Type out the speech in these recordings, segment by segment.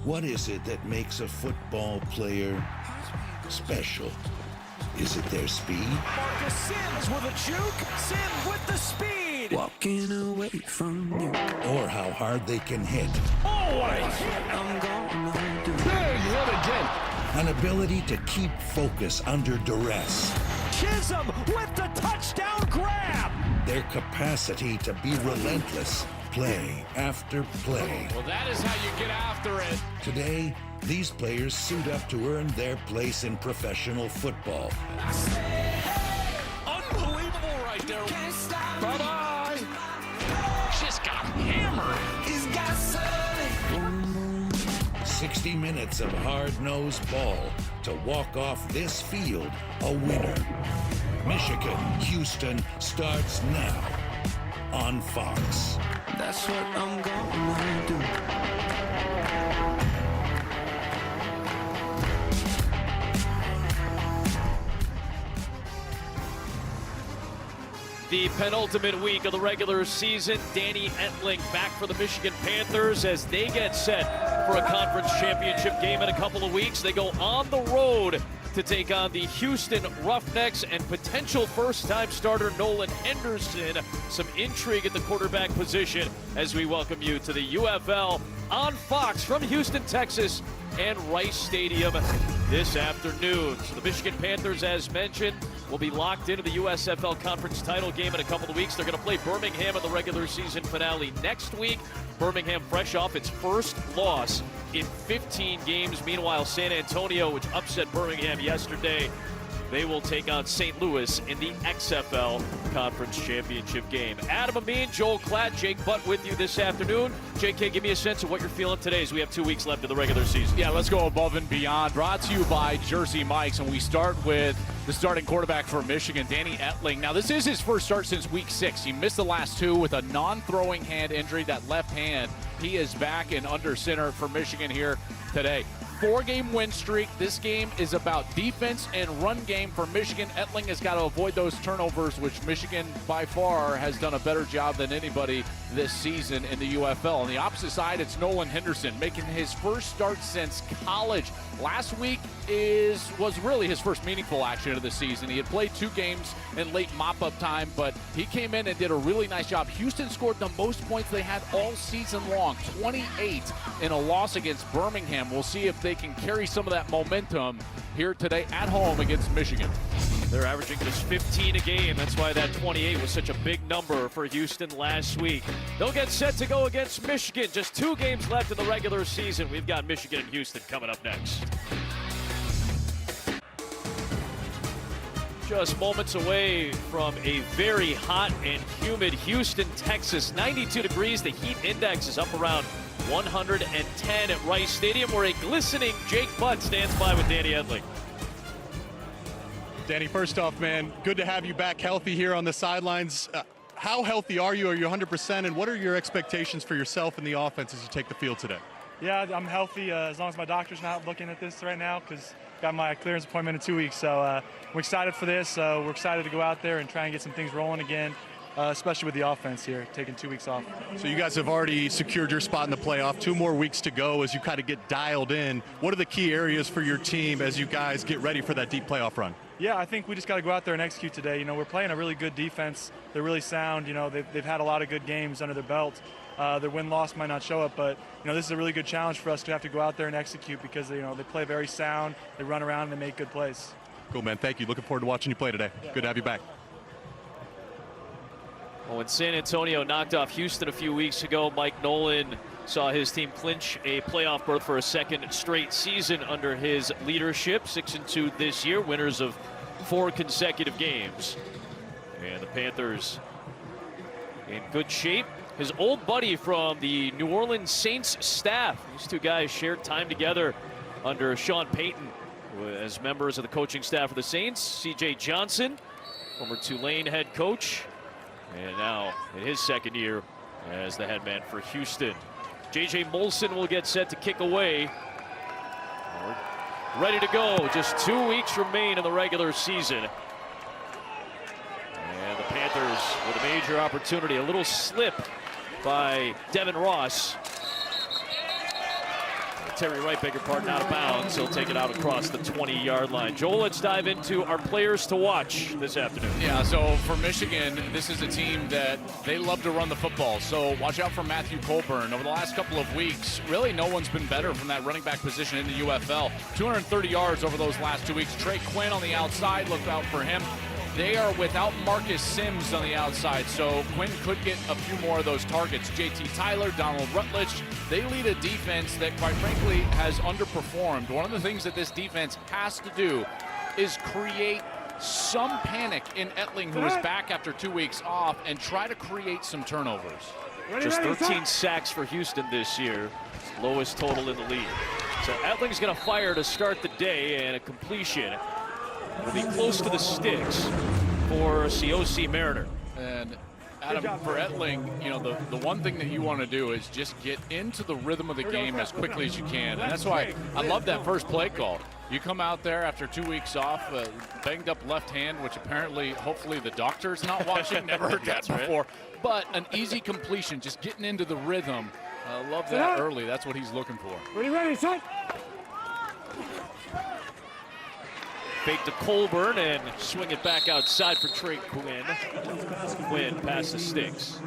What is it that makes a football player special? Is it their speed? Marcus Sims with a juke. Sims with the speed. Walking away from you. Or how hard they can hit? Oh, what a hit. I'm gonna do Big hit again. An ability to keep focus under duress. Chisholm with the touchdown grab. Their capacity to be relentless, play after play. Well, that is how you get after it. Today, these players suit up to earn their place in professional football. Unbelievable right there. Bye-bye. Just got hammered. 60 minutes of hard-nosed ball to walk off this field a winner. Michigan, Houston starts now on Fox. That's what I'm gonna do. The penultimate week of the regular season, Danny Etling back for the Michigan Panthers as they get set for a conference championship game in a couple of weeks. They go on the road to take on the Houston Roughnecks and potential first-time starter Nolan Henderson. Some intrigue at the quarterback position as we welcome you to the UFL on Fox from Houston, Texas, and Rice Stadium this afternoon. So the Michigan Panthers, as mentioned, will be locked into the USFL Conference title game in a couple of weeks. They're going to play Birmingham in the regular season finale next week. Birmingham fresh off its first loss in 15 games. Meanwhile, San Antonio, which upset Birmingham yesterday, they will take on St. Louis in the XFL Conference Championship game. Adam Amin, Joel Klatt, Jake Butt with you this afternoon. JK, give me a sense of what you're feeling today as we have 2 weeks left of the regular season. Yeah, let's go above and beyond. Brought to you by Jersey Mike's, and we start with the starting quarterback for Michigan, Danny Etling. Now, this is his first start since week 6. He missed the last 2 with a non-throwing hand injury, that left hand. He is back and under center for Michigan here today. 4-game win streak. This game is about defense and run game for Michigan. Etling has got to avoid those turnovers, which Michigan by far has done a better job than anybody this season in the UFL. On the opposite side, it's Nolan Henderson making his first start since college. Last week was really his first meaningful action of the season. He had played 2 games in late mop-up time, but he came in and did a really nice job. Houston scored the most points they had all season long, 28 in a loss against Birmingham. We'll see if they can carry some of that momentum here today at home against Michigan. They're averaging just 15 a game. That's why that 28 was such a big number for Houston last week. They'll get set to go against Michigan. Just 2 games left in the regular season. We've got Michigan and Houston coming up next. Just moments away from a very hot and humid Houston, Texas. 92 degrees. The heat index is up around 110 at Rice Stadium, where a glistening Jake Butt stands by with Danny Etling. Danny, first off, man, good to have you back healthy here on the sidelines. How healthy are you? Are you 100%? And what are your expectations for yourself and the offense as you take the field today? Yeah, I'm healthy as long as my doctor's not looking at this right now, because got my clearance appointment in 2 weeks. So we're excited for this. We're excited to go out there and try and get some things rolling again, especially with the offense here, taking 2 weeks off. So you guys have already secured your spot in the playoff. 2 more weeks to go as you kind of get dialed in. What are the key areas for your team as you guys get ready for that deep playoff run? Yeah, I think we just got to go out there and execute today. You know, we're playing a really good defense. They're really sound. You know, they've had a lot of good games under their belt. Their win-loss might not show up, but, you know, this is a really good challenge for us to have to go out there and execute because, you know, they play very sound, they run around, and they make good plays. Cool, man. Thank you. Looking forward to watching you play today. Yeah. Good to have you back. Well, when San Antonio knocked off Houston a few weeks ago, Mike Nolan saw his team clinch a playoff berth for a second straight season under his leadership. 6-2 this year, winners of 4 consecutive games. And the Panthers in good shape. His old buddy from the New Orleans Saints staff. These 2 guys shared time together under Sean Payton as members of the coaching staff of the Saints. C.J. Johnson, former Tulane head coach, and now in his second year as the head man for Houston. J.J. Molson will get set to kick away. Ready to go. Just 2 weeks remain in the regular season. And the Panthers with a major opportunity. A little slip by Devin Ross. Terry Wright, beg your pardon, out of bounds. He'll take it out across the 20-yard line. Joel, let's dive into our players to watch this afternoon. Yeah, so for Michigan, this is a team that they love to run the football. So watch out for Matthew Colburn. Over the last couple of weeks, really no one's been better from that running back position in the UFL. 230 yards over those last 2 weeks. Trey Quinn on the outside, look out for him. They are without Marcus Sims on the outside, so Quinn could get a few more of those targets. JT Tyler, Donald Rutledge, they lead a defense that, quite frankly, has underperformed. One of the things that this defense has to do is create some panic in Ettling, who is back after 2 weeks off, and try to create some turnovers. Just 13 sacks for Houston this year, lowest total in the league. So Ettling's going to fire to start the day, and a completion will be close to the sticks for COC Mariner. And Adam, for Ettling, you know, the one thing that you want to do is just get into the rhythm of the game as quickly as you can. And that's why I love that first play call. You come out there after 2 weeks off, banged up left hand, which apparently, hopefully the doctor's not watching. Never heard that before. But an easy completion, just getting into the rhythm. I love that early. That's what he's looking for. Ready, son. Fake to Colburn and swing it back outside for Trey Quinn. Quinn past the sticks.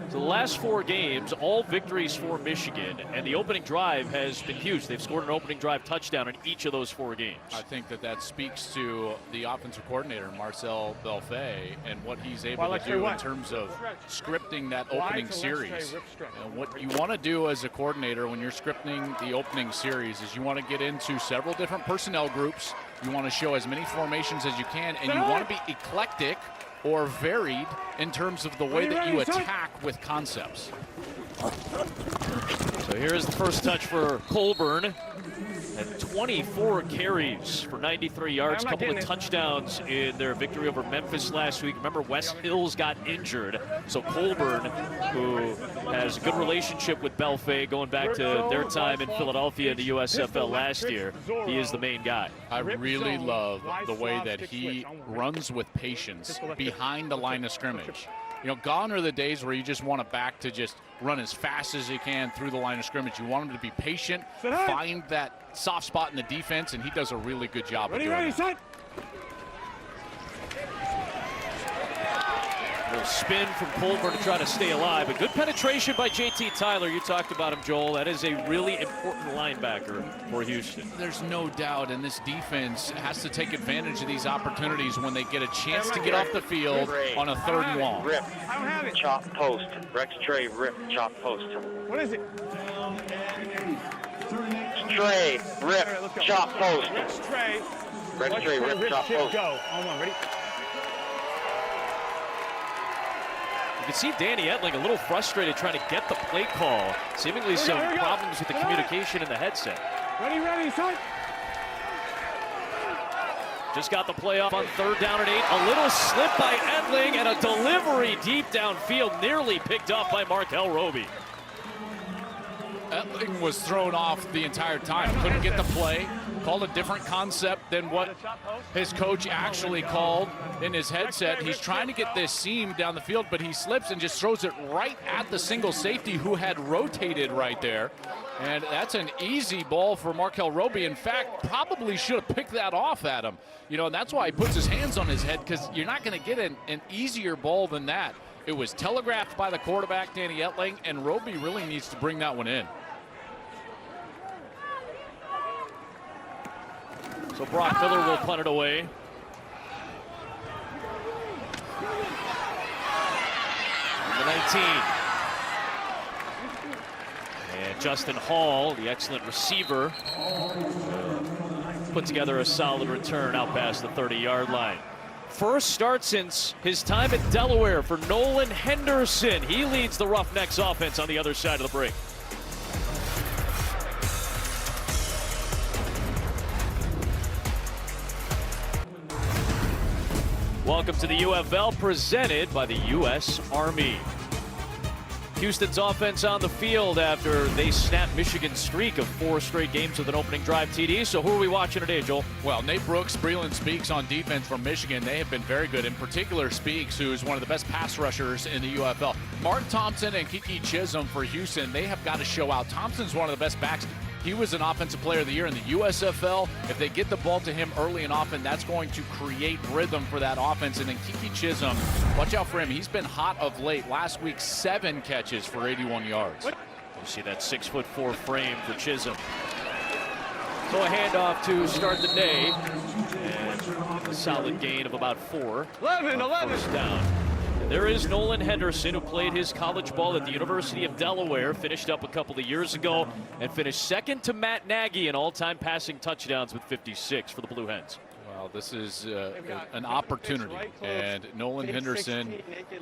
So the last 4 games, all victories for Michigan, and the opening drive has been huge. They've scored an opening drive touchdown in each of those 4 games. I think that speaks to the offensive coordinator, Marcel Belfay, and what he's able to do in terms of scripting that opening series. And what you want to do as a coordinator when you're scripting the opening series is you want to get into several different personnel groups. You want to show as many formations as you can, and you want to be eclectic or varied in terms of the way that you attack with concepts. So here's the first touch for Colburn. And 24 carries for 93 yards, a couple of touchdowns in their victory over Memphis last week. Remember, Wes Hills got injured. So Colburn, who has a good relationship with Belfay going back to their time in Philadelphia in the USFL last year, he is the main guy. I really love the way that he runs with patience behind the line of scrimmage. You know, gone are the days where you just want a back to just run as fast as he can through the line of scrimmage. You want him to be patient, find that soft spot in the defense, and he does a really good job of doing that. A little spin from Colburn to try to stay alive. A good penetration by JT Tyler. You talked about him, Joel. That is a really important linebacker for Houston. There's no doubt, and this defense has to take advantage of these opportunities when they get a chance to get off the field on a 3rd and long. Rip, chop post. Rex Trey, rip, chop post. What is it? Trey, rip, chop post. Rex Trey. Rex Trey, rip, chop post. Go. On one, ready? You can see Danny Ettling a little frustrated trying to get the play call. Seemingly some problems with the communication in the headset. Ready, son. Just got the play up on 3rd down and 8. A little slip by Ettling and a delivery deep downfield, nearly picked off by Markel Roby. Ettling was thrown off the entire time. Couldn't get the play. Called a different concept than what his coach actually called in his headset. He's trying to get this seam down the field, but he slips and just throws it right at the single safety who had rotated right there. And that's an easy ball for Markel Roby. In fact, probably should have picked that off at him. You know, and that's why he puts his hands on his head, because you're not going to get an easier ball than that. It was telegraphed by the quarterback, Danny Ettling, and Roby really needs to bring that one in. So Brock Miller will punt it away. Number 19. And Justin Hall, the excellent receiver, put together a solid return out past the 30-yard line. First start since his time at Delaware for Nolan Henderson. He leads the Roughnecks offense on the other side of the break. Welcome to the UFL, presented by the U.S. Army. Houston's offense on the field after they snapped Michigan's streak of 4 straight games with an opening drive TD. So who are we watching today, Joel? Well, Nate Brooks, Breland Speaks on defense from Michigan. They have been very good. In particular, Speaks, who's one of the best pass rushers in the UFL. Martin Thompson and Kiki Chisholm for Houston, they have got to show out. Thompson's one of the best backs. He was an Offensive Player of the Year in the USFL. If they get the ball to him early and often, that's going to create rhythm for that offense. And then Kiki Chisholm, watch out for him. He's been hot of late. Last week, 7 catches for 81 yards. You see that 6'4" frame for Chisholm. So a handoff to start the day. And a solid gain of about 4. 11. First down. There is Nolan Henderson, who played his college ball at the University of Delaware, finished up a couple of years ago, and finished second to Matt Nagy in all-time passing touchdowns with 56 for the Blue Hens. Well, this is an opportunity, and Nolan Henderson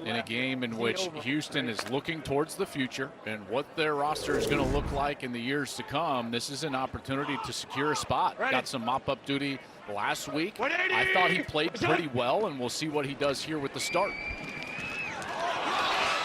in a game in which Houston is looking towards the future and what their roster is going to look like in the years to come. This is an opportunity to secure a spot. Got some mop-up duty last week. I thought he played pretty well, and we'll see what he does here with the start.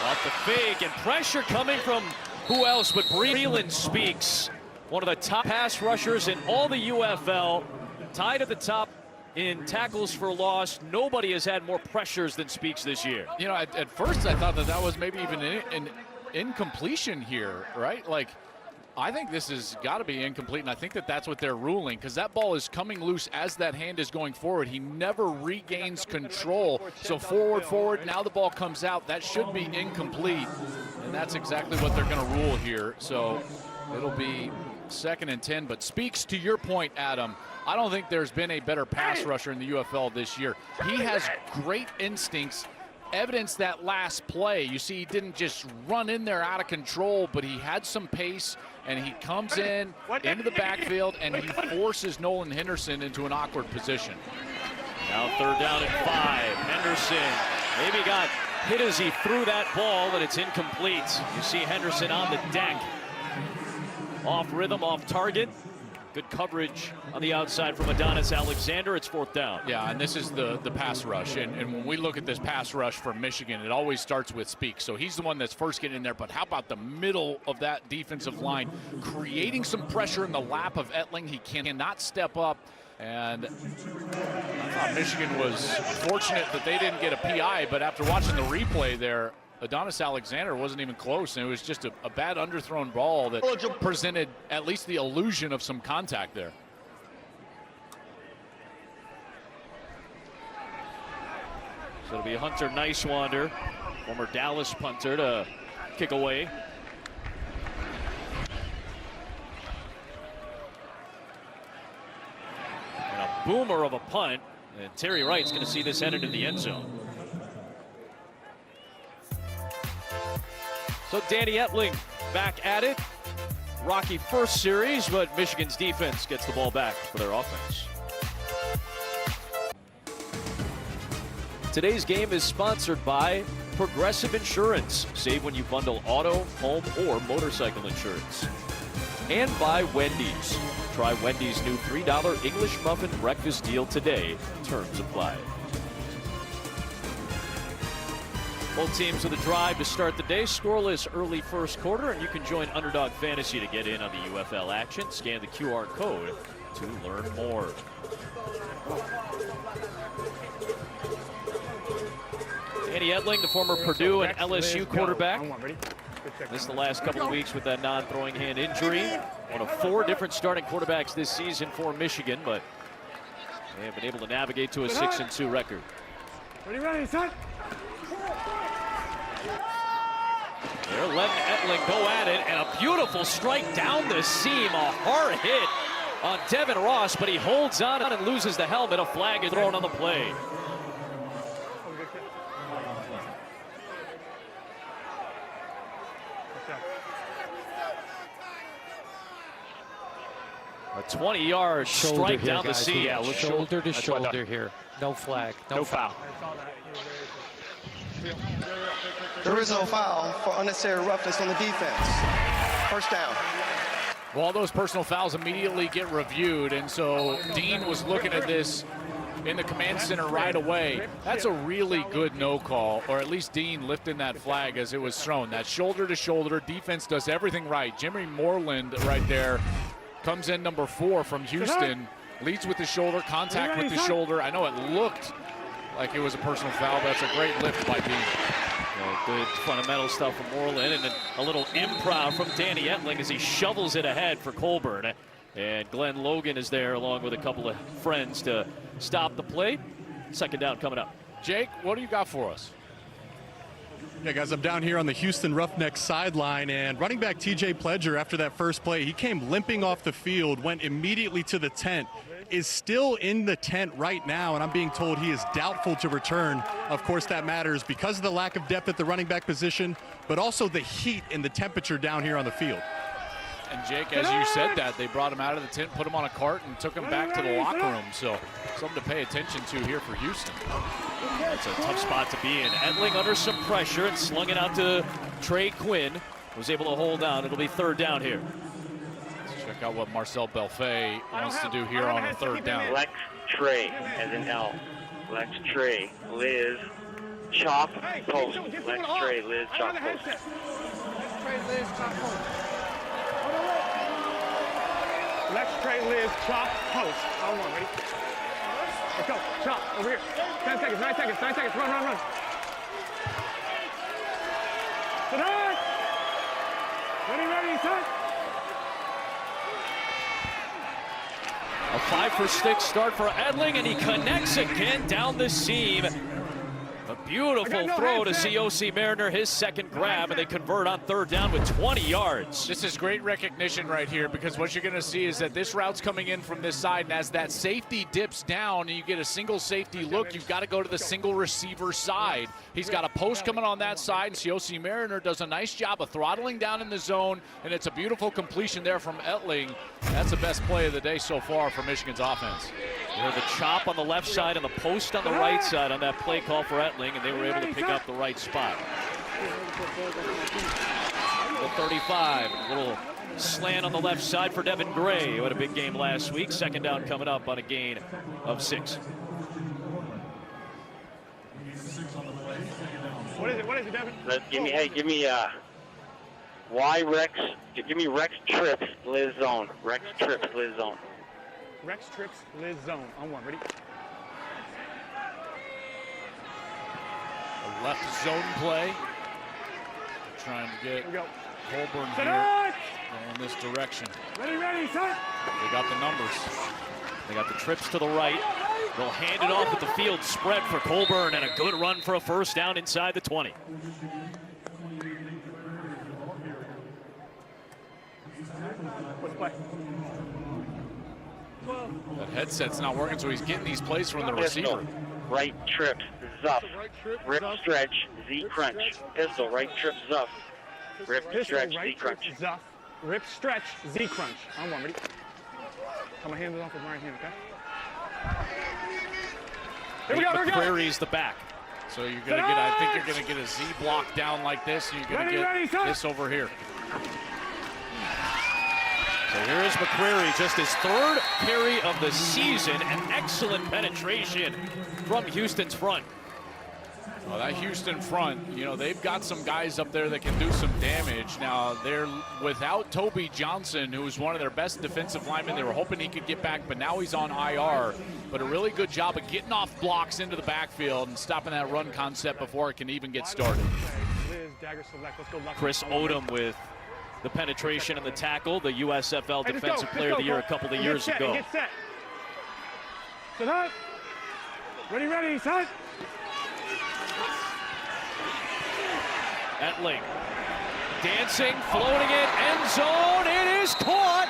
Off the fake, and pressure coming from who else but Breland Speaks, one of the top pass rushers in all the UFL, tied at the top in tackles for loss. Nobody has had more pressures than Speaks this year. You know, at first I thought that was maybe even an incompletion here, right? Like, I think this has got to be incomplete, and I think that's what they're ruling, because that ball is coming loose as that hand is going forward. He never regains control. So forward, now the ball comes out. That should be incomplete, and that's exactly what they're going to rule here. So it'll be 2nd and 10, but Speaks to your point, Adam, I don't think there's been a better pass rusher in the UFL this year. He has great instincts. Evidence that last play. You see, he didn't just run in there out of control, but he had some pace, and he comes in into the backfield, and he forces Nolan Henderson into an awkward position. Now 3rd down and 5. Henderson maybe got hit as he threw that ball, and it's incomplete. You see Henderson on the deck. Off rhythm, off target. Good coverage on the outside from Adonis Alexander. It's 4th down. Yeah, and this is the pass rush. And when we look at this pass rush for Michigan, it always starts with Speaks. So he's the one that's first getting in there. But how about the middle of that defensive line, creating some pressure in the lap of Ettling? He cannot step up. And I thought Michigan was fortunate that they didn't get a PI. But after watching the replay there, Adonis Alexander wasn't even close, and it was just a bad underthrown ball that presented at least the illusion of some contact there. So it'll be Hunter Nicewander, former Dallas punter, to kick away. And a boomer of a punt, and Terry Wright's going to see this headed in the end zone. So Danny Ettling back at it. Rocky first series, but Michigan's defense gets the ball back for their offense. Today's game is sponsored by Progressive Insurance. Save when you bundle auto, home, or motorcycle insurance. And by Wendy's. Try Wendy's new $3 English muffin breakfast deal today. Terms apply. Both teams with a drive to start the day. Scoreless early first quarter, and you can join Underdog Fantasy to get in on the UFL action. Scan the QR code to learn more. Danny Ettling, the former Purdue and LSU quarterback, missed the last couple of weeks with that non-throwing hand injury. One of 4 different starting quarterbacks this season for Michigan, but they have been able to navigate to a 6-2 record. Ready, son? They're letting Ettling go at it, and a beautiful strike down the seam. A hard hit on Devin Ross, but he holds on and loses the helmet. A flag is thrown on the play. A 20-yard strike down the seam. Yeah, shoulder to shoulder here. No flag. No foul. There is no foul for unnecessary roughness on the defense. First down. Well, those personal fouls immediately get reviewed, and so Dean was looking at this in the command center right away. That's a really good no call, or at least Dean lifting that flag as it was thrown. That shoulder to shoulder, defense does everything right. Jimmy Moreland right there comes in number 4 from Houston, leads with the shoulder, contact with the shoulder. I know it looked like it was a personal foul, but that's a great lift by Dean. Good fundamental stuff from Moreland, and a little improv from Danny Etling as he shovels it ahead for Colburn. And Glenn Logan is there along with a couple of friends to stop the play. Second down coming up. Jake, what do you got for us? Yeah, guys, I'm down here on the Houston Roughnecks sideline, and running back TJ Pledger, after that first play, he came limping off the field, went immediately to the tent, is still in the tent right now, and I'm being told he is doubtful to return. Of course, that matters because of the lack of depth at the running back position, but also the heat and the temperature down here on the field. And Jake, as you said that, they brought him out of the tent, put him on a cart, and took him back to the locker room. So something to pay attention to here for Houston. That's a tough spot to be in. Etling under some pressure and slung it out to Trey Quinn. Was able to hold on. It'll be third down here. Let's check out what Marcel Belfay wants to do here on a third down. Lex Trey, as in L. Lex Trey, Liz, chop, post. Lex Trey, Liz, chop, post. Lex Trey, Liz, chop, post. On one, ready? Let's go, chop, over here. 10 seconds, 9 seconds, 9 seconds, run, run, run. Tonight! Ready, ready, set. A 5-for-6 start for Etling, and he connects again down the seam. A beautiful throw to COC Mariner, his second grab, and they convert on third down with 20 yards. This is great recognition right here, because what you're going to see is that this route's coming in from this side, and as that safety dips down and you get a single safety look, you've got to go to the single receiver side. He's got a post coming on that side, and COC Mariner does a nice job of throttling down in the zone, and it's a beautiful completion there from Etling. That's the best play of the day so far for Michigan's offense. You heard the chop on the left side and the post on the right side on that play call for Etling, and they were able to pick up the right spot. The 35, a little slant on the left side for Devin Gray, who had a big game last week. Second down coming up on a gain of 6. What is it, Devin? Give me Y Rex, give me Rex Trips, Liz Zone. Rex Trips, Liz Zone. Rex trips, Liz zone. On one, ready? A left zone play. Trying to get Colburn here going this direction. Ready, ready, set. They got the numbers. They got the trips to the right. They'll hand it off at the field spread for Colburn, and a good run for a first down inside the 20. What's play? That headset's not working, so he's getting these plays from the receiver. Right trip, Zuff. Rip stretch, Z crunch. Pistol, right trip, Zuff. Rip stretch, Z crunch. Zuff. Rip stretch, Z crunch. On one, ready? I'm gonna hand it off with my right hand, okay? Here we go, here we go. McCreary's the back. So you're gonna get, I think you're gonna get a Z block down like this, and you're gonna get this over here. So here is McCreary, just his third carry of the season, and excellent penetration from Houston's front. Well, that Houston front, you know, they've got some guys up there that can do some damage. Now, they're without Toby Johnson, who was one of their best defensive linemen. They were hoping he could get back, but now he's on IR. But a really good job of getting off blocks into the backfield and stopping that run concept before it can even get started. Chris Odom with the penetration and the tackle, the USFL Defensive Player of the Year a couple of years ago. Get set. Set up. Ready, ready, set. Etling dancing, floating it, end zone, it is caught.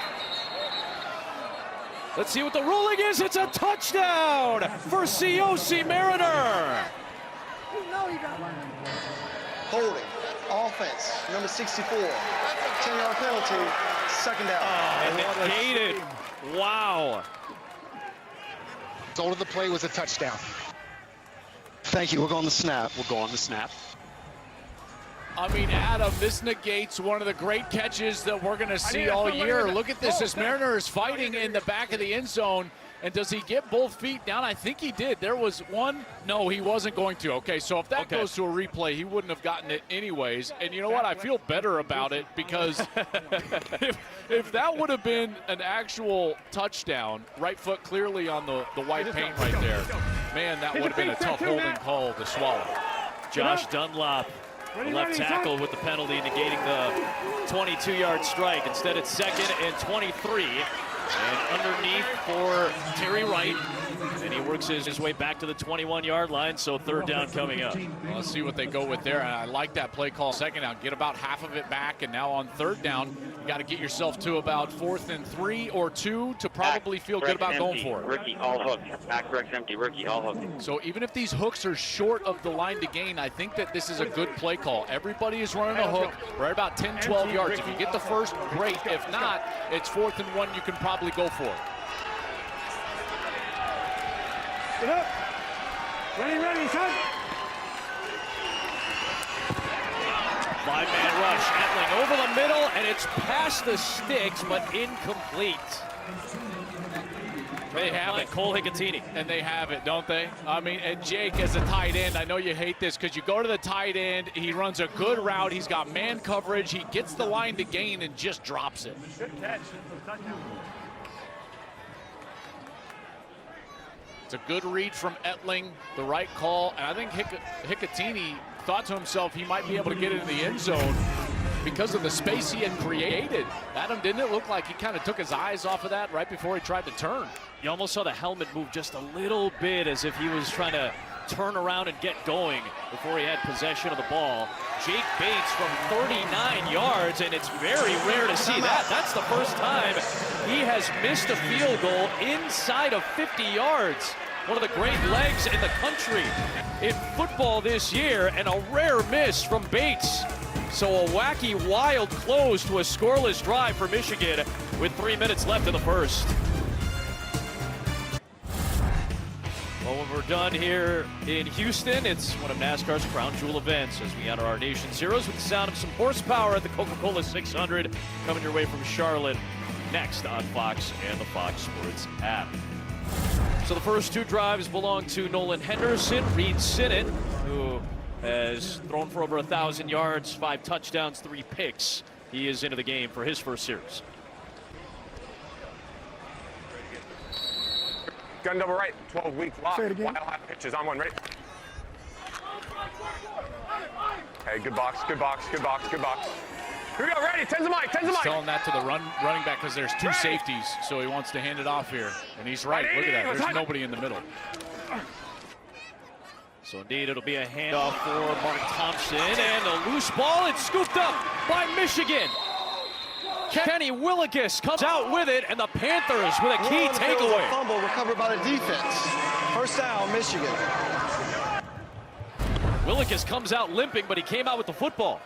Let's see what the ruling is. It's a touchdown for COC Mariner. Holding, offense, number 64. 10-yard penalty, second down. And negated. Wow. Result of the play was a touchdown. Thank you. We'll go on the snap. We'll go on the snap. I mean, Adam, this negates one of the great catches that we're going to see all year. Look at this. This Mariner is fighting in the back of the end zone, And does he get both feet down? I think he did. There was one. No, he wasn't going to. Okay, so if that goes to a replay, he wouldn't have gotten it anyways. And you know what? I feel better about it because if that would have been an actual touchdown, right foot clearly on the white paint right there, man, that would have been a tough holding call to swallow. Josh Dunlop, the left tackle with the penalty, negating the 22-yard strike. Instead, it's 2nd and 23. And underneath for Terry Wright. And he works his way back to the 21-yard line, so 3rd down coming up. Well, let's see what they go with there. I like that play call. 2nd down, get about half of it back, and now on 3rd down, you got to get yourself to about 4th and 3 or 2 to probably feel good about going for it. Rookie all hooked. Back Rex empty. Rookie all hooked. So even if these hooks are short of the line to gain, I think that this is a good play call. Everybody is running a hook right about 10, 12 yards. If you get the first, great. If not, it's 4th and 1. You can probably go for it. Get up. Ready, son. 5-man rush. Etling over the middle, and it's past the sticks, but incomplete. They have it. Cole Hicatini. And they have it, don't they? I mean, and Jake as a tight end, I know you hate this because you go to the tight end, he runs a good route, he's got man coverage, he gets the line to gain and just drops it. Good catch. It's a good read from Etling, the right call, and I think Hicatini thought to himself he might be able to get into the end zone because of the space he had created. Adam, didn't it look like he kind of took his eyes off of that right before he tried to turn? You almost saw the helmet move just a little bit as if he was trying to turn around and get going before he had possession of the ball. Jake Bates from 39 yards, and it's very rare to see that. That's the first time he has missed a field goal inside of 50 yards. One of the great legs in the country in football this year, and a rare miss from Bates. So a wacky, wild close to a scoreless drive for Michigan with 3 minutes left in the first. Well, when we're done here in Houston, it's one of NASCAR's crown jewel events as we honor our nation's heroes with the sound of some horsepower at the Coca-Cola 600 coming your way from Charlotte next on Fox and the Fox Sports app. So the first 2 drives belong to Nolan Henderson. Reed Sinnott, who has thrown for over 1,000 yards, 5 touchdowns, 3 picks. He is into the game for his first series. Gun double right, 12 weeks lock. Wild high pitches on 1, ready? Hey, good box, good box, good box, good box. Here we go, ready, 10's the mic, 10's the mic. He's telling that to the running back because there's 2 safeties, so he wants to hand it off here. And he's right, look at that, there's nobody in the middle. So indeed, it'll be a handoff for Mark Thompson, and a loose ball, it's scooped up by Michigan. Kenny Willekes comes out with it, and the Panthers with a key takeaway. Fumble recovered by the defense. First down, Michigan. Willekes comes out limping, but he came out with the football.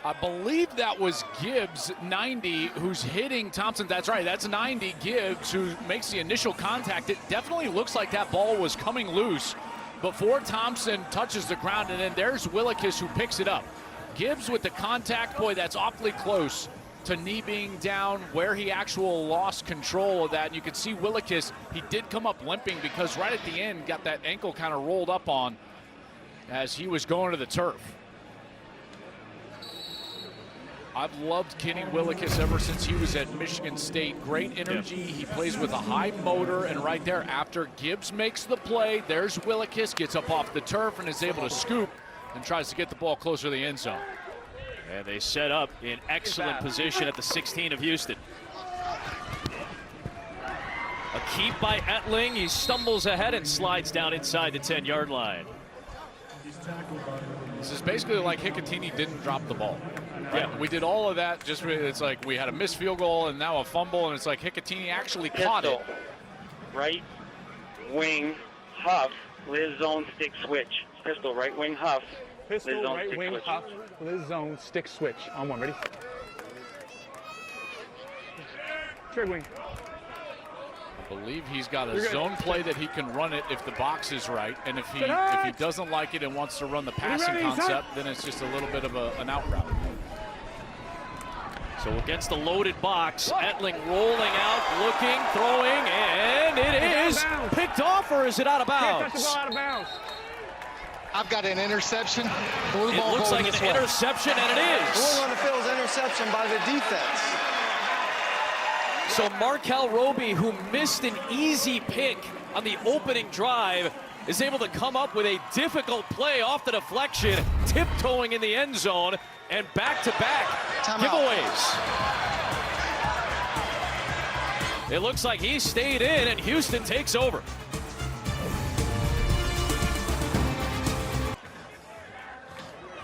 I believe that was Gibbs, 90, who's hitting Thompson. That's right, that's 90, Gibbs, who makes the initial contact. It definitely looks like that ball was coming loose before Thompson touches the ground, and then there's Willekes who picks it up. Gibbs with the contact, boy, that's awfully close to knee being down where he actually lost control of that. And you can see Willekes, he did come up limping because right at the end got that ankle kind of rolled up on as he was going to the turf. I've loved Kenny Willekes ever since he was at Michigan State. Great energy, he plays with a high motor, and right there after Gibbs makes the play, there's Willekes, gets up off the turf and is able to scoop and tries to get the ball closer to the end zone. And they set up in excellent position at the 16 of Houston. A keep by Etling. He stumbles ahead and slides down inside the 10-yard line. This is basically like Hicatini didn't drop the ball. Right? Yeah. We did all of that. Just it's like we had a missed field goal and now a fumble, and it's like Hicatini actually caught it. Right wing Huff, Liz zone stick switch. Pistol right wing Huff. Pistol right wing Huff, Liz zone stick switch. On 1, ready? Trade wing. I believe he's got a zone play that he can run it if the box is right, and if he doesn't like it and wants to run the passing concept, then it's just a little bit of an out route. So against the loaded box, Etling rolling out, looking, throwing, and it is picked off, or is it out of bounds? Touch the ball out of bounds. I've got an interception. Blue It ball looks going like this an way. interception, and it is. Ruling on the field is interception by the defense. So Markel Roby, who missed an easy pick on the opening drive, is able to come up with a difficult play off the deflection, tiptoeing in the end zone, and back-to-back giveaways. It looks like he stayed in, and Houston takes over.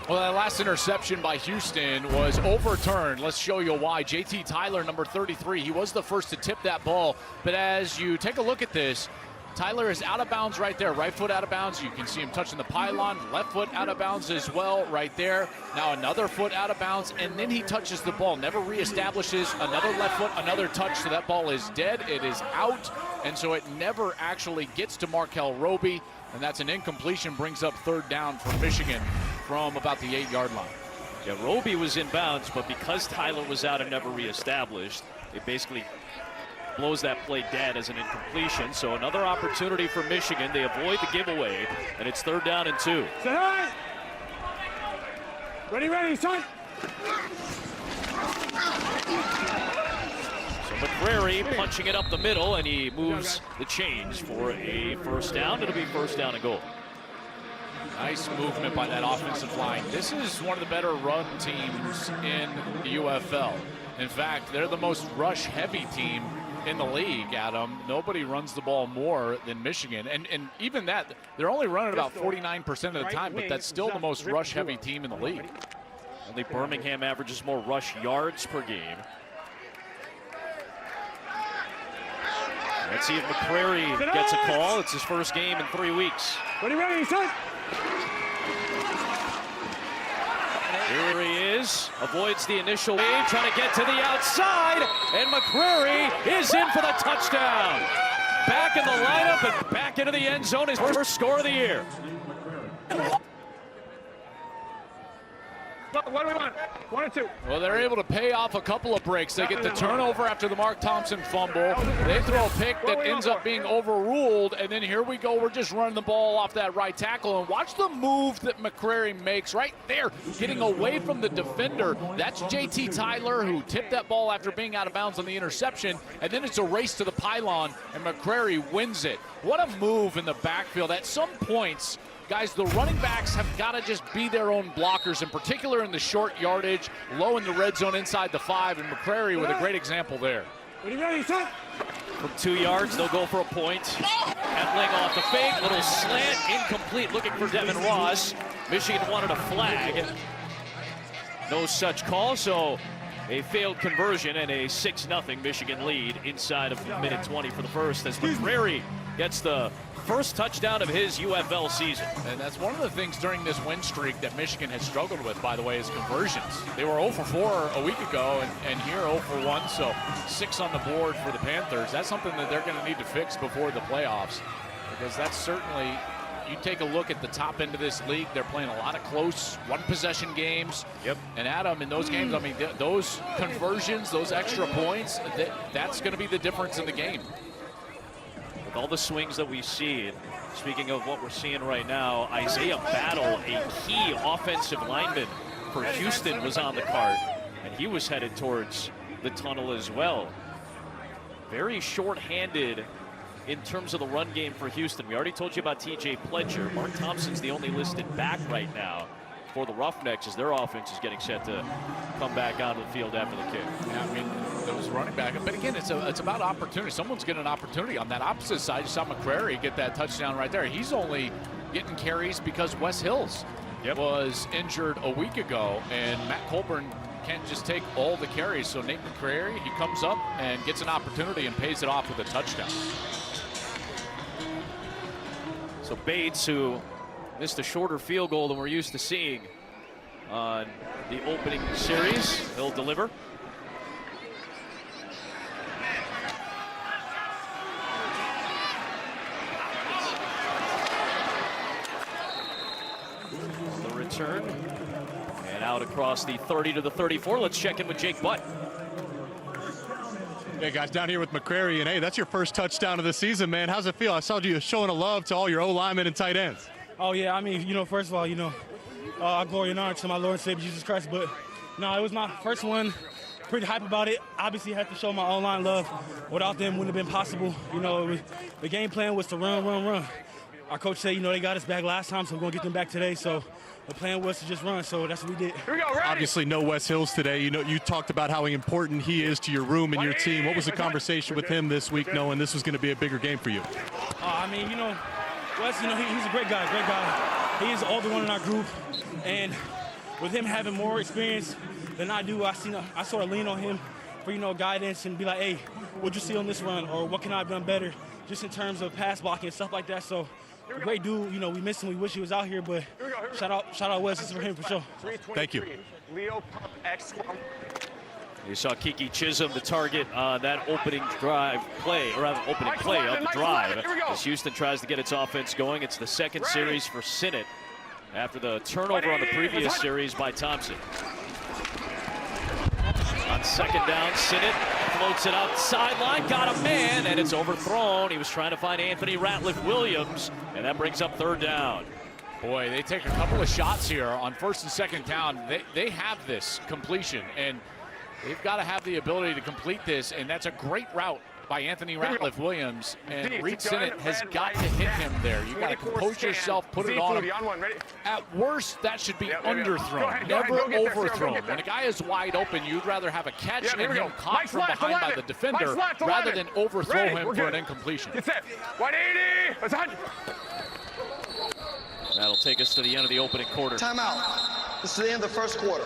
Well, that last interception by Houston was overturned. Let's show you why. JT Tyler, number 33, he was the first to tip that ball. But as you take a look at this, Tyler is out of bounds right there. Right foot out of bounds. You can see him touching the pylon. Left foot out of bounds as well right there. Now another foot out of bounds, and then he touches the ball. Never reestablishes. Another left foot, another touch. So that ball is dead. It is out. And so it never actually gets to Markel Roby. And that's an incompletion, brings up third down for Michigan from about the 8-yard line. Yeah, Roby was in bounds, but because Tyler was out and never reestablished, it basically blows that play dead as an incompletion. So another opportunity for Michigan. They avoid the giveaway, and it's third down and 2. Say hi. Ready, son. So McCrary punching it up the middle, and he moves the chains for a first down. It'll be first down and goal. Nice movement by that offensive line. This is one of the better run teams in the UFL. In fact, they're the most rush-heavy team in the league, Adam. Nobody runs the ball more than Michigan. And even that, they're only running about 49% of the time, but that's still the most rush-heavy team in the league. Only Birmingham averages more rush yards per game. Let's see if McCrary gets a call. It's his first game in 3 weeks. Ready, son. Here he is, avoids the initial wave, trying to get to the outside, and McCrary is in for the touchdown. Back in the lineup and back into the end zone, his first score of the year. What do we want? 1 or 2. Well, they're able to pay off a couple of breaks. They get the turnover after the Mark Thompson fumble. They throw a pick that ends up being overruled, and then here we go. We're just running the ball off that right tackle, and watch the move that McCrary makes right there, getting away from the defender. That's JT Tyler, who tipped that ball after being out of bounds on the interception, and then it's a race to the pylon, and McCrary wins it. What a move in the backfield. At some points, guys, the running backs have got to just be their own blockers, in particular in the short yardage, low in the red zone inside the 5, and McCrary with a great example there. Ready, son. From 2 yards, they'll go for a point. Etling off the fake, little slant, incomplete, looking for Devin Ross. Michigan wanted a flag. No such call, so a failed conversion and a 6-0 Michigan lead inside of minute 20 for the first, as McCrary gets the first touchdown of his UFL season. And that's one of the things during this win streak that Michigan has struggled with, by the way, is conversions. They were 0 for 4 a week ago, and here 0 for 1, so 6 on the board for the Panthers. That's something that they're going to need to fix before the playoffs, because that's certainly, you take a look at the top end of this league, they're playing a lot of close one-possession games. Yep. And Adam, in those games, I mean, those conversions, those extra points, that's going to be the difference in the game. All the swings that we see, and speaking of what we're seeing right now, Isaiah Battle, a key offensive lineman for Houston, was on the card, and he was headed towards the tunnel as well. Very short-handed in terms of the run game for Houston. We already told you about TJ Pledger. Mark Thompson's the only listed back right now for the Roughnecks, as their offense is getting set to come back onto the field after the kick. Yeah, I mean, those running back. But again, it's about opportunity. Someone's getting an opportunity. On that opposite side, you saw McCrary get that touchdown right there. He's only getting carries because Wes Hills was injured a week ago, and Matt Colburn can't just take all the carries. So Nate McCrary, he comes up and gets an opportunity and pays it off with a touchdown. So Bates, who missed a shorter field goal than we're used to seeing on the opening series, he'll deliver. The return, and out across the 30 to the 34. Let's check in with Jake Butt. Hey guys, down here with McCrary, and hey, that's your first touchdown of the season, man. How's it feel? I saw you showing a love to all your O-linemen and tight ends. Oh yeah, I mean, first of all, I glory and honor to my Lord and Savior Jesus Christ, but no, it was my first one. Pretty hype about it. Obviously, I had to show my O-line love. Without them, wouldn't have been possible. The game plan was to run. Our coach said, they got us back last time, so we're going to get them back today. So the plan was to just run, so that's what we did. Here we go, ready. Obviously, no Wes Hills today. You talked about how important he is to your room and your team. What was the conversation with him this week, knowing this was going to be a bigger game for you? Wes, he's a great guy. He is the older one in our group, and with him having more experience than I do, I sort of lean on him for, guidance and be like, hey, what'd you see on this run, or what can I have done better, just in terms of pass blocking and stuff like that. So, great dude. We miss him. We wish he was out here, but shout out Wes. This is for him for sure. Thank you. Leo Pump X. You saw Kiki Chisholm, the target on that opening play of the drive. As Houston tries to get its offense going, it's the second series for Sinnott after the turnover on the previous series by Thompson. On second down, Sinnott floats it out the sideline, got a man, and it's overthrown. He was trying to find Anthony Ratliff-Williams, and that brings up third down. Boy, they take a couple of shots here on first and second down. They have this completion, and they've got to have the ability to complete this, and that's a great route by Anthony Ratliff-Williams, and Reed Sinnott has got to hit him there. You got to compose yourself, put it on him. At worst, that should be underthrown, never overthrown. When a guy is wide open, you'd rather have a catch and him caught from behind by the defender rather than overthrow him for an incompletion. Get set. 180. Let's hunt. That'll take us to the end of the opening quarter. Timeout. This is the end of the first quarter.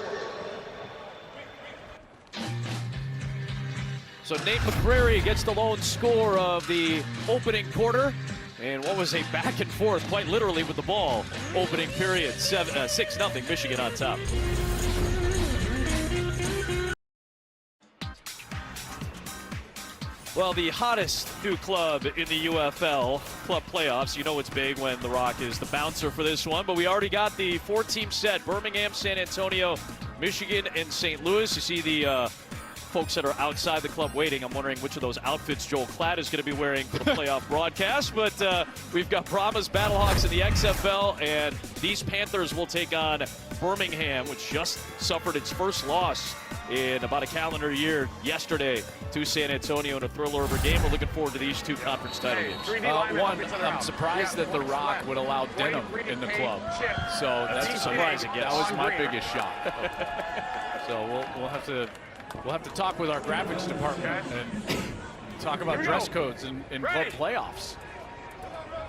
So Nate McCrary gets the lone score of the opening quarter. And what was a back and forth, quite literally, with the ball. Opening period, 6-0, Michigan on top. Well, the hottest new club in the UFL club playoffs. You know it's big when The Rock is the bouncer for this one. But we already got the 4-team set. Birmingham, San Antonio, Michigan, and St. Louis. You see the folks that are outside the club waiting. I'm wondering which of those outfits Joel Klatt is going to be wearing for the playoff broadcast. But we've got Brahmas Battlehawks in the XFL, and these Panthers will take on Birmingham, which just suffered its first loss in about a calendar year yesterday to San Antonio in a thriller of a game. We're looking forward to these two conference title games. One, I'm surprised that The Rock would allow Denham in the club. So that's surprising. That was my biggest shock. So we'll have to talk with our graphics department and talk about dress codes in club playoffs.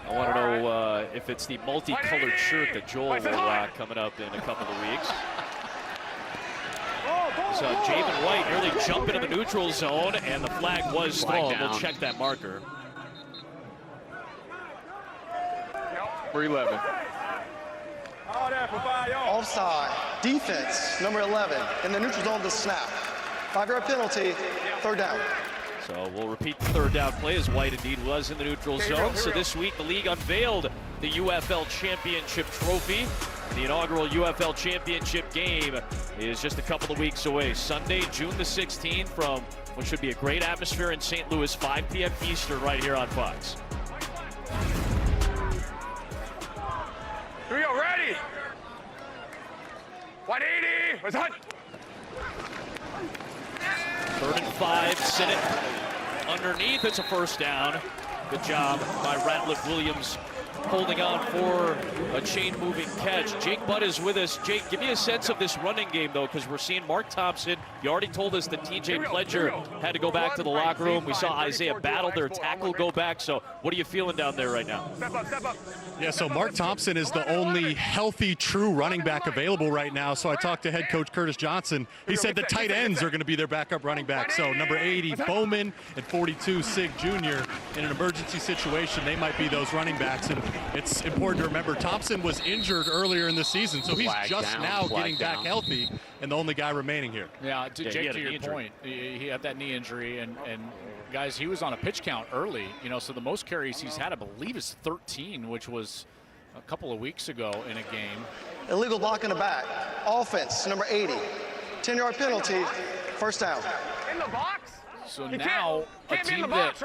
I want to know if it's the multicolored shirt that Joel will rock coming up in a couple of weeks. So Javen White nearly jumping into the neutral zone, and the flag was thrown. We'll check that marker. We're 11. Offside. Defense, number 11, in the neutral zone to snap. 5-yard penalty, third down. So we'll repeat the third down play, as White indeed was in the neutral zone. So this week the league unveiled the UFL Championship Trophy. The inaugural UFL Championship game is just a couple of weeks away. Sunday, June the 16th, from what should be a great atmosphere in St. Louis, 5 p.m. Eastern, right here on Fox. Here we go, ready. 180. Let's hunt. 3rd and 5, Sinnott underneath. It's a first down. Good job by Ratliff-Williams holding on for a chain-moving catch. Jake Butt is with us. Jake, give me a sense of this running game, though, because we're seeing Mark Thompson. You already told us that TJ Pledger had to go back to the locker room. We saw Isaiah Battle, their tackle, go back. So what are you feeling down there right now? Step up, step up. Yeah, so Mark Thompson is the only healthy, true running back available right now. So I talked to head coach Curtis Johnson. He said the tight ends are going to be their backup running back. So number 80, Bowman, and 42, Sig Jr. In an emergency situation, they might be those running backs. And it's important to remember Thompson was injured earlier in the season, so he's just now getting back healthy and the only guy remaining here. Yeah, Jake, to your point, he had that knee injury, and guys, he was on a pitch count early, so the most carries he's had, I believe, is 13, which was a couple of weeks ago in a game. Illegal block in the back. Offense, number 80. 10-yard penalty, first down. In the box? So now a team that,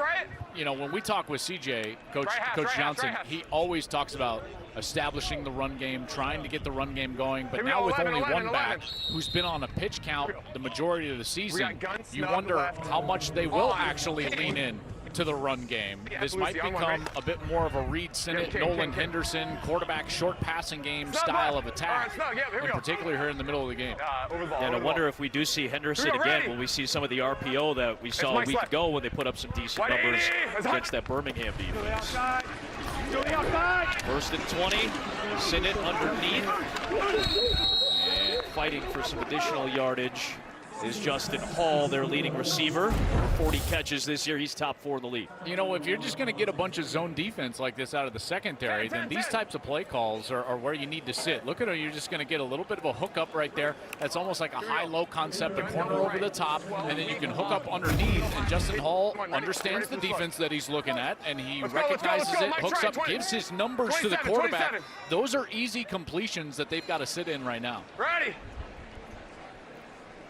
you know, when we talk with CJ, Coach Johnson, he always talks about establishing the run game, trying to get the run game going. But now with only one back who's been on a pitch count the majority of the season, you wonder how much they will actually lean in to the run game. This might become a bit more of a Reed Sinnott, Nolan Henderson, quarterback short passing game style of attack, in particular here in the middle of the game. And I wonder if we do see Henderson again, will we see some of the RPO that we saw a week ago when they put up some decent numbers against that Birmingham defense. First and 20, Sinnott underneath. And fighting for some additional yardage is Justin Hall, their leading receiver. 40 catches this year. He's top 4 in the league. You know, if you're just going to get a bunch of zone defense like this out of the secondary, then these types of play calls are where you need to sit. Look at it. You're just going to get a little bit of a hookup right there. That's almost like a high-low concept, a corner over the top, and then you can hook up underneath. And Justin Hall understands the defense that he's looking at, and he recognizes it, hooks up, gives his numbers to the quarterback. Those are easy completions that they've got to sit in right now. Ready.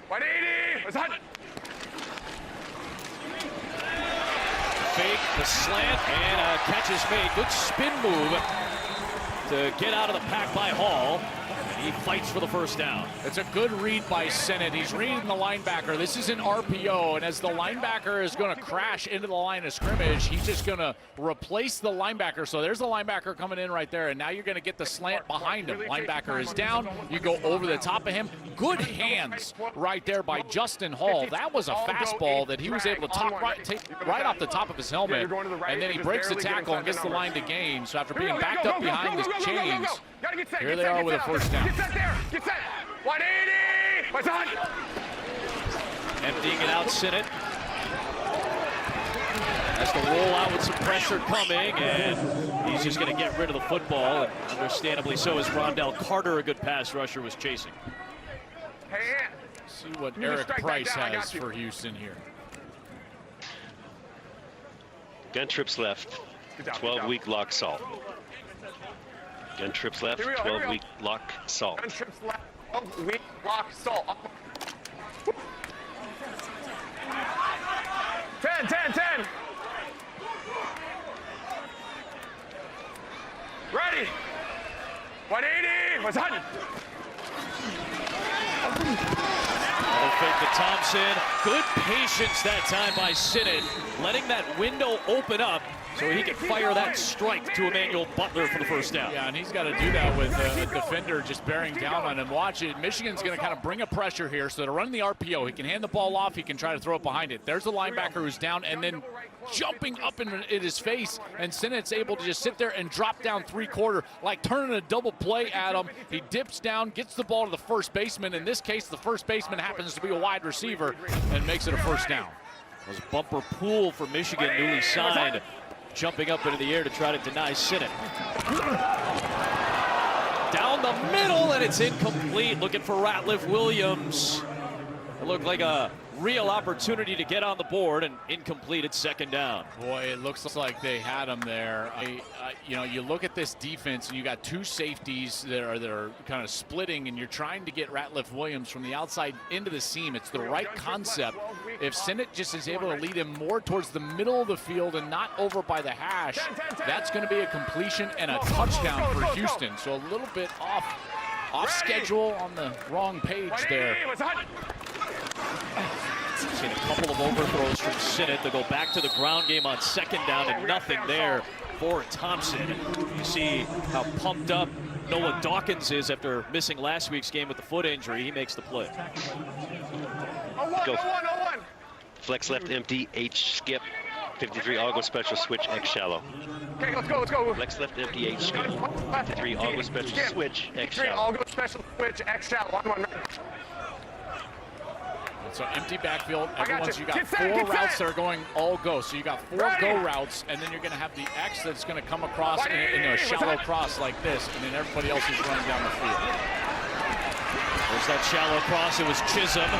180. What's that? Fake the slant and a catch is made. Good spin move to get out of the pack by Hall. He fights for the first down. It's a good read by Sinnott. He's reading the linebacker. This is an RPO, and as the linebacker is going to crash into the line of scrimmage, he's just going to replace the linebacker. So there's the linebacker coming in right there, and now you're going to get the slant behind him. Linebacker is down. You go over the top of him. Good hands right there by Justin Hall. That was a fastball that he was able to take right off the top of his helmet, and then he breaks the tackle and gets the line to gain. So after being backed up behind the chains, here they are with a first down. Get set there. Get set. 180. What's on? Emptying it out, Sinnott. Has to roll out with some pressure coming, and he's just going to get rid of the football. And understandably so, as Rondell Carter, a good pass rusher, was chasing. See what Eric Price has for Houston here. Gun trips left. 12-week lock salt. Gun trips left, 12-week lock salt. Gun trips left, 12-week lock salt. 10, 10, 10. Ready. 180. What's on? Another fake to Thompson. Good patience that time by Sinnott, letting that window open up so he can fire that strike to Emmanuel Butler for the first down. Yeah, and he's got to do that with a defender just bearing down on him. Watch it. Michigan's going to kind of bring a pressure here, so they're running the RPO. He can hand the ball off. He can try to throw it behind it. There's the linebacker who's down, and then jumping up in his face, and Sinnott's able to just sit there and drop down three-quarter, like turning a double play at him. He dips down, gets the ball to the first baseman. In this case, the first baseman happens to be a wide receiver and makes it a first down. It was Bumper Poole for Michigan, newly signed, jumping up into the air to try to deny Sinnott. Down the middle, and it's incomplete. Looking for Ratliff Williams. It looked like a real opportunity to get on the board, and incomplete at second down. Boy, it looks like they had him there. You know, you look at this defense, and you got two safeties that are kind of splitting, and you're trying to get Ratliff Williams from the outside into the seam. It's the right concept. If Sinnott just is able to lead him more towards the middle of the field and not over by the hash, that's going to be a completion and a touchdown for Houston. So a little bit off schedule on the wrong page there. Seen a couple of overthrows from Sinnott. They'll go back to the ground game on second down, and nothing there for Thompson. You see how pumped up Noah Dawkins is after missing last week's game with the foot injury. He makes the play. Go. Flex left empty, H skip. 53 all go special switch X shallow. Okay, let's go, let's go. Flex left empty, H skip. 53 all go special switch X shallow. All go special switch X shallow. 1-1. So empty backfield. You got four routes that are going all go. So you got four go routes, and then you're going to have the X that's going to come across in a shallow cross like this, and then everybody else is running down the field. There's that shallow cross. It was Chisholm.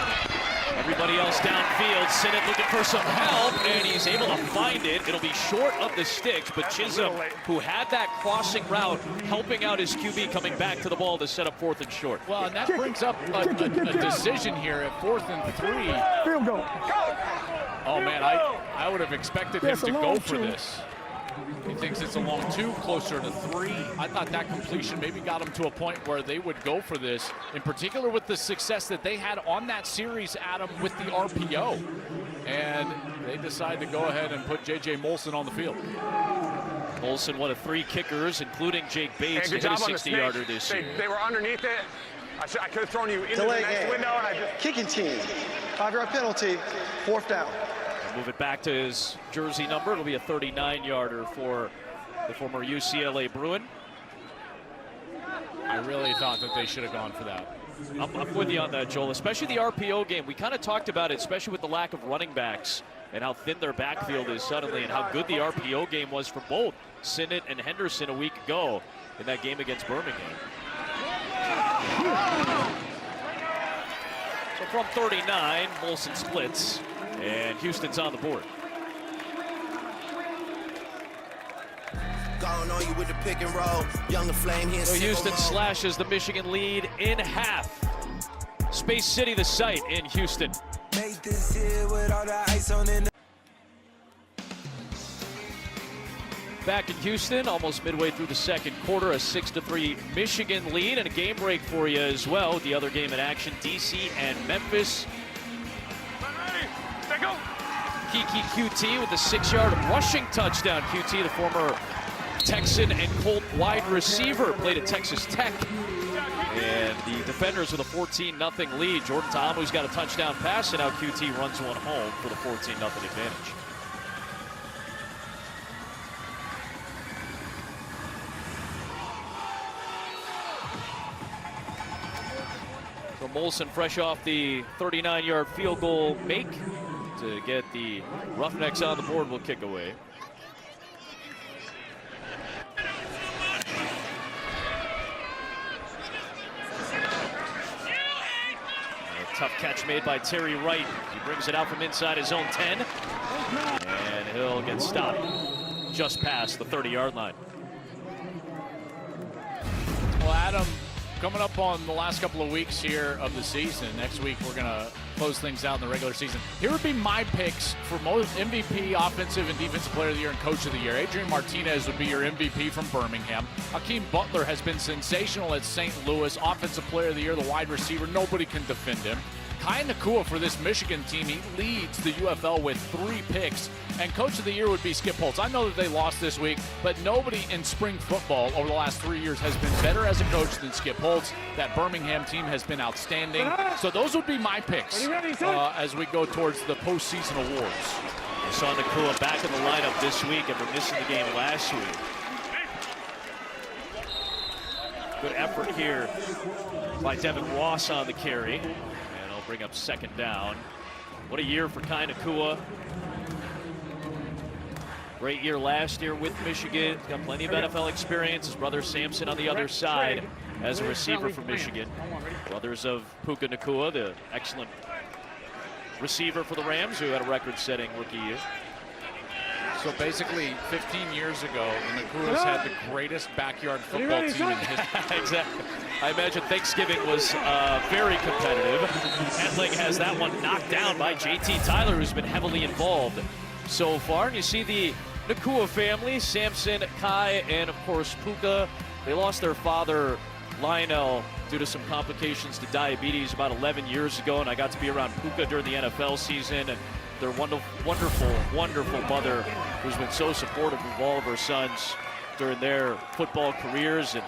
Everybody else downfield. Sinnott looking for some help, and he's able to find it. It'll be short of the sticks, but Chisholm, who had that crossing route, helping out his QB coming back to the ball to set up 4th and short. Well, and that brings up a decision here at 4th and 3. Field goal. Oh, man, I would have expected him to go for this. He thinks it's a long 2, closer to 3. I thought that completion maybe got him to a point where they would go for this, in particular with the success that they had on that series, Adam, with the RPO. And they decide to go ahead and put J.J. Molson on the field. Molson, one of 3 kickers, including Jake Bates, to hit a 60-yarder this year. They were underneath it. I could have thrown you into the next window, and I just... Kicking team, 5-yard penalty, 4th down. Move it back to his jersey number. It'll be a 39-yarder for the former UCLA Bruin. I really thought that they should have gone for that. I'm with you on that, Joel, especially the RPO game. We kind of talked about it, especially with the lack of running backs and how thin their backfield is suddenly and how good the RPO game was for both Sinnott and Henderson a week ago in that game against Birmingham. So from 39, Molson splits, and Houston's on the board. Going on you with the pick and roll. Younger Flame here. So Houston slashes the Michigan lead in half. Space City, the site in Houston. Make this here with all the ice on it. Back in Houston, almost midway through the second quarter, a 6-3 Michigan lead, and a game break for you as well. The other game in action, DC and Memphis. Kiki QT with a 6-yard rushing touchdown. QT, the former Texan and Colt wide receiver, played at Texas Tech. And the defenders with a 14-0 lead. Jordan Ta'amu's got a touchdown pass, and now QT runs one home for the 14-0 advantage. So Molson fresh off the 39-yard field goal make to get the Roughnecks on the board. Will kick away. A tough catch made by Terry Wright. He brings it out from inside his own 10. And he'll get stopped just past the 30-yard line. Well, Adam, coming up on the last couple of weeks here of the season, next week we're going to close things out in the regular season. Here would be my picks for most MVP, offensive and defensive player of the year and coach of the year. Adrian Martinez would be your MVP from Birmingham. Hakeem Butler has been sensational at St. Louis. Offensive player of the year, the wide receiver. Nobody can defend him. Kai Nakua for this Michigan team. He leads the UFL with 3 picks. And coach of the year would be Skip Holtz. I know that they lost this week, but nobody in spring football over the last 3 years has been better as a coach than Skip Holtz. That Birmingham team has been outstanding. So those would be my picks as we go towards the postseason awards. I saw Nakua back in the lineup this week after missing the game last week. Good effort here by Devin Ross on the carry. And I'll bring up 2nd down. What a year for Kai Nakua. Great year last year with Michigan. He's got plenty of NFL experience. His brother Samson on the other side as a receiver for Michigan. Brothers of Puka Nakua, the excellent receiver for the Rams, who had a record-setting rookie year. So basically, 15 years ago, the Nakuas had the greatest backyard football team in history. Exactly. I imagine Thanksgiving was very competitive. Etling has that one knocked down by JT Tyler, who's been heavily involved so far. And you see the Nakua family, Samson, Kai, and of course Puka. They lost their father, Lionel, due to some complications to diabetes about 11 years ago, and I got to be around Puka during the NFL season, and their wonderful mother, who's been so supportive of all of her sons during their football careers. And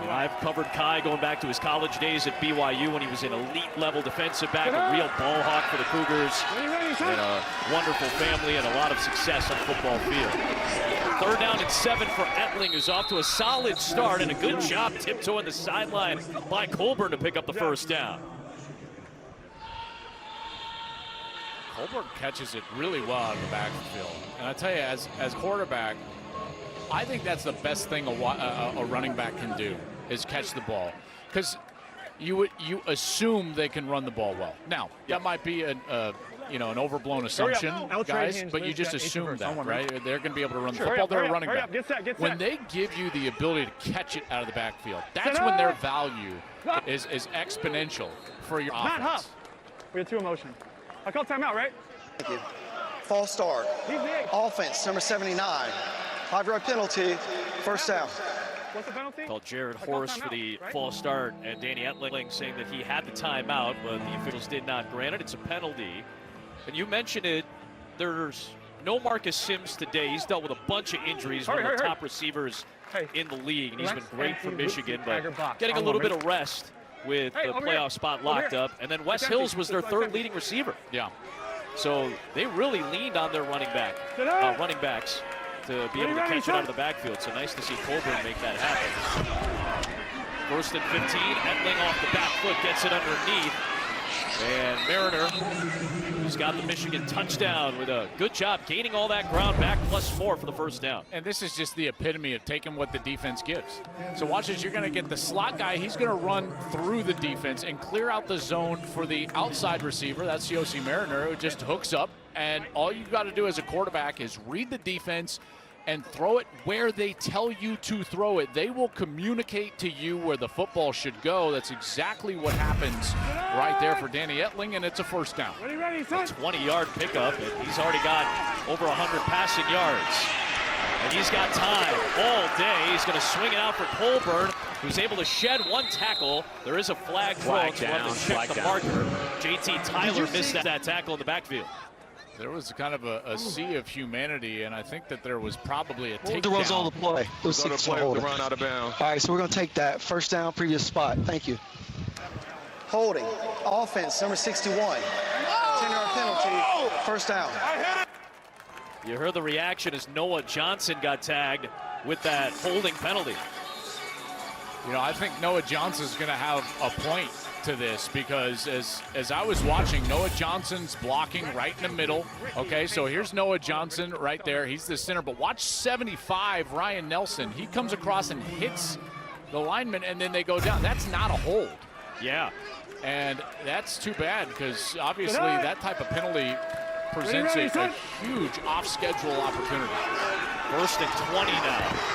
I've covered Kai going back to his college days at BYU when he was an elite level defensive back, a real ball hawk for the Cougars, and a wonderful family and a lot of success on the football field. 3rd down and 7 for Etling, who's off to a solid start, and a good job tiptoeing the sideline by Colburn to pick up the 1st down. Colburn catches it really well in the backfield. And I tell you, as quarterback, I think that's the best thing a running back can do, is catch the ball. Because you assume they can run the ball well. Now, that might be an overblown assumption, guys, but you just assume that, right? They're going to be able to run the football. They're a running back. Get set. When they give you the ability to catch it out of the backfield, that's when their value is exponential for your offense. We have 2 in motion. I call timeout, right? Thank you. False start. Offense, number 79. 5-yard penalty, first down. What's the penalty? Called Jared Horst for the false start, and Danny Etling saying that he had the timeout, but the officials did not grant it. It's a penalty. And you mentioned it, there's no Marcus Sims today. He's dealt with a bunch of injuries, one of the top receivers in the league, and he's been great for Michigan, but getting a little bit of rest with the playoff spot locked up. And then Wes Hills was their 3rd leading receiver. Yeah. So they really leaned on their running backs to be able to catch it out of the backfield. So nice to see Colburn make that happen. 1st and 15, Etling off the back foot, gets it underneath. And Mariner, who's got the Michigan touchdown with a good job gaining all that ground back, +4 for the first down. And this is just the epitome of taking what the defense gives. So watch as you're going to get the slot guy. He's going to run through the defense and clear out the zone for the outside receiver. That's Yossi Mariner, who just hooks up. And all you've got to do as a quarterback is read the defense and throw it where they tell you to throw it. They will communicate to you where the football should go. That's exactly what happens right there for Danny Etling, and it's a first down. A 20-yard pickup, and he's already got over 100 passing yards. And he's got time all day. He's going to swing it out for Colburn, who's able to shed 1 tackle. There is a flag thrown to run to check the marker. JT Tyler missed that tackle in the backfield. There was kind of a sea of humanity, and I think that there was probably a takedown. There was on the play. It was 6 holding. Run out of bounds. All right, so we're going to take that. First down, previous spot. Thank you. Holding. Offense, number 61. 10-yard penalty. First down. You heard the reaction as Noah Johnson got tagged with that holding penalty. You know, I think Noah Johnson's going to have a point to this, because as I was watching, Noah Johnson's blocking right in the middle. Okay, so here's Noah Johnson right there. He's the center, but watch 75, Ryan Nelson. He comes across and hits the lineman, and then they go down. That's not a hold. Yeah. And that's too bad, because obviously that type of penalty presents a huge off-schedule opportunity. 1st and 20 now.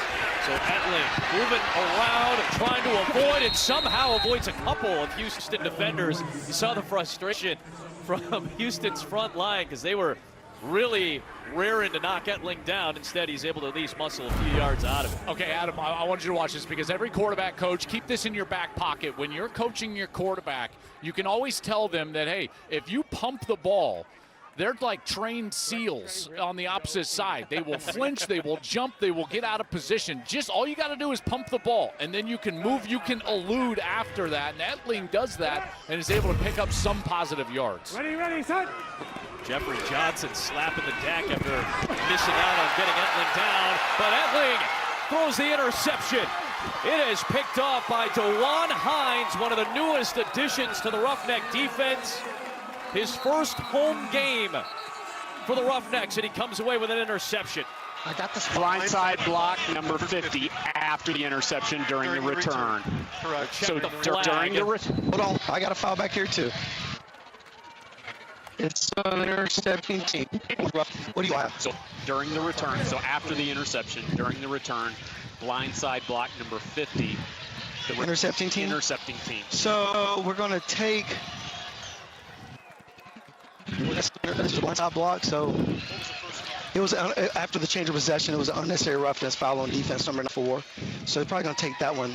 So Etling moving around, trying to avoid, and somehow avoids a couple of Houston defenders. You saw the frustration from Houston's front line, because they were really rearing to knock Etling down. Instead, he's able to at least muscle a few yards out of it. Okay, Adam, I want you to watch this, because every quarterback coach, keep this in your back pocket. When you're coaching your quarterback, you can always tell them that, hey, if you pump the ball, they're like trained SEALs on the opposite side. They will flinch, they will jump, they will get out of position. Just all you got to do is pump the ball, and then you can move, you can elude after that. And Etling does that and is able to pick up some positive yards. Ready, set. Jeffrey Johnson slapping the deck after missing out on getting Etling down. But Etling throws the interception. It is picked off by DeJuan Hines, one of the newest additions to the Roughneck defense. His first home game for the Roughnecks, and he comes away with an interception. I got the blindside block, number 50, after the interception during the return. Correct. So during the hold on, I got a foul back here too. It's an intercepting team. What do you have? So during the return, so after the interception, during the return, blindside block number 50. The intercepting team? Intercepting team. So we're going to take... This is a blindside block, so it was after the change of possession. It was an unnecessary roughness foul on defense, number 4. So they're probably going to take that one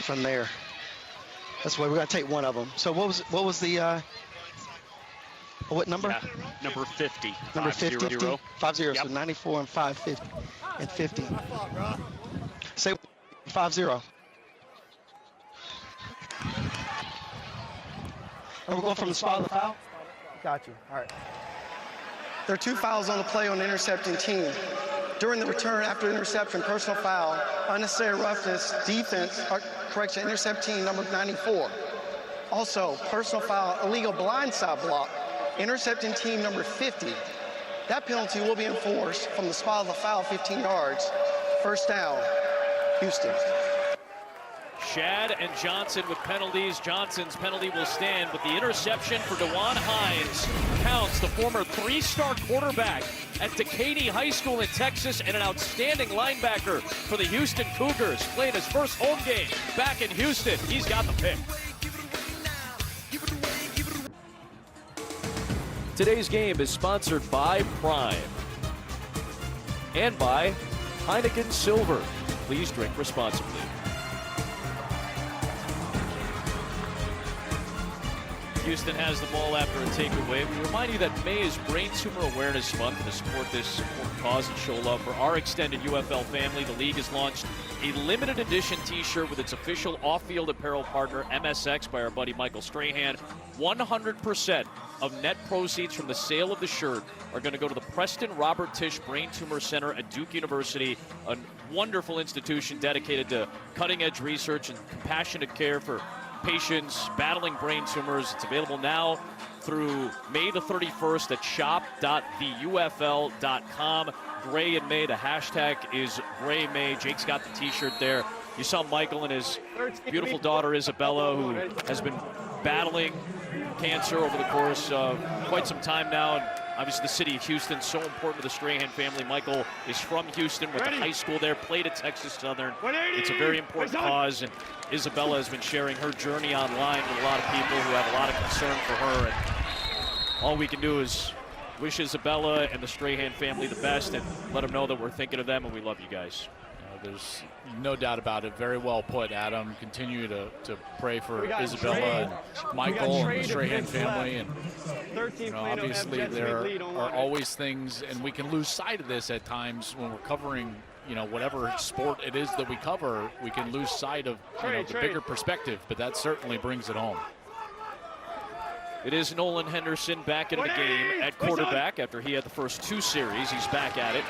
from there. That's why we're going to take one of them. So what was the what number? Yeah, number 50. Number 50. 50. Yep. So 94 and 550 and 50. Say 5-0. And we're going from the spot of the foul? Got you. All right. There are 2 fouls on the play on the intercepting team. During the return after interception, personal foul, unnecessary roughness, defense, correction, intercept team number 94. Also, personal foul, illegal blindside block, intercepting team number 50. That penalty will be enforced from the spot of the foul, 15 yards. First down, Houston. Shad and Johnson with penalties. Johnson's penalty will stand, but the interception for DeJuan Hines counts. The former 3-star quarterback at Decaney High School in Texas and an outstanding linebacker for the Houston Cougars, playing his first home game back in Houston. He's got the pick. Today's game is sponsored by Prime and by Heineken Silver. Please drink responsibly. Houston has the ball after a takeaway. We remind you that May is Brain Tumor Awareness Month. To support this important cause and show love for our extended UFL family, the league has launched a limited edition t-shirt with its official off-field apparel partner, MSX, by our buddy Michael Strahan. 100% of net proceeds from the sale of the shirt are going to go to the Preston Robert Tisch Brain Tumor Center at Duke University, a wonderful institution dedicated to cutting-edge research and compassionate care for patients battling brain tumors. It's available now through May the 31st at shop.theufl.com. Gray in May, the hashtag is Gray May. Jake's got the t-shirt there. You saw Michael and his beautiful daughter Isabella, who has been battling cancer over the course of quite some time now. And obviously the city of Houston, so important to the Strahan family. Michael is from Houston, went to high school there, played at Texas Southern. It's a very important cause, and Isabella has been sharing her journey online with a lot of people who have a lot of concern for her. And all we can do is wish Isabella and the Strahan family the best and let them know that we're thinking of them and we love you guys. There's no doubt about it. Very well put, Adam. Continue to pray for Isabella and Michael and the Strahan family. And obviously there are always things, and we can lose sight of this at times when we're covering, whatever sport it is that we cover. We can lose sight of the bigger perspective, but that certainly brings it home. It is Nolan Henderson back in the game at quarterback after he had the first 2 series. He's back at it.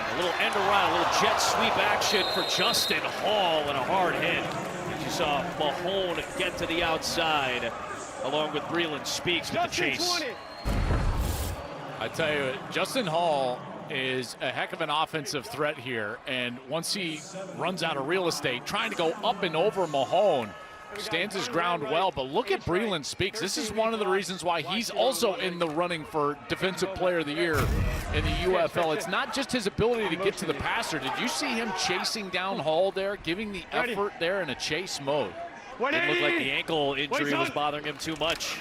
A little end around, a little jet sweep action for Justin Hall and a hard hit. You saw Mahone get to the outside along with Breland Speaks with the chase. I tell you, Justin Hall is a heck of an offensive threat here. And once he runs out of real estate, trying to go up and over Mahone, stands his ground well, but look at Breland Speaks. This is one of the reasons why he's also in the running for Defensive Player of the Year in the UFL. It's not just his ability to get to the passer. Did you see him chasing down Hall there, giving the effort there in a chase mode? Didn't look like the ankle injury was bothering him too much.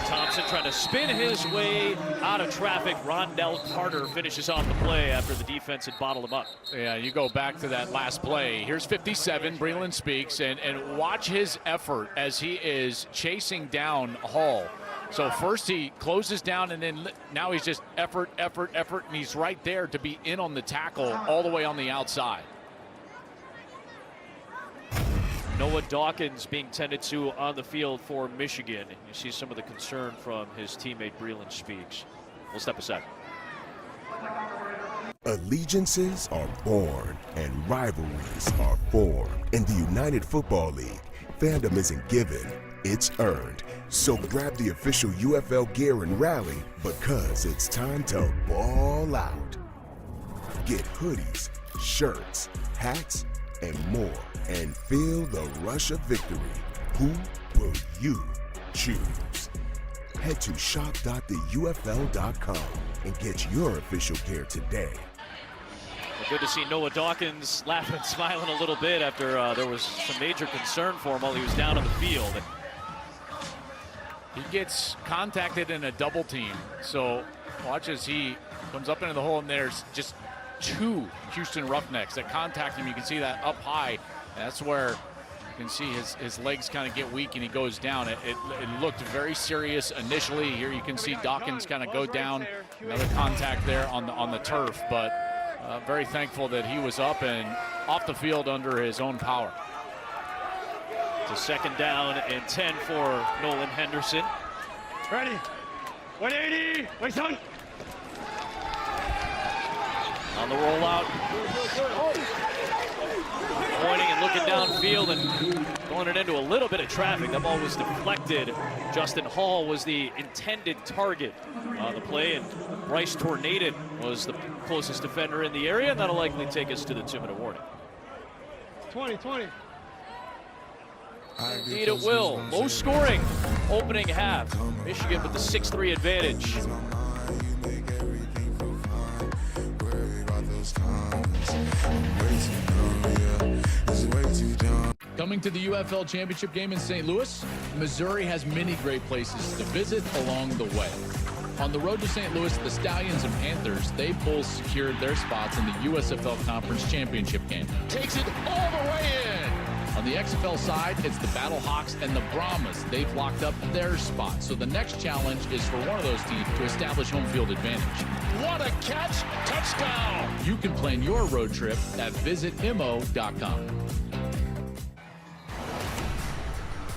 Thompson trying to spin his way out of traffic. Rondell Carter finishes off the play after the defense had bottled him up. Yeah, you go back to that last play. Here's 57, Breland Speaks, and watch his effort as he is chasing down Hall. So first he closes down, and then now he's just effort, and he's right there to be in on the tackle all the way on the outside. Noah Dawkins being tended to on the field for Michigan. You see some of the concern from his teammate Breland Speaks. We'll step aside. Allegiances are born and rivalries are formed. In the United Football League, fandom isn't given, it's earned. So grab the official UFL gear and rally, because it's time to ball out. Get hoodies, shirts, hats, and more, and feel the rush of victory. Who will you choose? Head to shop.theufl.com and get your official gear today. Well, good to see Noah Dawkins laughing, smiling a little bit after there was some major concern for him while he was down on the field. He gets contacted in a double team, so watch as he comes up into the hole, and there's just 2 Houston Roughnecks that contact him. You can see that up high. That's where you can see his legs kind of get weak and he goes down. It looked very serious initially. Here you can see Dawkins kind of go down. Another contact there on the turf, but very thankful that he was up and off the field under his own power. It's a 2nd down and 10 for Nolan Henderson. Ready. 180. Wait, son. On the rollout. Pointing, and Michigan looking downfield and going it into a little bit of traffic. That ball was deflected. Justin Hall was the intended target on the play, and Bryce Tornadin was the closest defender in the area, and that'll likely take us to the 2-minute warning. 20. Indeed it will. Low scoring opening half. Michigan with the 6-3 advantage. Coming to the UFL championship game in St. Louis, Missouri has many great places to visit along the way. On the road to St. Louis, the Stallions and Panthers, they both secured their spots in the USFL Conference Championship game. Takes it all the way in. On the XFL side, it's the Battlehawks and the Brahmas. They've locked up their spots. So the next challenge is for one of those teams to establish home field advantage. What a catch! Touchdown! You can plan your road trip at visitmo.com.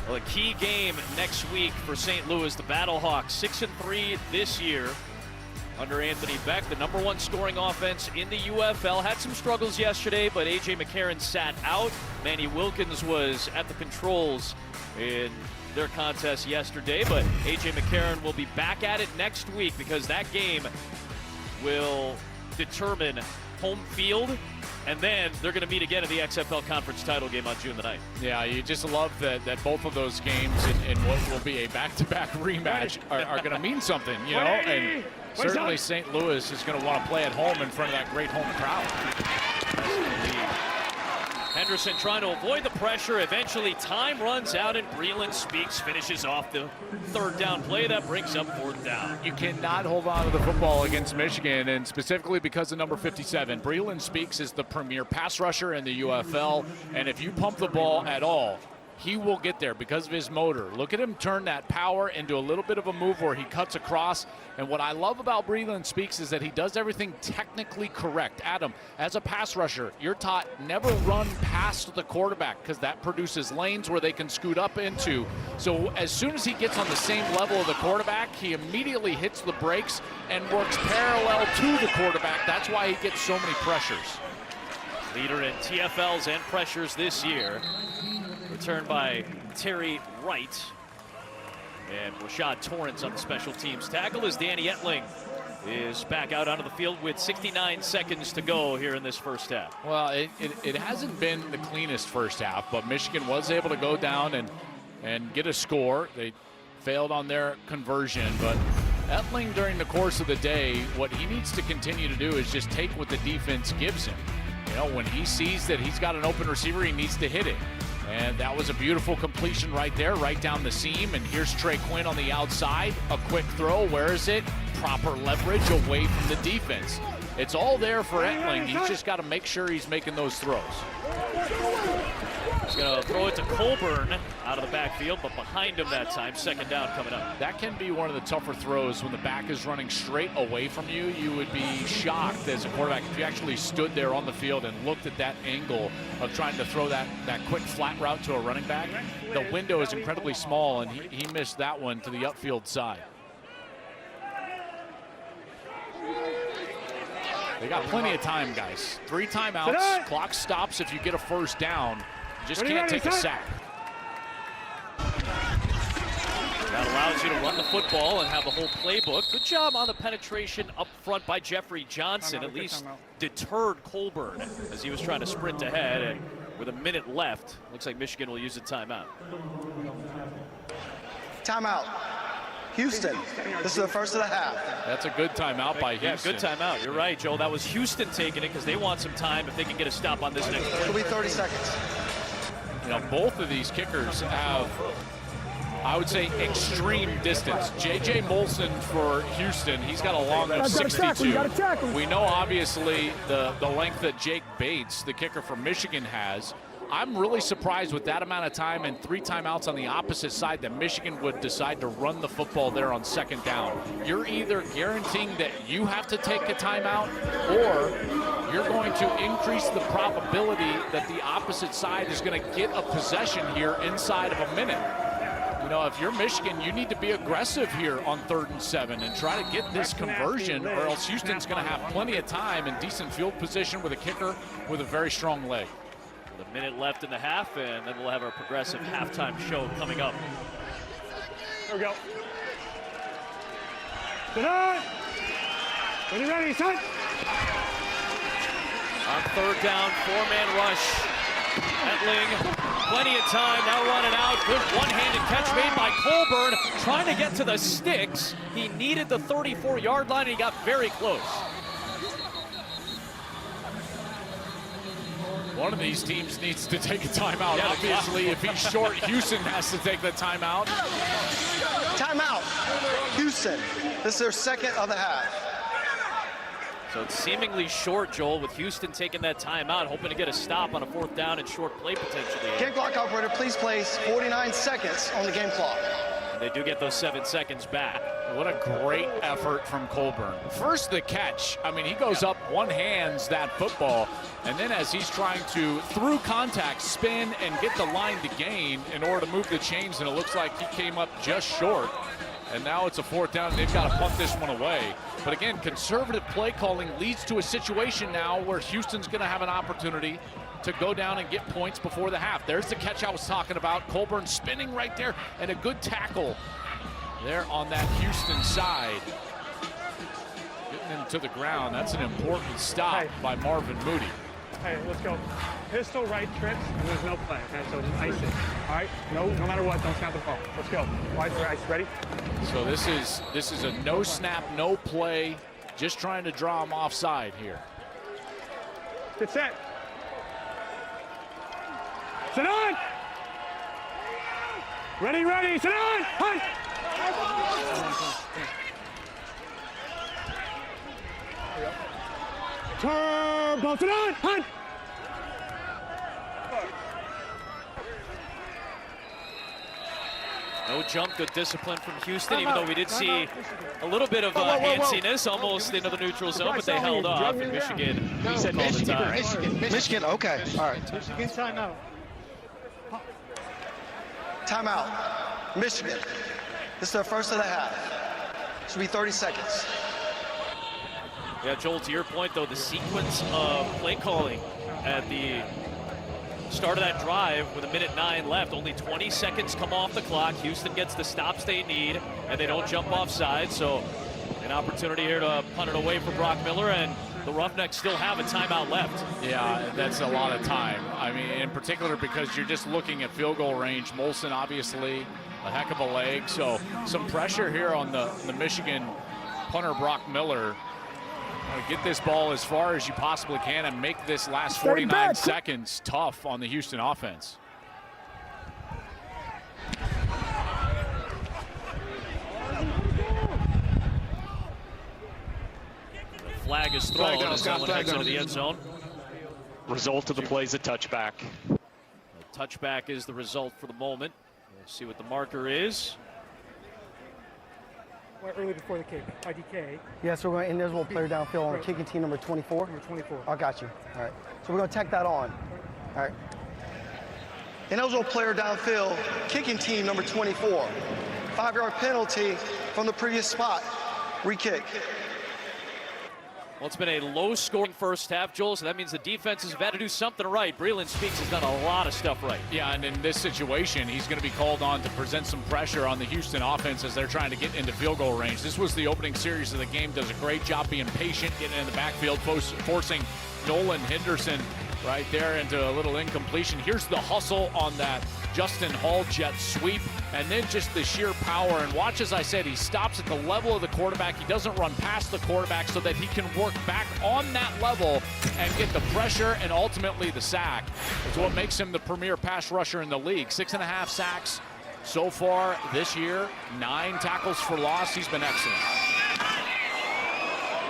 Well, a key game next week for St. Louis. The Battlehawks 6-3 this year under Anthony Beck, the #1 scoring offense in the UFL. Had some struggles yesterday, but A.J. McCarron sat out. Manny Wilkins was at the controls in their contest yesterday, but A.J. McCarron will be back at it next week because that game will determine home field, and then they're going to meet again in the XFL Conference title game on June the 9th. Yeah, you just love that both of those games in what will be a back-to-back rematch are going to mean something, you know? And certainly St. Louis is going to want to play at home in front of that great home crowd. Henderson trying to avoid the pressure. Eventually, time runs out, and Breland Speaks finishes off the 3rd down play. That brings up 4th down. You cannot hold on to the football against Michigan, and specifically because of number 57. Breland Speaks is the premier pass rusher in the UFL, and if you pump the ball at all, he will get there because of his motor. Look at him turn that power into a little bit of a move where he cuts across. And what I love about Breland Speaks is that he does everything technically correct. Adam, as a pass rusher, you're taught never run past the quarterback because that produces lanes where they can scoot up into. So as soon as he gets on the same level of the quarterback, he immediately hits the brakes and works parallel to the quarterback. That's why he gets so many pressures. Leader in TFLs and pressures this year. Returned by Terry Wright. And Rashad Torrance on the special teams tackle as Danny Etling is back out onto the field with 69 seconds to go here in this first half. Well, it hasn't been the cleanest first half, but Michigan was able to go down and get a score. They failed on their conversion, but Etling during the course of the day, what he needs to continue to do is just take what the defense gives him. You know, when he sees that he's got an open receiver, he needs to hit it. And that was a beautiful completion right there, right down the seam. And here's Trey Quinn on the outside. A quick throw. Where is it? Proper leverage away from the defense. It's all there for Etling. He's just got to make sure he's making those throws. He's going to throw it to Colburn out of the backfield, but behind him that time. 2nd down coming up. That can be one of the tougher throws when the back is running straight away from you. You would be shocked as a quarterback if you actually stood there on the field and looked at that angle of trying to throw that quick flat route to a running back. The window is incredibly small, and he missed that one to the upfield side. They got plenty of time, guys. 3 timeouts. Clock stops if you get a 1st down. You just can't take a sack. That allows you to run the football and have the whole playbook. Good job on the penetration up front by Jeffrey Johnson. At least deterred Colburn as he was trying to sprint ahead. And with a minute left, looks like Michigan will use a timeout. Timeout. Houston. This is the first of the half. That's a good timeout by Houston. Yeah, good timeout. You're right, Joel. That was Houston taking it because they want some time if they can get a stop on this next play. It'll be 30 seconds. You know, both of these kickers have, I would say, extreme distance. J.J. Molson for Houston, he's got a long of 62. We know, obviously, the length that Jake Bates, the kicker for Michigan, has. I'm really surprised with that amount of time and 3 timeouts on the opposite side that Michigan would decide to run the football there on 2nd down. You're either guaranteeing that you have to take a timeout or you're going to increase the probability that the opposite side is going to get a possession here inside of a minute. You know, if you're Michigan, you need to be aggressive here on 3rd and 7 and try to get this conversion, or else Houston's going to have plenty of time and decent field position with a kicker with a very strong leg. With a minute left in the half, and then we'll have our progressive halftime show coming up. Here we go. Sit on. When you're ready, son. On third down, four-man rush. Etling, plenty of time, now running out. Good one-handed catch made by Colburn, trying to get to the sticks. He needed the 34-yard line, and he got very close. One of these teams needs to take a timeout. Yeah, obviously, if he's short, Houston has to take the timeout. Timeout. Houston. This is their second of the half. So it's seemingly short, Joel, with Houston taking that timeout, hoping to get a stop on a fourth down and short play potentially. Game clock operator, please place 49 seconds on the game clock. And they do get those 7 seconds back. What a great effort from Colburn. First, the catch. I mean, he goes up, one-hands that football, and then as he's trying to, through contact, spin and get the line to gain in order to move the chains, and it looks like he came up just short. And now it's a fourth down, and they've got to punt this one away. But again, conservative play calling leads to a situation now where Houston's going to have an opportunity to go down and get points before the half. There's the catch I was talking about. Colburn spinning right there, and a good tackle there on that Houston side. Getting him to the ground. That's an important stop by Marvin Moody. Hey, let's go. Pistol right trips, and there's no play. Okay, so just ice it. All right, no matter what, don't snap the ball. Let's go. Wide for ice. Ready? So this is a no snap, no play, just trying to draw him offside here. Get set. Sit on. Ready, ready. Sit on. Hunt. Turbo. Sit on. Hunt. No jump, good discipline from Houston, even though we did see a little bit of handsiness almost into the neutral zone, but they held off, and Michigan, he said Michigan, Michigan, okay, all right. Michigan timeout. Timeout. Michigan. This is their first of the half. Should be 30 seconds. Yeah, Joel, to your point, though, the sequence of play calling at the start of that drive with 1:09 left, only 20 seconds come off the clock. Houston gets the stops they need, and they don't jump offside, so an opportunity here to punt it away for Brock Miller, and the Roughnecks still have a timeout left. Yeah, that's a lot of time. I mean, in particular because you're just looking at field goal range. Molson, obviously, a heck of a leg, so some pressure here on the Michigan punter, Brock Miller. Get this ball as far as you possibly can and make this last 49 seconds tough on the Houston offense. The flag is thrown as someone heads into the end zone. Result of the play is a touchback. The touchback is the result for the moment. We'll see what the marker is. Early before the kick, IDK. Yeah, so we're going ineligible player downfield on the kicking team number 24. Number 24. I got you. All right. So we're going to tack that on. All right. Ineligible player downfield, kicking team number 24. 5-yard penalty from the previous spot. Re-kick. Well, it's been a low-scoring first half, Joel, so that means the defenses have had to do something right. Breland Speaks has done a lot of stuff right. Yeah, and in this situation, he's going to be called on to present some pressure on the Houston offense as they're trying to get into field goal range. This was the opening series of the game. Does a great job being patient, getting in the backfield, forcing Nolan Henderson right there into a little incompletion. Here's the hustle on that Justin Hall jet sweep, and then just the sheer power. And watch, as I said, he stops at the level of the quarterback. He doesn't run past the quarterback so that he can work back on that level and get the pressure and ultimately the sack. It's what makes him the premier pass rusher in the league. 6.5 sacks so far this year, 9 tackles for loss. He's been excellent.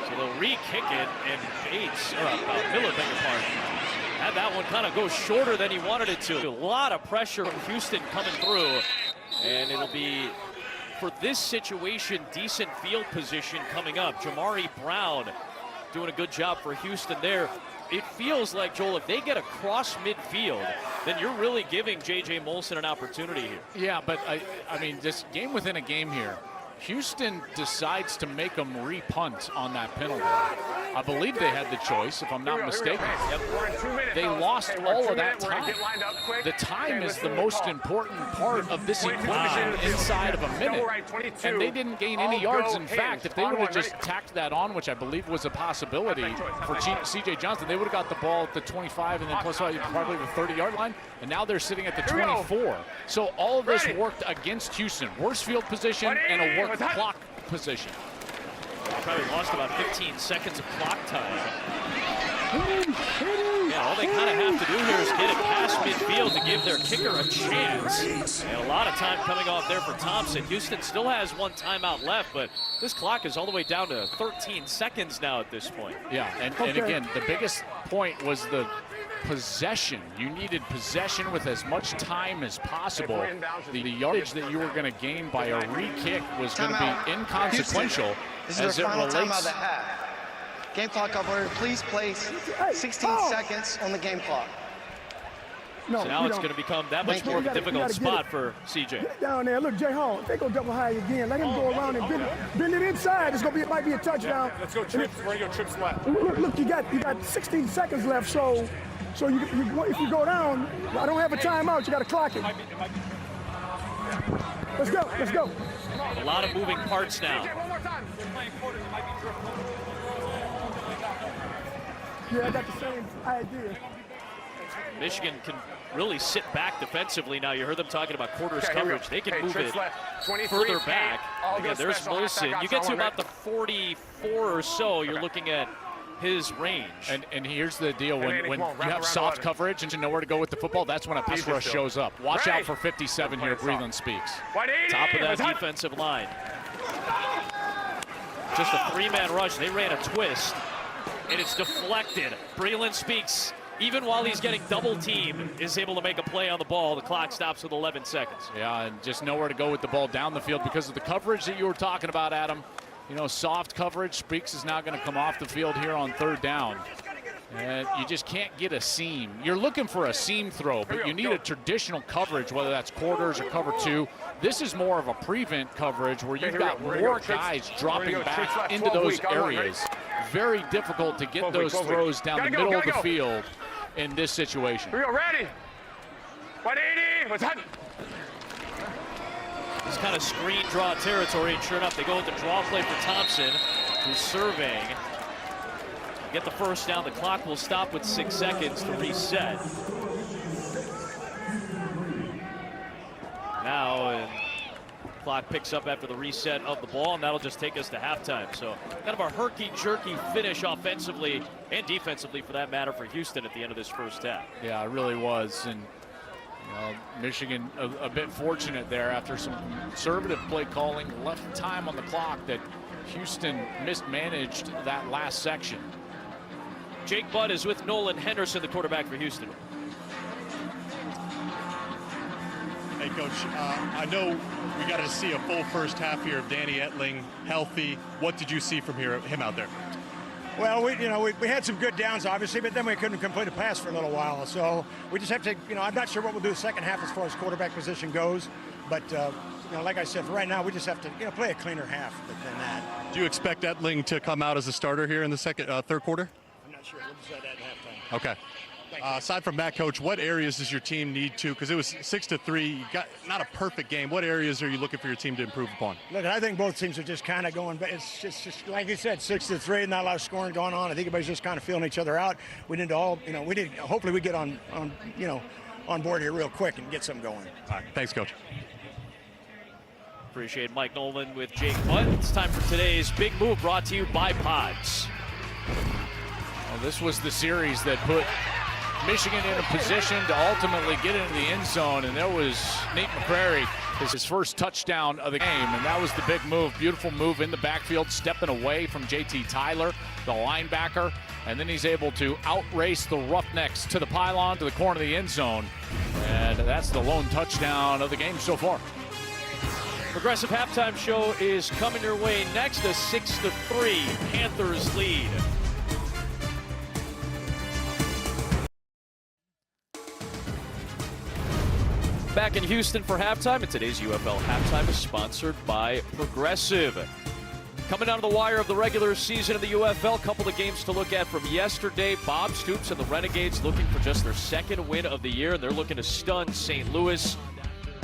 So they'll re-kick it, and Bates, or Miller, beg your pardon, had that one kind of go shorter than he wanted it to. A lot of pressure from Houston coming through, and it'll be, for this situation, decent field position coming up. Jamari Brown doing a good job for Houston there. It feels like, Joel, if they get across midfield, then you're really giving J.J. Molson an opportunity here. Yeah, but I mean, this game within a game here, Houston decides to make them re-punt on that penalty. I believe they had the choice, if I'm not mistaken. They lost all of that time. The time is the most important part of this equation inside of a minute, and they didn't gain any yards. In fact, if they would have just tacked that on, which I believe was a possibility for C.J. Johnson, they would have got the ball at the 25 and then plus probably the 30-yard line, and now they're sitting at the 24. So all of this worked against Houston. Worse field position and a work clock position. Probably lost about 15 seconds of clock time. Yeah, all they kind of have to do here is get it past midfield to give their kicker a chance. And a lot of time coming off there for Thompson. Houston still has one timeout left, but this clock is all the way down to 13 seconds now at this point. Yeah, and again, the biggest point was the possession. You needed possession with as much time as possible. The yardage that you were going to gain by a re-kick was going to be inconsequential. This is their final timeout of the half. Game clock operator, please place 16 seconds on the game clock. So now it's going to become that much more of a difficult spot for CJ. Get down there. Look, Jay Hall, they go double high again. Let him go around and bend it inside. It's going to be, it might be a touchdown. Yeah, let's go trips. We're going to go trips left. Look, you got 16 seconds left. So you if you go down, I don't have a timeout. You got to clock it. Let's go. Let's go. A lot of moving parts now. Yeah, I got the same idea. Michigan can really sit back defensively now. You heard them talking about quarters coverage. They can move it further back. Again, there's Molson. You get to about the 44 or so, you're looking at his range. And here's the deal, when you have soft coverage and you know where to go with the football, that's when a pass rush shows up. Watch out for 57 here, Breland speaks. Top of that defensive line. Just a three-man rush. They ran a twist, and it's deflected. Breland speaks, even while he's getting double-teamed, is able to make a play on the ball. The clock stops with 11 seconds. Yeah, and just nowhere to go with the ball down the field because of the coverage that you were talking about, Adam. You know, soft coverage. Speaks is now going to come off the field here on third down. And you just can't get a seam. You're looking for a seam throw, but you need a traditional coverage, whether that's quarters or cover two. This is more of a prevent coverage where you've got more guys dropping back into those areas. Very difficult to get those throws down the middle of the field in this situation. Here we go, ready. 180, what's happening? It's kind of screen draw territory, and sure enough, they go with the draw play for Thompson, who's surveying. Get the first down. The clock will stop with 6 seconds to reset. Now, and clock picks up after the reset of the ball, and that'll just take us to halftime. So kind of a herky-jerky finish offensively and defensively, for that matter, for Houston at the end of this first half. Yeah, it really was. And Michigan a bit fortunate there after some conservative play calling, left time on the clock that Houston mismanaged that last section. Jake Budd is with Nolan Henderson, the quarterback for Houston. Hey, Coach, I know we got to see a full first half here of Danny Etling healthy. What did you see from him out there? Well, we had some good downs, obviously, but then we couldn't complete a pass for a little while. So we just have to, I'm not sure what we'll do the second half as far as quarterback position goes. But, like I said, for right now, we just have to, play a cleaner half than that. Do you expect Etling to come out as a starter here in the third quarter? I'm not sure. We'll decide that at halftime. Okay. Aside from that, Coach, what areas does your team need to? Because it was 6-3. You got not a perfect game. What areas are you looking for your team to improve upon? Look, I think both teams are just kind of going, but it's just like you said, 6-3. Not a lot of scoring going on. I think everybody's just kind of feeling each other out. We need to all, hopefully we get on board here real quick and get something going. All right. Thanks, Coach. Appreciate Mike Nolan with Jake Budd. It's time for today's Big Move, brought to you by Pods. Well, this was the series that put Michigan in a position to ultimately get into the end zone, and there was Nate McCrary, his first touchdown of the game, and that was the big move. Beautiful move in the backfield, stepping away from JT Tyler, the linebacker, and then he's able to outrace the Roughnecks to the pylon, to the corner of the end zone, and that's the lone touchdown of the game so far. Progressive Halftime Show is coming your way next. A 6-3 Panthers lead. Back in Houston for halftime, and today's UFL halftime is sponsored by Progressive. Coming down to the wire of the regular season of the UFL, a couple of games to look at from yesterday. Bob Stoops and the Renegades looking for just their second win of the year, and they're looking to stun St. Louis.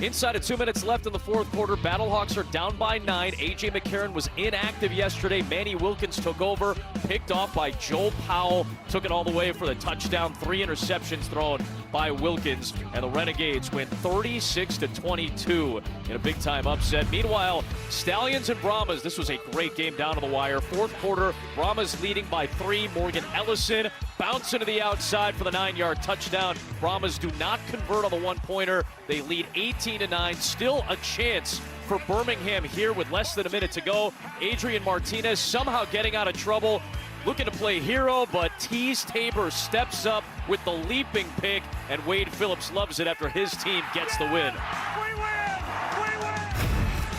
Inside of 2 minutes left in the fourth quarter, Battlehawks are down by 9. A.J. McCarron was inactive yesterday. Manny Wilkins took over, picked off by Joel Powell, took it all the way for the touchdown. 3 interceptions thrown by Wilkins, and the Renegades win 36-22 in a big-time upset. Meanwhile, Stallions and Brahmas, this was a great game down to the wire. Fourth quarter, Brahmas leading by 3. Morgan Ellison bouncing to the outside for the 9-yard touchdown. Brahmas do not convert on the one-pointer. They lead 18-9. Still a chance for Birmingham here with less than a minute to go. Adrian Martinez somehow getting out of trouble, looking to play hero, but Tease Tabor steps up with the leaping pick, and Wade Phillips loves it after his team gets the win.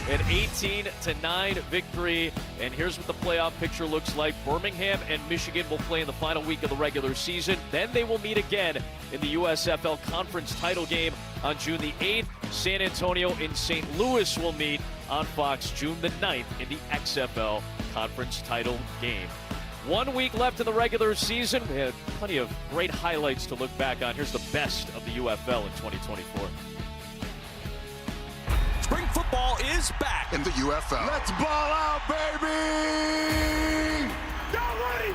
An 18-9 victory, and here's what the playoff picture looks like. Birmingham and Michigan will play in the final week of the regular season. Then they will meet again in the USFL Conference title game on June the 8th. San Antonio and St. Louis will meet on Fox June the 9th in the XFL Conference title game. 1 week left in the regular season. We had plenty of great highlights to look back on. Here's the best of the UFL in 2024. Spring football is back in the UFL. Let's ball out, baby! Y'all ready?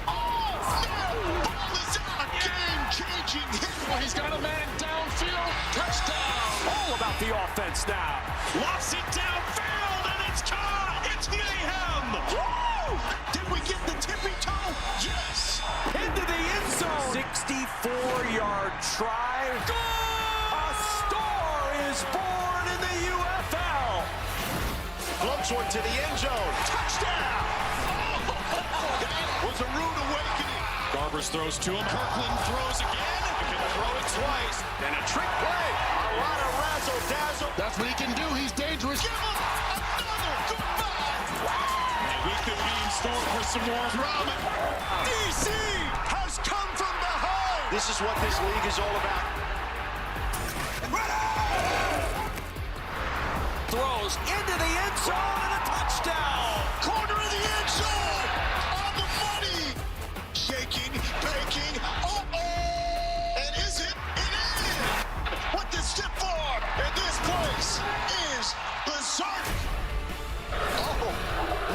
Oh, snap! Ball is out! Game-changing hit. Oh, he's got a man downfield. Touchdown! All about the offense now. Lofts it downfield, and it's caught! It's mayhem! Woo! Did we get the tippy toe? Yes! Into the end zone. 64-yard try. Goal! A star is born in the UFL. Floats one to the end zone. Touchdown! That was a rude awakening. Garbers throws to him. Kirkland throws again. He can throw it twice. And a trick play. A lot of razzle-dazzle. That's what he can do. He's dangerous. Give him another goodbye. And we could be in store for some more drama. DC has come from behind. This is what this league is all about. Throws into the end zone and a touchdown. Corner of the end zone. On the money. Shaking, baking. Uh-oh. And is it? It is. What the stiff arm in this place is berserk. Oh,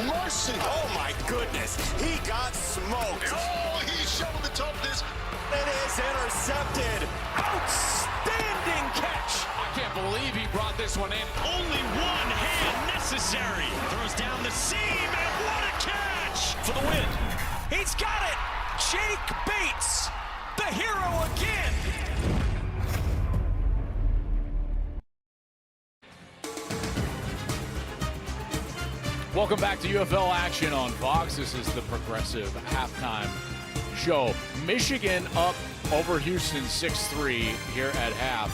mercy. Oh my goodness. He got smoked. Oh, he's showing the toughness. It is intercepted. Outstanding catch. I can't believe he brought this one in. Only one hand necessary. Throws down the seam, and what a catch for the win. He's got it. Jake Bates, the hero again. Welcome back to UFL action on Fox. This is the Progressive halftime show. Michigan up over Houston 6-3 here at half.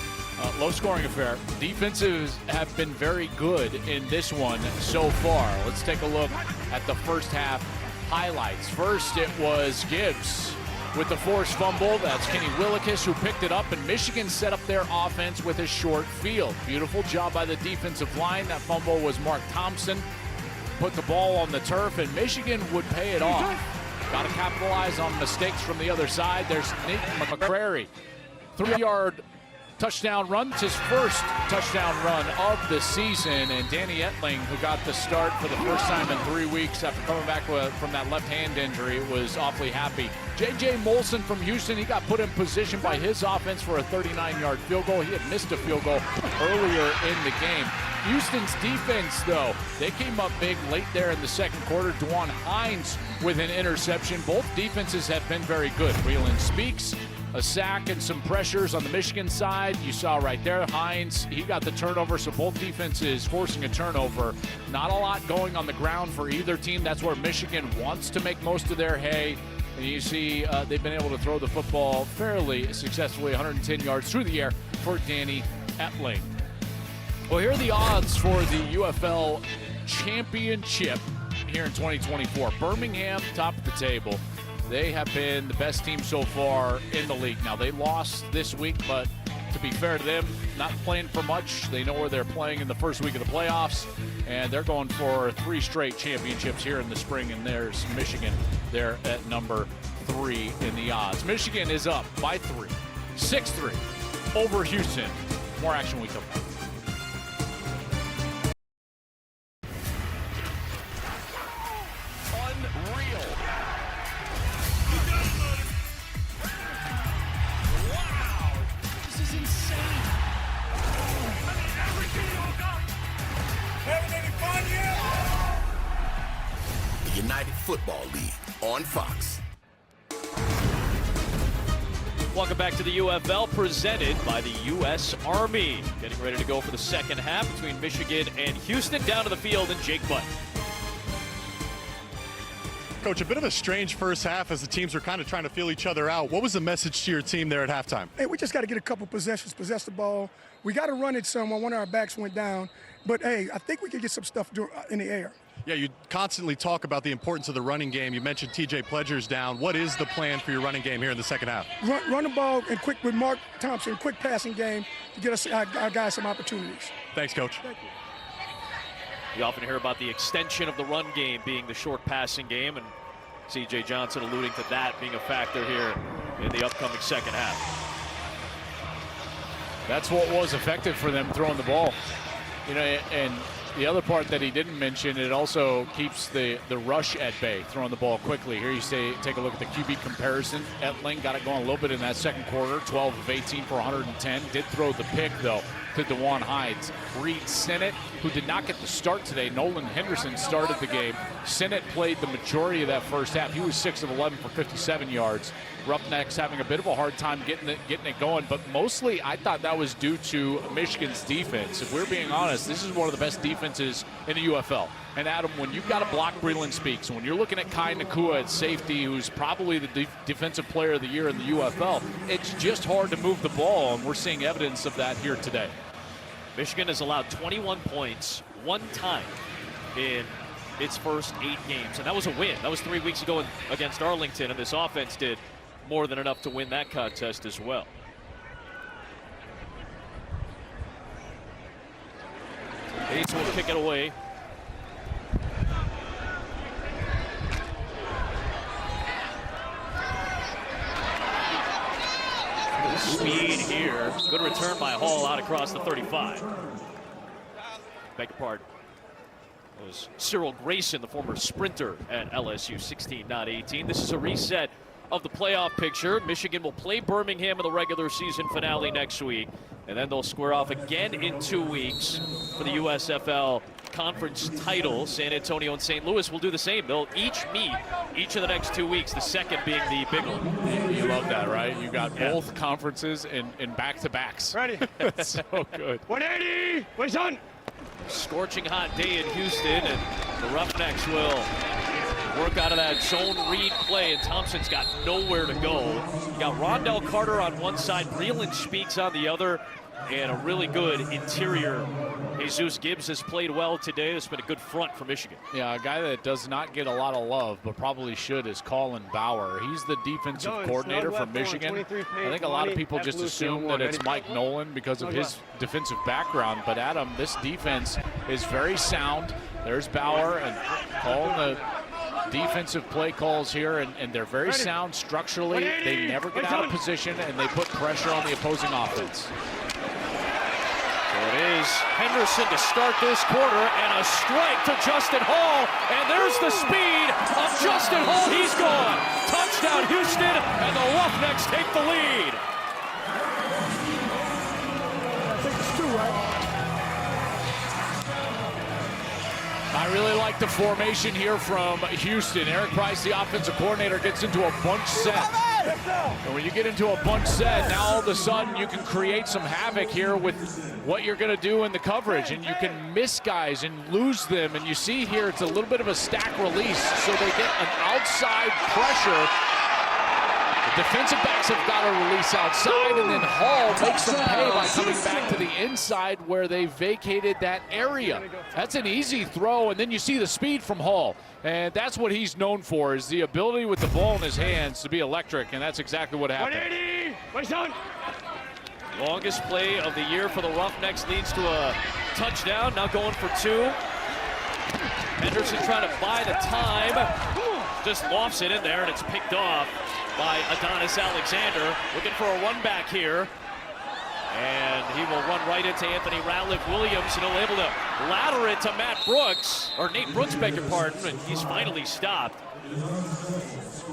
Low-scoring affair. Defenses have been very good in this one so far. Let's take a look at the first half highlights. First, it was Gibbs with the forced fumble. That's Kenny Willikis who picked it up, and Michigan set up their offense with a short field. Beautiful job by the defensive line. That fumble was Mark Thompson. Put the ball on the turf, and Michigan would pay it off. Got to capitalize on mistakes from the other side. There's Nate McCrary. 3-yard touchdown run. It's his first touchdown run of the season, and Danny Etling, who got the start for the first time in 3 weeks after coming back from that left hand injury, was awfully happy. J.J. Molson from Houston, he got put in position by his offense for a 39-yard field goal. He had missed a field goal earlier in the game. Houston's defense, though, they came up big late there in the second quarter. DeJuan Hines with an interception. Both defenses have been very good. Breland Speaks, a sack and some pressures on the Michigan side. You saw right there, Hines, he got the turnover, so both defenses forcing a turnover. Not a lot going on the ground for either team. That's where Michigan wants to make most of their hay. And you see they've been able to throw the football fairly successfully, 110 yards through the air for Danny Etling. Well, here are the odds for the UFL Championship here in 2024. Birmingham, top of the table. They have been the best team so far in the league. Now, they lost this week, but to to be fair to them, not playing for much. They know where they're playing in the first week of the playoffs, and they're going for 3 straight championships here in the spring, and there's Michigan. They're at number 3 in the odds. Michigan is up by 3, 6-3 over Houston. More action we come back. United Football League on Fox. Welcome back to the UFL, presented by the U.S. Army. Getting ready to go for the second half between Michigan and Houston. Down to the field, and Jake Butt. Coach, a bit of a strange first half as the teams were kind of trying to feel each other out. What was the message to your team there at halftime? Hey, we just got to get a couple possessions, possess the ball. We got to run it some when one of our backs went down. But, hey, I think we can get some stuff in the air. Yeah, you constantly talk about the importance of the running game. You mentioned TJ Pledger's down. What is the plan for your running game here in the second half? Run the ball and quick with Mark Thompson, quick passing game to get us our guys some opportunities. Thanks, Coach. Thank you. You often hear about the extension of the run game being the short passing game, and C.J. Johnson alluding to that being a factor here in the upcoming second half. That's what was effective for them throwing the ball. You know, and the other part that he didn't mention, it also keeps the rush at bay, throwing the ball quickly. Here you take a look at the QB comparison. Etling got it going a little bit in that second quarter, 12 of 18 for 110. Did throw the pick, though, to DeJuan Hides. Reed Sinnott, who did not get the start today. Nolan Henderson started the game. Sinnott played the majority of that first half. He was 6 of 11 for 57 yards. Roughnecks having a bit of a hard time getting it going, but mostly I thought that was due to Michigan's defense. If we're being honest, this is one of the best defenses in the UFL. And Adam, when you've got to block Breland Speaks, when you're looking at Kai Nakua at safety, who's probably the defensive player of the year in the UFL, it's just hard to move the ball, and we're seeing evidence of that here today. Michigan has allowed 21 points one time in its first 8 games, and that was a win. That was 3 weeks ago against Arlington, and this offense did more than enough to win that contest as well. Bates will kick it away. Speed here. Good return by Hall out across the 35. Beg your pardon. It was Cyril Grayson, the former sprinter at LSU, 16, not 18. This is a reset of the playoff picture. Michigan will play Birmingham in the regular season finale next week, and then they'll square off again in 2 weeks for the USFL conference title. San Antonio and St. Louis will do the same. They'll each meet each of the next 2 weeks, the second being the big one. You love that, right? You got both conferences in back-to-backs. Ready? That's so good. 180! Wait, son! Scorching hot day in Houston, and the Roughnecks will work out of that zone read play, and Thompson's got nowhere to go. You got Rondell Carter on one side, Breland Speaks on the other, and a really good interior. Jesus Gibbs has played well today. It's been a good front for Michigan. Yeah, a guy that does not get a lot of love, but probably should, is Colin Bauer. He's the defensive coordinator for Michigan. I think a lot of people just assume that it's Mike Nolan because of his defensive background. But Adam, this defense is very sound. There's Bauer and calling the defensive play calls here, and they're very sound structurally. They never get out of position, and they put pressure on the opposing offense. So it is Henderson to start this quarter, and a strike to Justin Hall, and there's the speed of Justin Hall. He's gone. Touchdown Houston, and the Roughnecks take the lead. I think it's 2, right? I really like the formation here from Houston. Eric Price, the offensive coordinator, gets into a bunch set. And when you get into a bunch set, now all of a sudden you can create some havoc here with what you're going to do in the coverage. And you can miss guys and lose them. And you see here it's a little bit of a stack release. So they get an outside pressure. The defensive backs have got to release outside, and then Hall makes them pay by coming back to the inside where they vacated that area. That's an easy throw, and then you see the speed from Hall. And that's what he's known for, is the ability with the ball in his hands to be electric, and that's exactly what happened. 180! Wait, son! Longest play of the year for the Roughnecks leads to a touchdown. Now going for 2. Henderson trying to buy the time. Just lofts it in there, and it's picked off by Adonis Alexander. Looking for a run back here. And he will run right into Anthony Ratliff-Williams, and he'll able to ladder it to Matt Brooks, or Nate Brooks, beg your pardon, and he's finally stopped.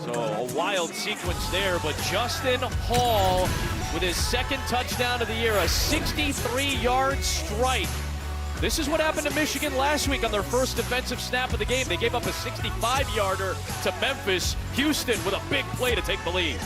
So a wild sequence there, but Justin Hall with his 2nd touchdown of the year, a 63-yard strike. This is what happened to Michigan last week on their first defensive snap of the game. They gave up a 65-yarder to Memphis. Houston with a big play to take the lead.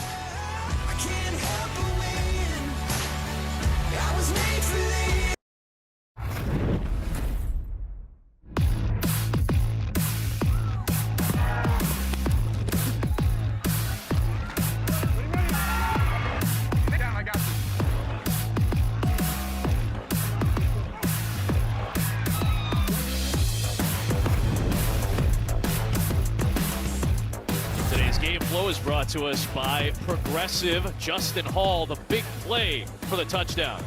Flow is brought to us by Progressive. Justin Hall, the big play for the touchdown.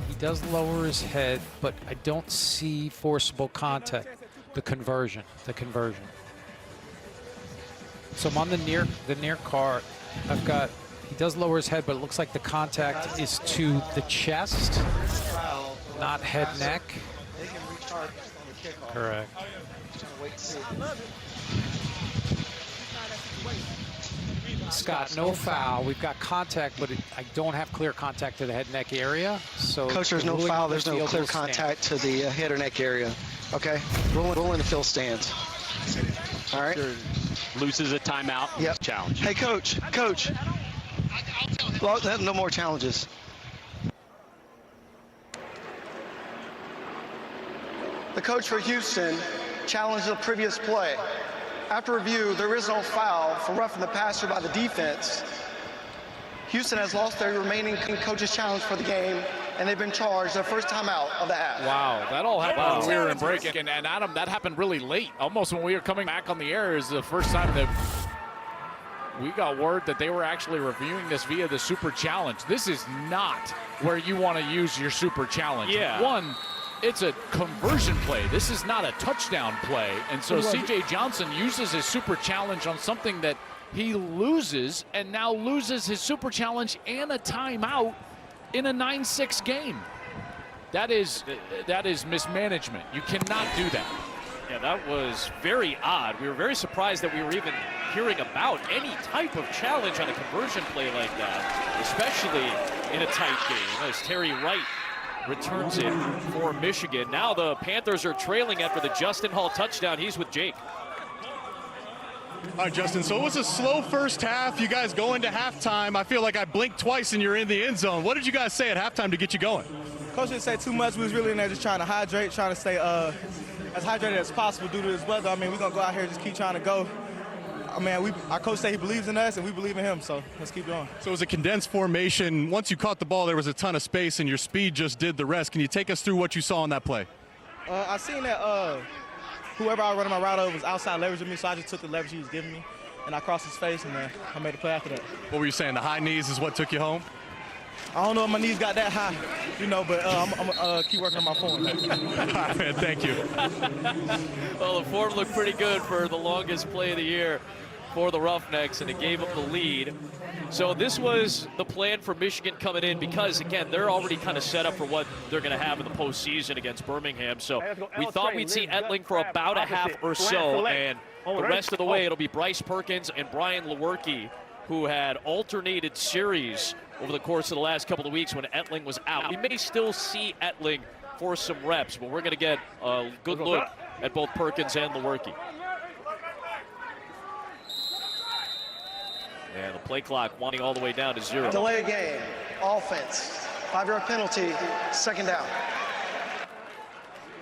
He does lower his head, but I don't see forcible contact. The conversion. So I'm on the near cart. I've got, he does lower his head, but it looks like the contact is to the chest, not head neck. Correct. Scott, no foul. We've got contact, but I don't have clear contact to the head neck area. So Coach, there's no foul. There's no clear contact to the head or neck area. Okay, roll in the field stands. All right. Loses a timeout. Yep. Challenge. Hey, Coach. Well, no more challenges. The coach for Houston challenged the previous play. After review, there is no foul for roughing the passer by the defense. Houston has lost their remaining coach's challenge for the game, and they've been charged their first time out of the half. Wow, that all happened when we were in break. And Adam, that happened really late. Almost when we were coming back on the air is the first time that we got word that they were actually reviewing this via the super challenge. This is not where you want to use your super challenge. Yeah. One, it's a conversion play. This is not a touchdown play. And so C.J. Johnson uses his super challenge on something that he loses, and now loses his super challenge and a timeout in a 9-6 game. That is mismanagement. You cannot do that. Yeah, that was very odd. We were very surprised that we were even hearing about any type of challenge on a conversion play like that, especially in a tight game, as Terry Wright returns it for Michigan. Now the Panthers are trailing after the Justin Hall touchdown. He's with Jake. All right, Justin, so it was a slow first half. You guys go into halftime. I feel like I blinked twice and you're in the end zone. What did you guys say at halftime to get you going? Coach didn't say too much. We was really in there just trying to hydrate, trying to stay as hydrated as possible due to this weather. I mean, we're going to go out here and just keep trying to go. I mean, our coach said he believes in us, and we believe in him, so let's keep going. So it was a condensed formation. Once you caught the ball, there was a ton of space, and your speed just did the rest. Can you take us through what you saw on that play? I seen that whoever I was running my route over was outside leveraging me, so I just took the leverage he was giving me, and I crossed his face, and I made a play after that. What were you saying, the high knees is what took you home? I don't know if my knees got that high, but I'm keep working on my form. All right, man, thank you. Well, the form looked pretty good for the longest play of the year for the Roughnecks, and it gave them the lead. So this was the plan for Michigan coming in because, again, they're already kind of set up for what they're going to have in the postseason against Birmingham. So we thought we'd see Etling for about a half or so, and the rest of the way it'll be Bryce Perkins and Brian Lewerke, who had alternated series over the course of the last couple of weeks when Etling was out. We may still see Etling for some reps, but we're going to get a good look at both Perkins and Lewerke. And the play clock winding all the way down to 0. Delay game, offense, 5-yard penalty, second down.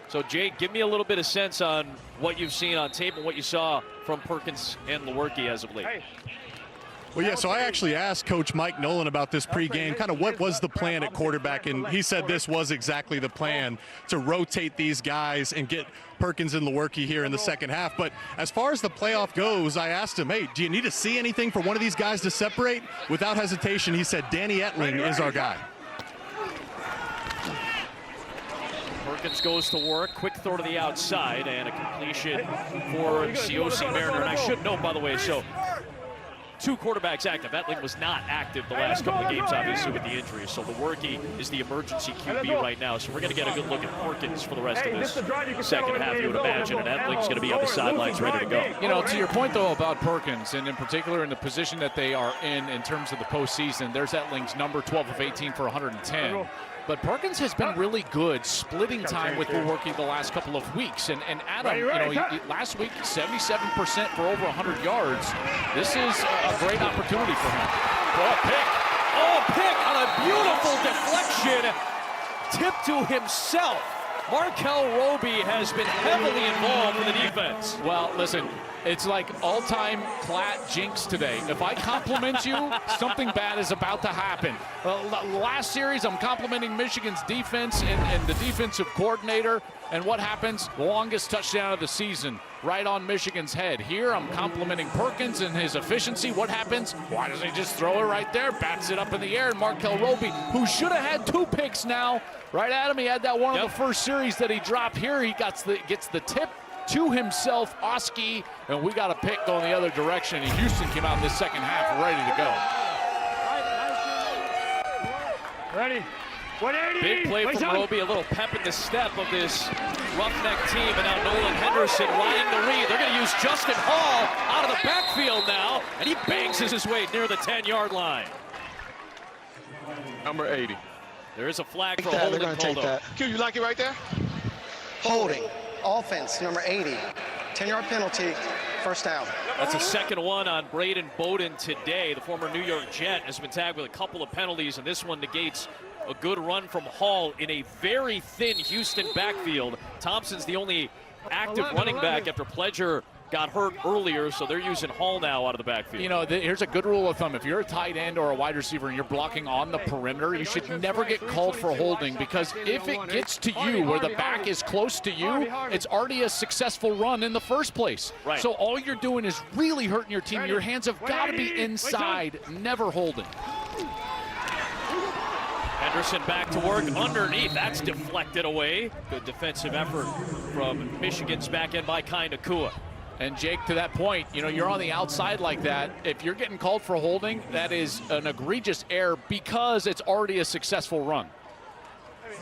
So, Jake, give me a little bit of sense on what you've seen on tape and what you saw from Perkins and Lewerke as of late. Well, yeah, so I actually asked Coach Mike Nolan about this pregame, kind of what was the plan at quarterback, and he said this was exactly the plan, to rotate these guys and get Perkins and Lewerke here in the second half. But as far as the playoff goes, I asked him, hey, do you need to see anything for one of these guys to separate? Without hesitation, he said Danny Etling is our guy. Perkins goes to work, quick throw to the outside, and a completion for Cioce Mariner. And I should note, by the way, so 2 quarterbacks active. Etling was not active the last couple of games, obviously, with the injuries. So Lewerke is the emergency QB right now. So we're going to get a good look at Perkins for the rest of this second half, you would imagine. And Etling's going to be on the sidelines ready to go. You know, to your point, though, about Perkins, and in particular in the position that they are in terms of the postseason, there's Etling's number 12 of 18 for 110. But Perkins has been really good splitting time with Lewerke the last couple of weeks. And Adam, you know, last week, 77% for over 100 yards. This is a great opportunity for him. Oh, pick. Oh, pick on a beautiful deflection. Tip to himself. Markel Roby has been heavily involved in the defense. Well, listen, it's like all-time Klatt jinx today. If I compliment you, something bad is about to happen. Last series, I'm complimenting Michigan's defense and the defensive coordinator. And what happens? The longest touchdown of the season, right on Michigan's head. Here, I'm complimenting Perkins and his efficiency. What happens? Why doesn't he just throw it right there? Bats it up in the air. And Markel Roby, who should have had 2 picks now, right at him. He had that one of the first series that he dropped. Here, he gets the tip to himself, Oski, and we got a pick going the other direction. And Houston came out in this second half ready to go. Ready. 180. Big play from Roby, a little pep in the step of this Roughneck team, and now Nolan Henderson riding the read. They're going to use Justin Hall out of the backfield now, and he bangs his way near the 10-yard line. Number 80. There is a flag for holding. They're going to take that. Q, you like it right there? Holding. Offense, number 80. 10-yard penalty, first down. That's a second one on Braden Bowden today. The former New York Jet has been tagged with a couple of penalties, and this one negates a good run from Hall in a very thin Houston backfield. Thompson's the only active running back after Pledger got hurt earlier, so they're using Hall now out of the backfield. You know, here's a good rule of thumb. If you're a tight end or a wide receiver and you're blocking on the perimeter, you should never get called for holding, because if it gets to you where the back is close to you, it's already a successful run in the first place. Right. So all you're doing is really hurting your team. Your hands have got to be inside, never holding. Henderson back to work underneath. That's deflected away. Good defensive effort from Michigan's back end by Kai Nakua. And Jake, to that point, you know, you're on the outside like that. If you're getting called for holding, that is an egregious error because it's already a successful run.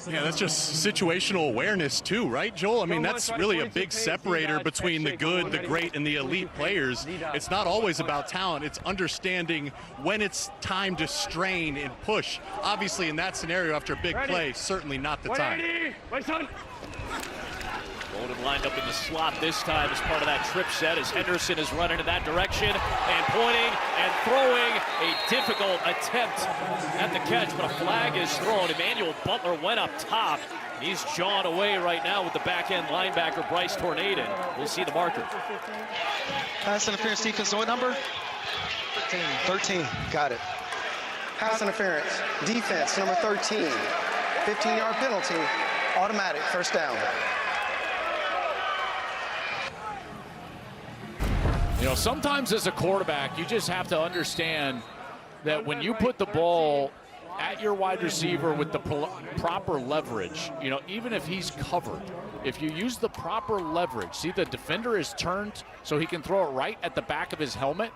Yeah, that's just situational awareness too, right, Joel? I mean, that's really a big separator between the good, the great, and the elite players. It's not always about talent. It's understanding when it's time to strain and push. Obviously, in that scenario, after a big play, certainly not the time. Bowden lined up in the slot this time as part of that trip set as Henderson is running in that direction and pointing and throwing. A difficult attempt at the catch, but a flag is thrown. Emmanuel Butler went up top. He's jawing away right now with the back-end linebacker, Bryce Tornadin. We'll see the marker. Pass interference defense, what number? 13. Got it. Pass interference defense, number 13. 15-yard penalty, automatic, first down. You know, sometimes as a quarterback, you just have to understand that when you put the ball at your wide receiver with the proper leverage, you know, even if he's covered, if you use the proper leverage, see the defender is turned so he can throw it right at the back of his helmet,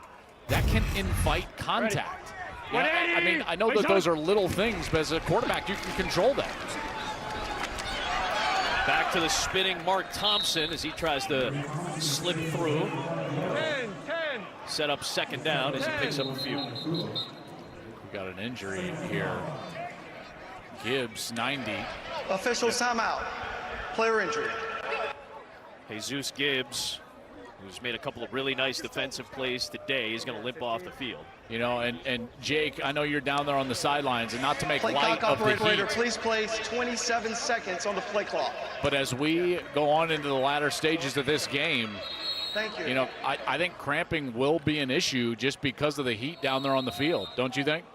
that can invite contact. Yeah, I mean, I know that those are little things, but as a quarterback, you can control that. Back to the spinning Mark Thompson as he tries to slip through. 10. Set up second down as he picks up a few. We got an injury here. Gibbs, 90. Official timeout. Player injury. Jesus Gibbs, who's made a couple of really nice defensive plays today, is going to limp off the field. You know, and Jake, I know you're down there on the sidelines, and not to make Play light clock of the operator, heat. please place 27 seconds on the play clock. But as we go on into the latter stages of this game, Thank you. You know, I think cramping will be an issue just because of the heat down there on the field, don't you think?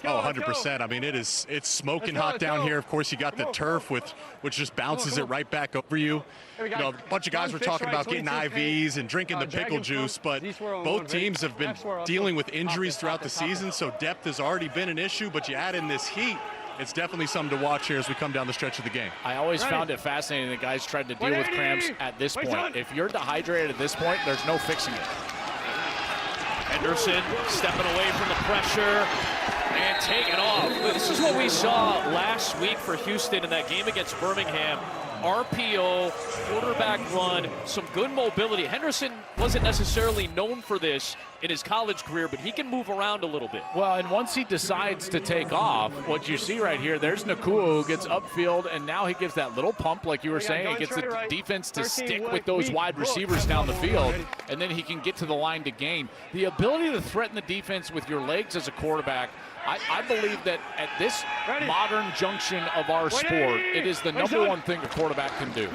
Oh, 100%. I mean, it's smoking hot down here. Of course, you got the turf, which just bounces it right back over you. You know, a bunch of guys were talking about getting IVs and drinking the pickle juice, but both teams have been dealing with injuries throughout the season, so depth has already been an issue, but you add in this heat, it's definitely something to watch here as we come down the stretch of the game. I always found it fascinating that guys tried to deal with cramps at this point. If you're dehydrated at this point, there's no fixing it. Henderson stepping away from the pressure and taking off. This is what we saw last week for Houston in that game against Birmingham. RPO, quarterback run, some good mobility. Henderson wasn't necessarily known for this in his college career, but he can move around a little bit. Well, and once he decides to take off, what you see right here, there's Nakua who gets upfield, and now he gives that little pump, like you were saying. He gets the defense to stick with those wide receivers down the field, and then he can get to the line to gain. The ability to threaten the defense with your legs as a quarterback, I believe that at this modern junction of our sport, it is the number one thing a quarterback can do.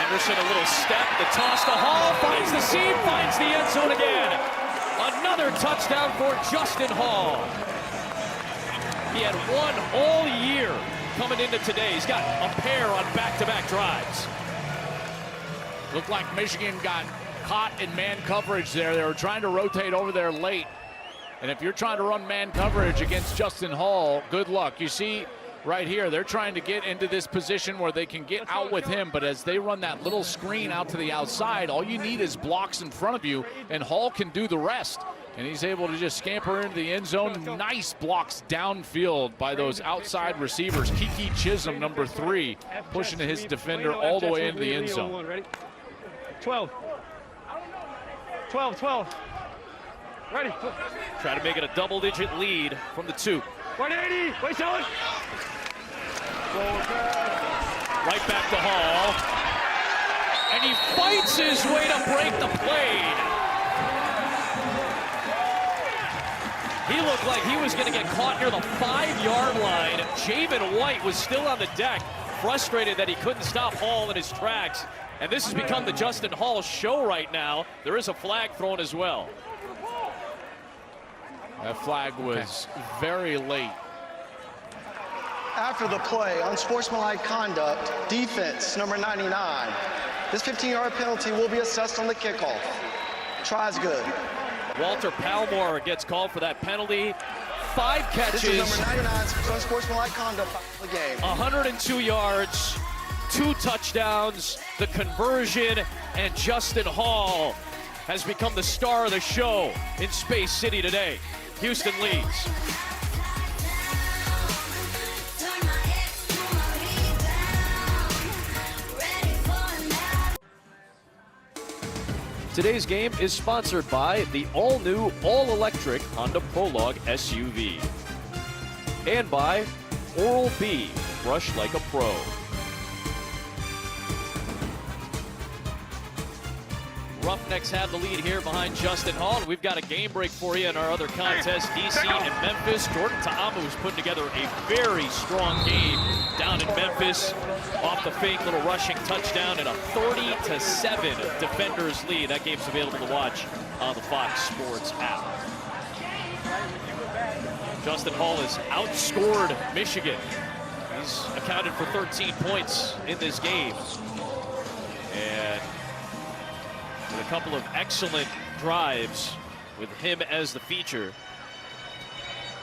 Henderson, a little step, the toss to Hall, finds the seam, finds the end zone again. Another touchdown for Justin Hall. He had one all year coming into today. He's got a pair on back-to-back drives. Looked like Michigan got caught in man coverage there. They were trying to rotate over there late. And if you're trying to run man coverage against Justin Hall, good luck. You see right here, they're trying to get into this position where they can get out with him, but as they run that little screen out to the outside, all you need is blocks in front of you, and Hall can do the rest. And he's able to just scamper into the end zone. Nice blocks downfield by those outside receivers. Kiki Chisholm, number 3, pushing his defender all the way into the end zone. 12. 12, 12. Ready. Try to make it a double-digit lead from the 2. 180. Wait, Sean. Right back to Hall. And he fights his way to break the plane. He looked like he was going to get caught near the 5-yard line. Jamin White was still on the deck, frustrated that he couldn't stop Hall in his tracks. And this has become the Justin Hall show right now. There is a flag thrown as well. That flag was very late. After the play, unsportsmanlike conduct, defense, number 99. This 15-yard penalty will be assessed on the kickoff. Tries good. Walter Palmore gets called for that penalty. 5 catches. This is number 99, unsportsmanlike conduct of the game. 102 yards, 2 touchdowns, the conversion, and Justin Hall has become the star of the show in Space City today. Houston leads. Today's game is sponsored by the all-new, all-electric Honda Prologue SUV. And by Oral-B, brush like a pro. Roughnecks have the lead here behind Justin Hall. And we've got a game break for you in our other contest, DC and Memphis. Jordan Ta'amu has put together a very strong game down in Memphis. Off the fake little rushing touchdown and a 30-7 Defenders lead. That game's available to watch on the Fox Sports app. Justin Hall has outscored Michigan. He's accounted for 13 points in this game. And with a couple of excellent drives with him as the feature,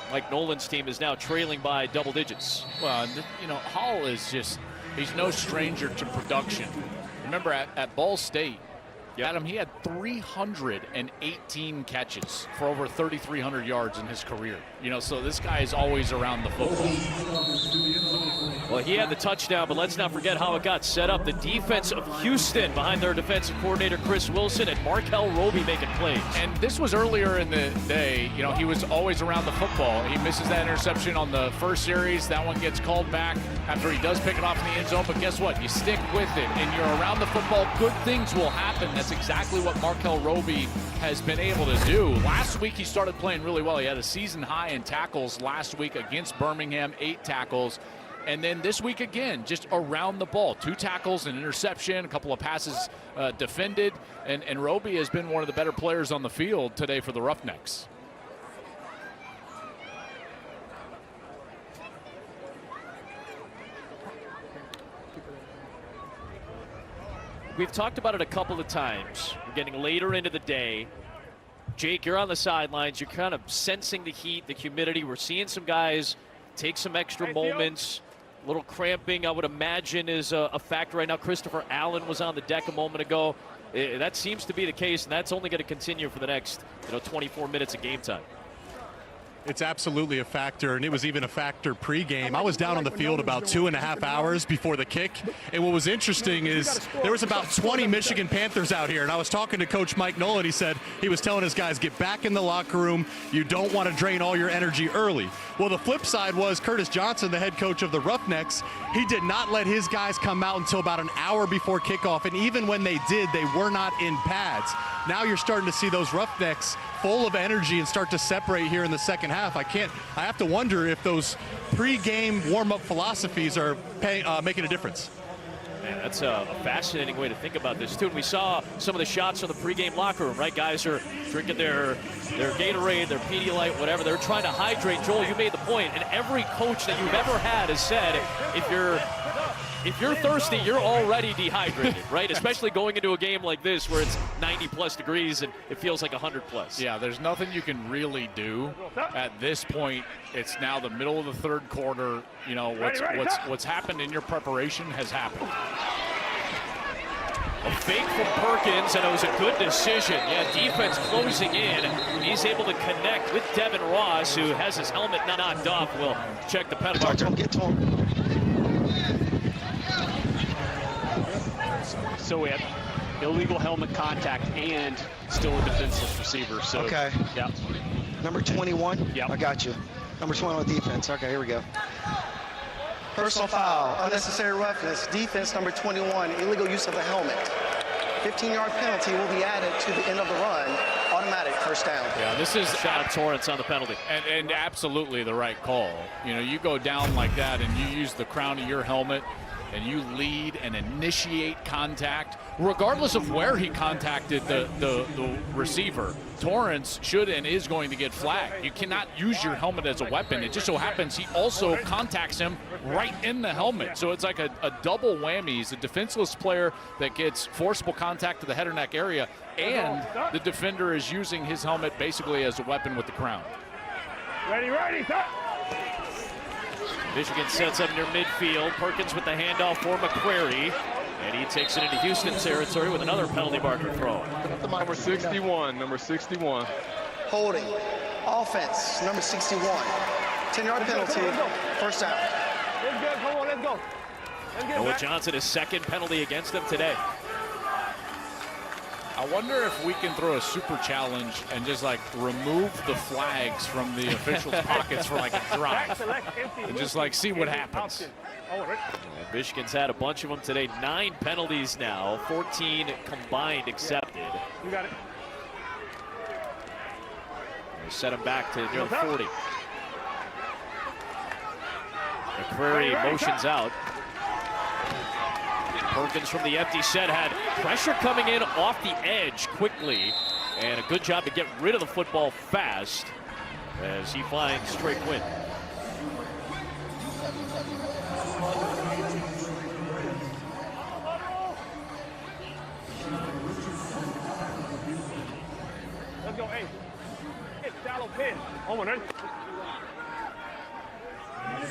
Mike Nolan's team is now trailing by double digits. Well, you know, Hall is just, he's no stranger to production. Remember at Ball State, Adam, he had 318 catches for over 3,300 yards in his career. You know, so this guy is always around the football. Well, he had the touchdown, but let's not forget how it got set up. The defense of Houston behind their defensive coordinator, Chris Wilson, and Markel Roby making plays. And this was earlier in the day. You know, he was always around the football. He misses that interception on the first series. That one gets called back after he does pick it off in the end zone. But guess what? You stick with it, and you're around the football. Good things will happen. That's exactly what Markel Roby has been able to do. Last week, he started playing really well. He had a season high in tackles last week against Birmingham, 8 tackles. And then this week again, just around the ball. 2 tackles, an interception, a couple of passes defended. And Roby has been one of the better players on the field today for the Roughnecks. We've talked about it a couple of times. We're getting later into the day. Jake, you're on the sidelines. You're kind of sensing the heat, the humidity. We're seeing some guys take some extra moments. A little cramping, I would imagine, is a factor right now. Christopher Allen was on the deck a moment ago. That seems to be the case, and that's only going to continue for the next 24 minutes of game time. It's absolutely a factor, and it was even a factor pregame. I was down on the field about 2.5 hours before the kick, and what was interesting is there was about 20 Michigan Panthers out here, and I was talking to Coach Mike Nolan. He said he was telling his guys, get back in the locker room. You don't want to drain all your energy early. Well, the flip side was Curtis Johnson, the head coach of the Roughnecks. He did not let his guys come out until about an hour before kickoff, and even when they did, they were not in pads. Now you're starting to see those Roughnecks full of energy and start to separate here in the second half. I have to wonder if those pre-game warm-up philosophies are making a difference. Man, that's a fascinating way to think about this, too. And we saw some of the shots from the pregame locker room, right? Guys are drinking their Gatorade, their Pedialyte, whatever. They're trying to hydrate. Joel, you made the point, and every coach that you've ever had has said, if you're thirsty, you're already dehydrated, right? Especially going into a game like this where it's 90-plus degrees and it feels like 100-plus. Yeah, there's nothing you can really do at this point. It's now the middle of the third quarter. You know, what's happened in your preparation has happened. A fake from Perkins, and it was a good decision. Yeah, defense closing in. He's able to connect with Devin Ross, who has his helmet knocked off. We'll check the penalty. Get to him. So we have illegal helmet contact and still a defenseless receiver. So, okay. Yeah. Number 21? Yeah. I got you. Number 21 defense. Okay, here we go. Personal foul, unnecessary roughness, defense number 21, illegal use of the helmet. 15-yard penalty will be added to the end of the run. Automatic first down. Yeah, this is shot of Torrance on the penalty. And absolutely the right call. You know, you go down like that and you use the crown of your helmet and you lead and initiate contact, regardless of where he contacted the receiver. Torrance should and is going to get flagged. You cannot use your helmet as a weapon. It just so happens he also contacts him right in the helmet. So it's like a double whammy. He's a defenseless player that gets forcible contact to the head or neck area, and the defender is using his helmet basically as a weapon with the crown. Ready, stop. Michigan sets up near midfield. Perkins with the handoff for McQuarrie. And he takes it into Houston territory with another penalty marker throw. Number 61, number 61. Holding. Offense, number 61. 10-yard penalty, first down. Let's go, come on, let's go. Noah Johnson, his second penalty against him today. I wonder if we can throw a super challenge and just like remove the flags from the officials' pockets for like a drive and just like see what happens. Michigan's had a bunch of them today. 9 penalties now, 14 combined accepted. You got it. They set him back to near 40. McQuarrie motions out. Perkins from the empty set had pressure coming in off the edge quickly, and a good job to get rid of the football fast as he finds Trey Quinn. Let's go, hey. Hit shallow pin. Oh, ready?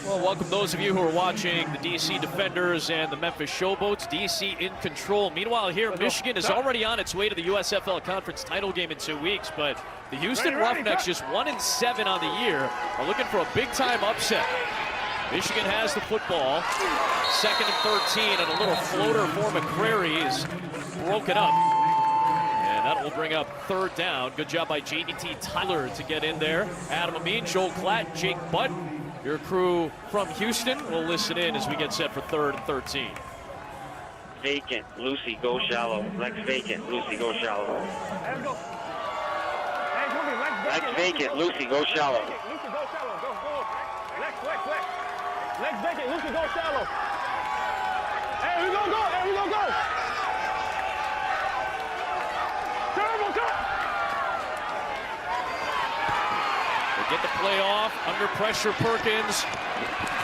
Well, welcome those of you who are watching the DC Defenders and the Memphis Showboats. DC in control. Meanwhile, here, Michigan is already on its way to the USFL Conference title game in 2 weeks, but the Houston Roughnecks, just 1-7 on the year, are looking for a big-time upset. Michigan has the football. 2nd and 13, and a little floater for McQuarrie is broken up. And that will bring up 3rd down. Good job by JT Tyler to get in there. Adam Amin, Joel Klatt, Jake Butt. Your crew from Houston will listen in as we get set for 3rd and 13. Vacant, Lucy, go shallow. Lex vacant, Lucy, go shallow. Let's go. Hey, Lex vacant, Lucy, go shallow. Lucy, go shallow. Go. Lex. Legs vacant. Lucy, go shallow. Hey, we gonna go. Hey, we gonna go. Turbo, turbo. They get the play off. Under pressure, Perkins.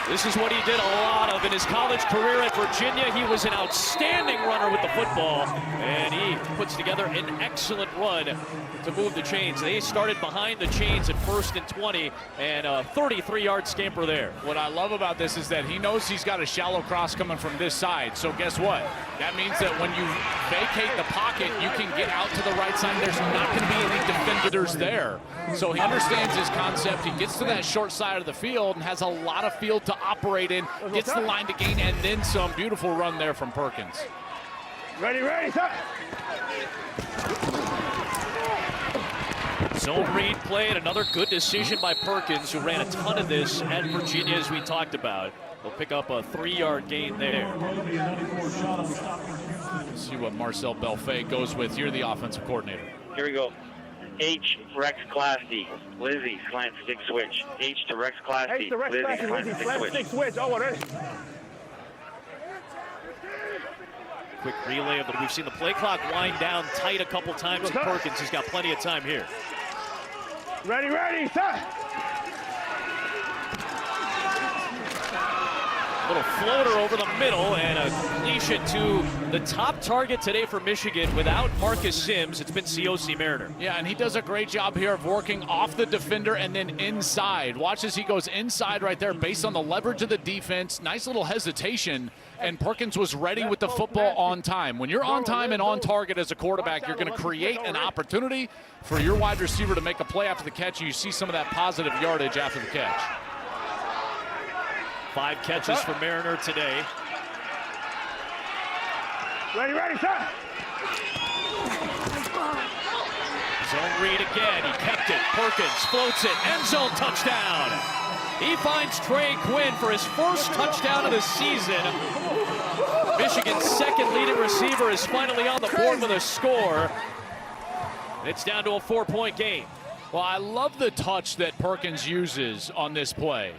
This is what he did a lot of in his college career at Virginia. He was an outstanding runner with the football, and he puts together an excellent run to move the chains. They started behind the chains at 1st and 20, and a 33-yard scamper there. What I love about this is that he knows he's got a shallow cross coming from this side. So guess what? That means that when you vacate the pocket, you can get out to the right side. There's not going to be any defenders there. So he understands his concept. He gets to that short side of the field and has a lot of field to operate in, gets the line to gain, and then some. Beautiful run there from Perkins. Ready, stop. Zone read play, and another good decision by Perkins, who ran a ton of this at Virginia, as we talked about. They'll pick up a 3-yard gain there. Let's see what Marcel Belfait goes with. You're the offensive coordinator. Here we go. H Rex Class D. Lizzie slant stick switch. H to Rex Class D. H to Rex Lizzie Class D. slant stick switch. Oh, what is? Quick relay, but we've seen the play clock wind down tight a couple times, and Perkins has got plenty of time here. Ready, stop. Little floater over the middle and a completion to the top target today for Michigan. Without Marcus Sims, it's been C.O.C. Mariner. Yeah, and he does a great job here of working off the defender and then inside. Watch as he goes inside right there based on the leverage of the defense. Nice little hesitation, and Perkins was ready with the football on time. When you're on time and on target as a quarterback, you're going to create an opportunity for your wide receiver to make a play after the catch. You see some of that positive yardage after the catch. 5 catches for Mariner today. Ready, stop. Zone read again. He kept it. Perkins floats it. End zone touchdown. He finds Trey Quinn for his first touchdown of the season. Michigan's second leading receiver is finally on the board with a score. It's down to a 4-point game. Well, I love the touch that Perkins uses on this play.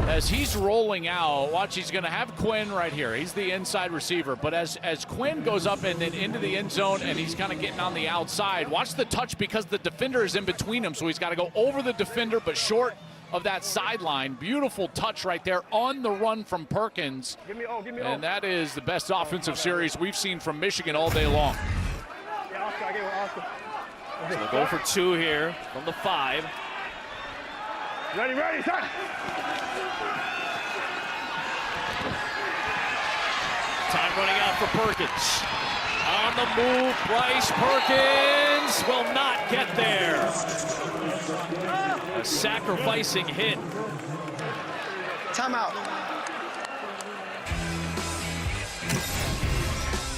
As he's rolling out, watch, he's going to have Quinn right here. He's the inside receiver. But as Quinn goes up and then into the end zone and he's kind of getting on the outside, watch the touch because the defender is in between him. So he's got to go over the defender but short of that sideline. Beautiful touch right there on the run from Perkins. And that is the best offensive series we've seen from Michigan all day long. So they'll go for 2 here from the 5. Ready, stop. Time running out for Perkins. On the move, Bryce Perkins will not get there. A sacrificing hit. Timeout.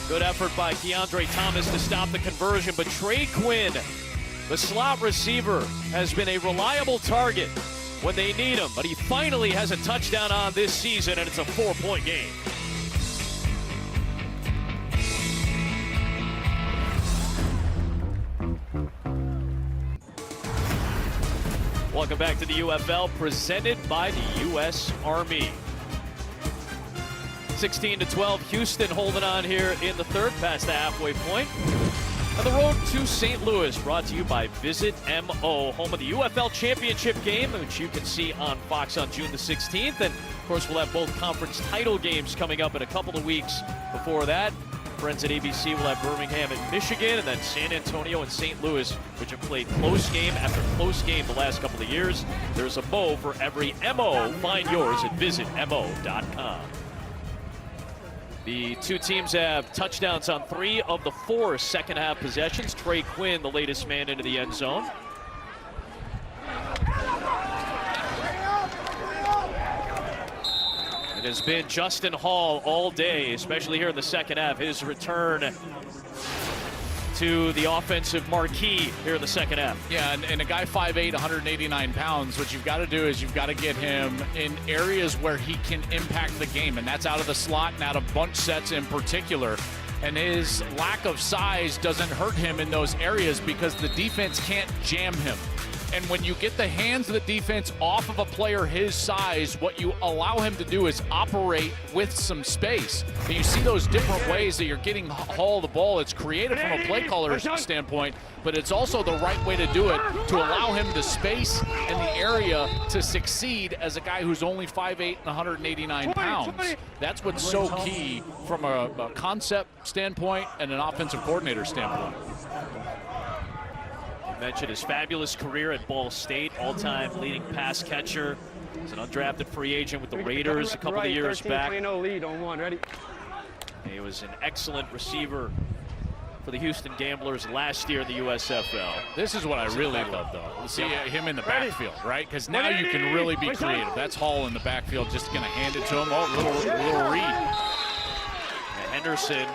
Good effort by Keandre Thomas to stop the conversion, but Trey Quinn, the slot receiver, has been a reliable target when they need him, but he finally has a touchdown on this season, and it's a 4-point game. Welcome back to the UFL, presented by the U.S. Army. 16-12, Houston holding on here in the third, past the halfway point. On the road to St. Louis, brought to you by Visit MO, home of the UFL Championship game, which you can see on Fox on June the 16th. And, of course, we'll have both conference title games coming up in a couple of weeks before that. Friends at ABC will have Birmingham and Michigan, and then San Antonio and St. Louis, which have played close game after close game the last couple of years. There's a Mo for every MO. Find yours at visitmo.com. The two teams have touchdowns on 3 of the 4 second-half possessions. Trey Quinn, the latest man into the end zone. It has been Justin Hall all day, especially here in the second half. His return to the offensive marquee here in the second half. Yeah, and a guy 5'8", 189 pounds, what you've got to do is you've got to get him in areas where he can impact the game, and that's out of the slot and out of bunch sets in particular. And his lack of size doesn't hurt him in those areas because the defense can't jam him. And when you get the hands of the defense off of a player his size, what you allow him to do is operate with some space. And you see those different ways that you're getting Hall the ball. It's creative from a play caller's standpoint, but it's also the right way to do it to allow him the space and the area to succeed as a guy who's only 5'8" and 189 pounds. That's what's so key from a concept standpoint and an offensive coordinator standpoint. Mentioned his fabulous career at Ball State, all-time leading pass catcher. He's an undrafted free agent with the Raiders a couple of years back. Lead on one, ready? He was an excellent receiver for the Houston Gamblers last year in the USFL. This is what I really love, though. See him in the backfield, right? Because now you can really be creative. That's Hall in the backfield, just going to hand it to him. Oh, little read. And Henderson,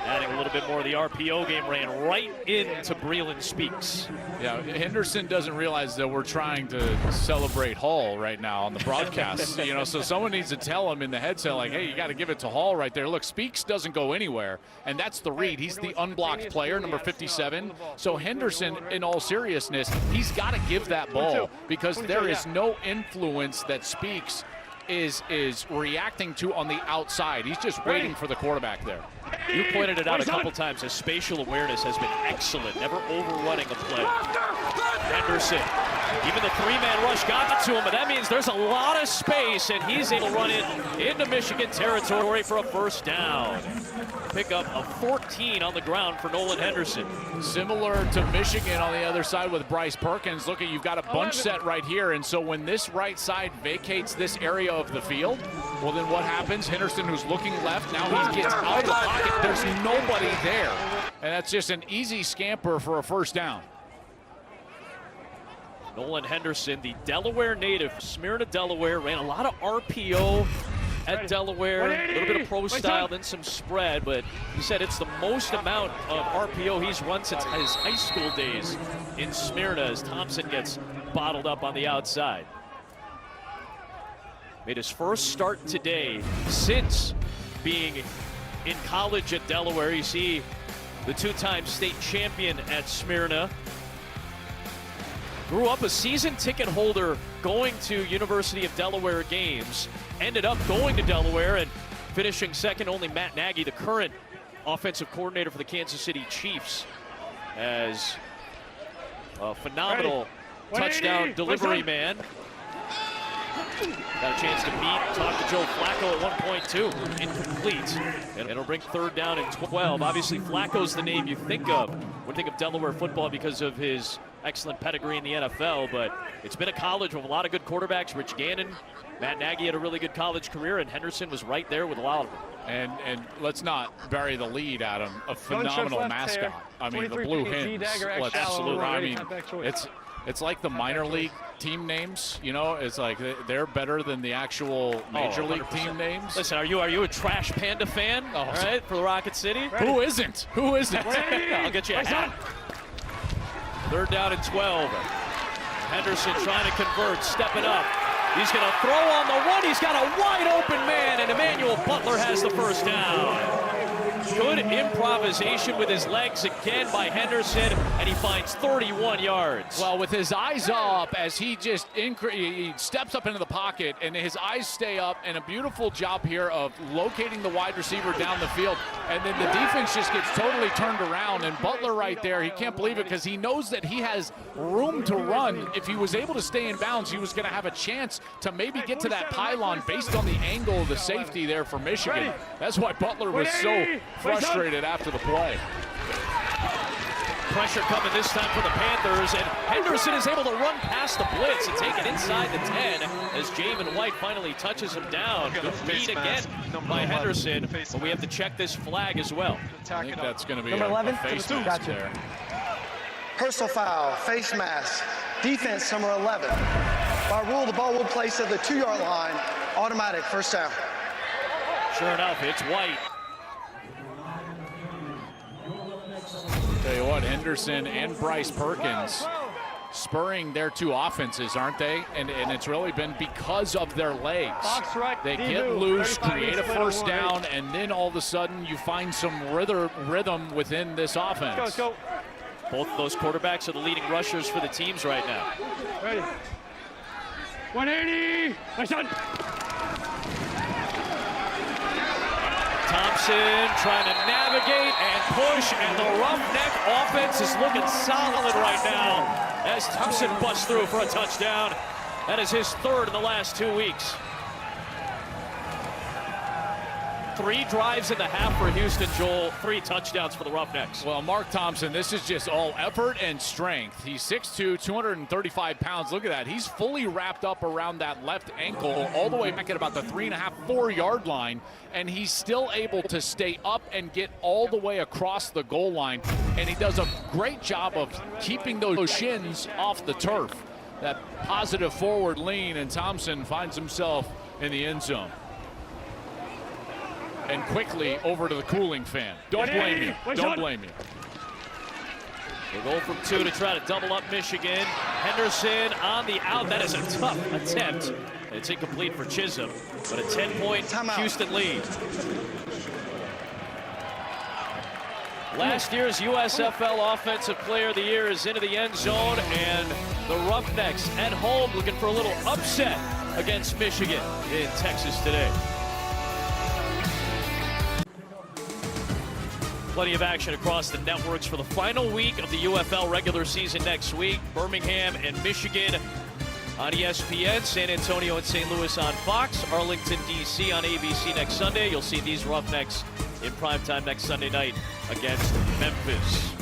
adding a little bit more of the RPO game, ran right into Breland Speaks. Yeah, Henderson doesn't realize that we're trying to celebrate Hall right now on the broadcast. You know, so someone needs to tell him in the headset, like, hey, you got to give it to Hall right there. Look, Speaks doesn't go anywhere, and that's the read. He's the unblocked player, number 57. So Henderson, in all seriousness, he's got to give that ball because there is no influence that Speaks is reacting to on the outside. He's just waiting for the quarterback there. You pointed it out a couple times. His spatial awareness has been excellent, never overrunning a play. Henderson, even the three-man rush got it to him, but that means there's a lot of space, and he's able to run it into Michigan territory for a first down. Pickup of 14 on the ground for Nolan Henderson. Similar to Michigan on the other side with Bryce Perkins. Look, you've got a bunch set right here, and so when this right side vacates this area of the field, well, then what happens? Henderson, who's looking left, now he gets out of the pocket. There's nobody there, and that's just an easy scamper for a first down. Nolan Henderson, the Delaware native, Smyrna, Delaware, ran a lot of RPO at Delaware, a little bit of pro style, then some spread, but he said it's the most amount of RPO he's run since his high school days in Smyrna as Thompson gets bottled up on the outside. Made his first start today since being in college at Delaware. You see the two-time state champion at Smyrna. Grew up a season ticket holder going to University of Delaware games. Ended up going to Delaware and finishing second. Only Matt Nagy, the current offensive coordinator for the Kansas City Chiefs, as a phenomenal touchdown delivery man. Got a chance to meet, talk to Joe Flacco at one point too. Incomplete. And it'll bring third down and 12. Obviously, Flacco's the name you think of when you think of Delaware football because of his excellent pedigree in the NFL, but it's been a college with a lot of good quarterbacks. Rich Gannon, Matt Nagy had a really good college career, and Henderson was right there with a lot of them. And let's not bury the lead, Adam. A phenomenal mascot. I mean, the Blue Hens. Absolutely. I mean, it's like the minor league team names, you know, it's like they're better than the actual major league team names. Listen, are you a Trash Panda fan? All right, for the Rocket City? Who isn't? Who isn't? I'll get you a hat. Third down and 12. Henderson trying to convert, stepping up. He's going to throw on the run. He's got a wide open man, and Emmanuel Butler has the first down. Good improvisation with his legs again by Henderson, and he finds 31 yards. Well, with his eyes up as he just he steps up into the pocket, and his eyes stay up, and a beautiful job here of locating the wide receiver down the field, and then the defense just gets totally turned around, and Butler right there, he can't believe it because he knows that he has room to run. If he was able to stay in bounds, he was going to have a chance to maybe get to that pylon based on the angle of the safety there for Michigan. That's why Butler was so frustrated after the play. Pressure coming this time for the Panthers, and Henderson is able to run past the blitz and take it inside the 10 as Jamin White finally touches him down. Good read again by Henderson, but we have to check this flag as well. I think that's going to be a face mask there. Personal foul, face mask, defense number 11. By rule, the ball will place at the 2-yard line, automatic first down. Sure enough, it's White. Tell you what, Henderson and Bryce Perkins spurring their two offenses, aren't they? And it's really been because of their legs. They get loose, create a first down, and then all of a sudden you find some rhythm within this offense. Both of those quarterbacks are the leading rushers for the teams right now. Ready. 180. My son. Thompson trying to navigate and push, and the Roughneck offense is looking solid right now as Thompson busts through for a touchdown. That is his third in the last 2 weeks. 3 drives in the half for Houston, Joel. 3 touchdowns for the Roughnecks. Well, Mark Thompson, this is just all effort and strength. He's 6'2", 235 pounds. Look at that. He's fully wrapped up around that left ankle all the way back at about the 3.5, 4-yard line, and he's still able to stay up and get all the way across the goal line, and he does a great job of keeping those shins off the turf. That positive forward lean, and Thompson finds himself in the end zone. And quickly over to the cooling fan. Don't blame you. Don't blame you. They go from 2 to try to double up Michigan. Henderson on the out. That is a tough attempt. It's incomplete for Chisholm, but a 10-point Houston lead. Last year's USFL Offensive Player of the Year is into the end zone, and the Roughnecks at home looking for a little upset against Michigan in Texas today. Plenty of action across the networks for the final week of the UFL regular season next week. Birmingham and Michigan on ESPN, San Antonio and St. Louis on Fox, Arlington, D.C. on ABC next Sunday. You'll see these Roughnecks in primetime next Sunday night against Memphis.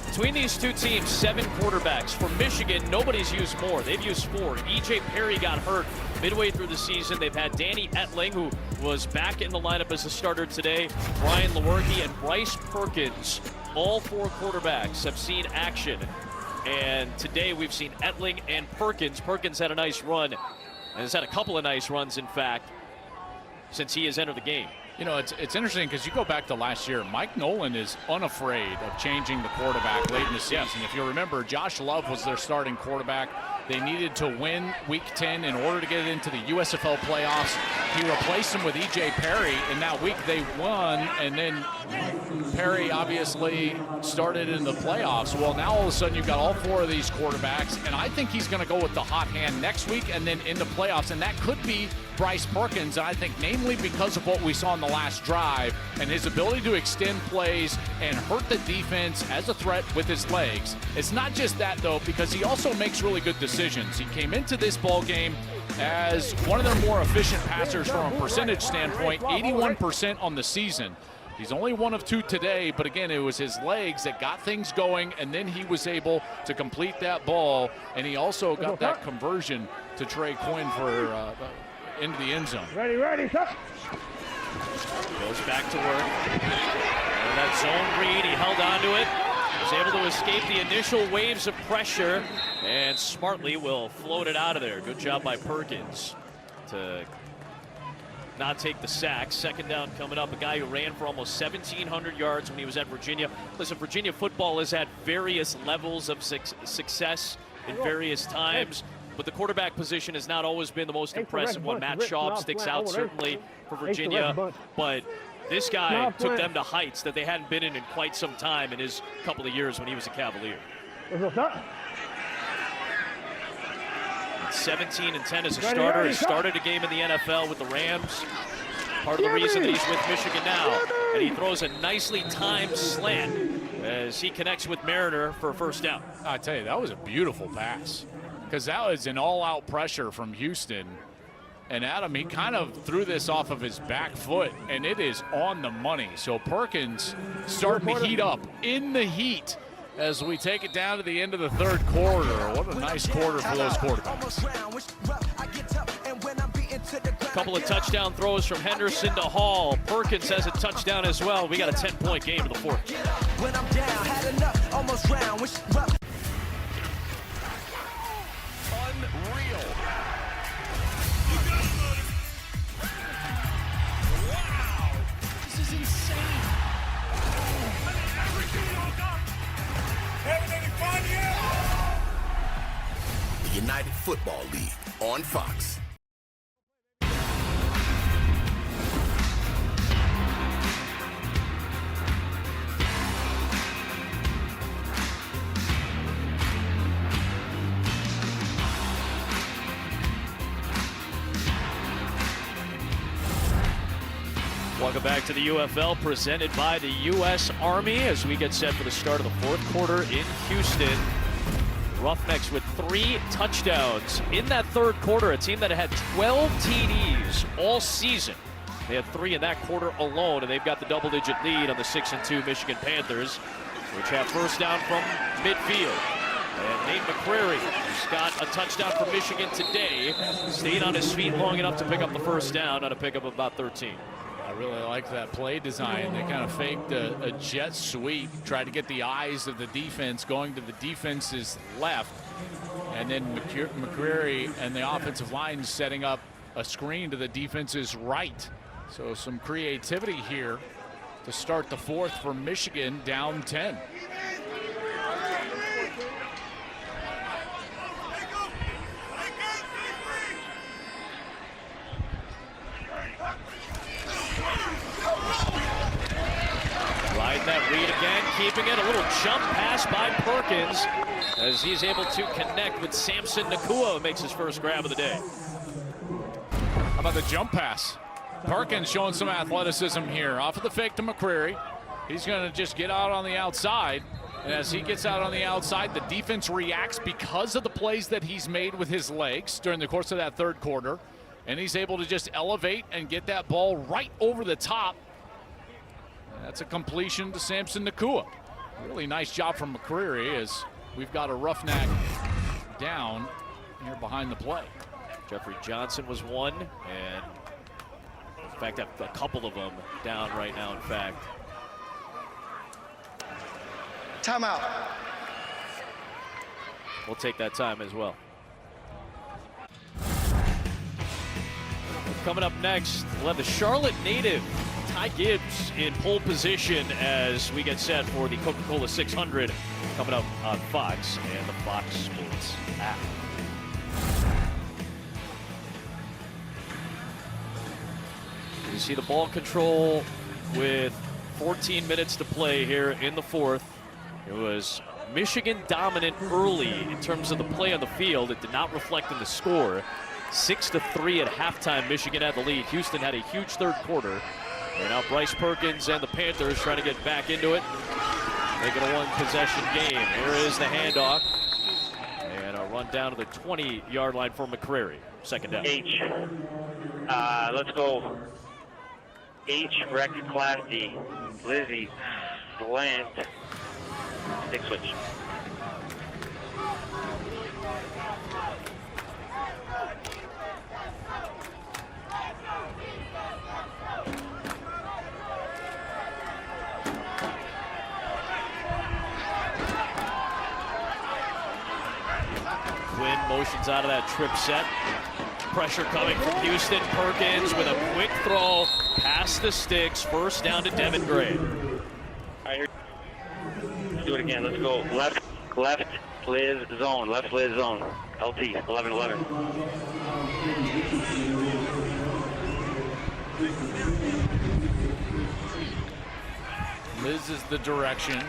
Between these two teams, 7 quarterbacks. For Michigan, nobody's used more. They've used 4. E.J. Perry got hurt midway through the season. They've had Danny Etling, who was back in the lineup as a starter today. Brian Lewerke and Bryce Perkins. All 4 quarterbacks have seen action. And today we've seen Etling and Perkins. Perkins had a nice run, and has had a couple of nice runs, in fact, since he has entered the game. You know, it's interesting because you go back to last year, Mike Nolan is unafraid of changing the quarterback late in the season. If you remember, Josh Love was their starting quarterback. They needed to win Week 10 in order to get into the USFL playoffs. He replaced him with E.J. Perry. In that week, they won, and then Perry obviously started in the playoffs. Well, now all of a sudden you've got all 4 of these quarterbacks, and I think he's going to go with the hot hand next week and then in the playoffs, and that could be Bryce Perkins. I think namely because of what we saw in the last drive and his ability to extend plays and hurt the defense as a threat with his legs. It's not just that, though, because he also makes really good decisions. He came into this ball game as one of their more efficient passers from a percentage standpoint, 81% on the season. He's only 1 of 2 today, but again, it was his legs that got things going, and then he was able to complete that ball, and he also got that conversion to Trey Quinn for into the end zone. Ready, stop. Goes back to work. And that zone read, he held on to it. Was able to escape the initial waves of pressure, and smartly will float it out of there. Good job by Perkins to not take the sack. Second down coming up. A guy who ran for almost 1,700 yards when he was at Virginia. Listen, Virginia football has had various levels of success in various times, but the quarterback position has not always been the most impressive one. Matt Schaub sticks out certainly for Virginia, but this guy took them to heights that they hadn't been in quite some time in his couple of years when he was a Cavalier. 17-10 as a starter. He started a game in the NFL with the Rams. Part of the reason that he's with Michigan now. And he throws a nicely timed slant as he connects with Mariner for a first down. I tell you, that was a beautiful pass, because that was an all-out pressure from Houston. And Adam, he kind of threw this off of his back foot, and it is on the money. So Perkins starting to heat up in the heat as we take it down to the end of the third quarter. What a nice quarter for those quarterbacks. A couple of touchdown throws from Henderson to Hall. Perkins has a touchdown as well. We got a 10-point game to the fourth. When I'm down, had enough, almost round. Unreal. Wow. This is insane. The United Football League on Fox. Welcome back to the UFL, presented by the U.S. Army as we get set for the start of the fourth quarter in Houston. Roughnecks with 3 touchdowns in that third quarter, a team that had 12 TDs all season. They had 3 in that quarter alone, and they've got the double-digit lead on the 6-2 Michigan Panthers, which have first down from midfield. And Nate McCrary, who's got a touchdown for Michigan today, stayed on his feet long enough to pick up the first down on a pickup of about 13. I really like that play design. They kind of faked a jet sweep, tried to get the eyes of the defense going to the defense's left, and then McCreary and the offensive line setting up a screen to the defense's right. So some creativity here to start the fourth for Michigan, down 10. Riding that read again, keeping it. A little jump pass by Perkins as he's able to connect with Samson Nakua, who makes his first grab of the day. How about the jump pass? Perkins showing some athleticism here. Off of the fake to McCreary. He's going to just get out on the outside. And as he gets out on the outside, the defense reacts because of the plays that he's made with his legs during the course of that third quarter. And he's able to just elevate and get that ball right over the top. That's a completion to Samson Nakua. Really nice job from McCreary as we've got a Roughneck down here behind the play. Jeffrey Johnson was one, and in fact, a couple of them down right now, in fact. Timeout. We'll take that time as well. Coming up next, we'll have the Charlotte native Ty Gibbs in pole position as we get set for the Coca-Cola 600 coming up on Fox and the Fox Sports app. You see the ball control with 14 minutes to play here in the fourth. It was Michigan dominant early in terms of the play on the field. It did not reflect in the score. 6-3 at halftime, Michigan had the lead. Houston had a huge third quarter. And now Bryce Perkins and the Panthers trying to get back into it. Making a one-possession game. Here is the handoff. And a run down to the 20-yard line for McCreary. Second down. H. Let's go. H, Rex, Class D. Lizzie, slant. Stick switch. Quinn motions out of that trip set. Pressure coming from Houston. Perkins with a quick throw past the sticks. First down to Devin Gray. Let's do it again. Let's go left, Liz zone. Left, Liz zone. LT, 11-11. Liz is the direction.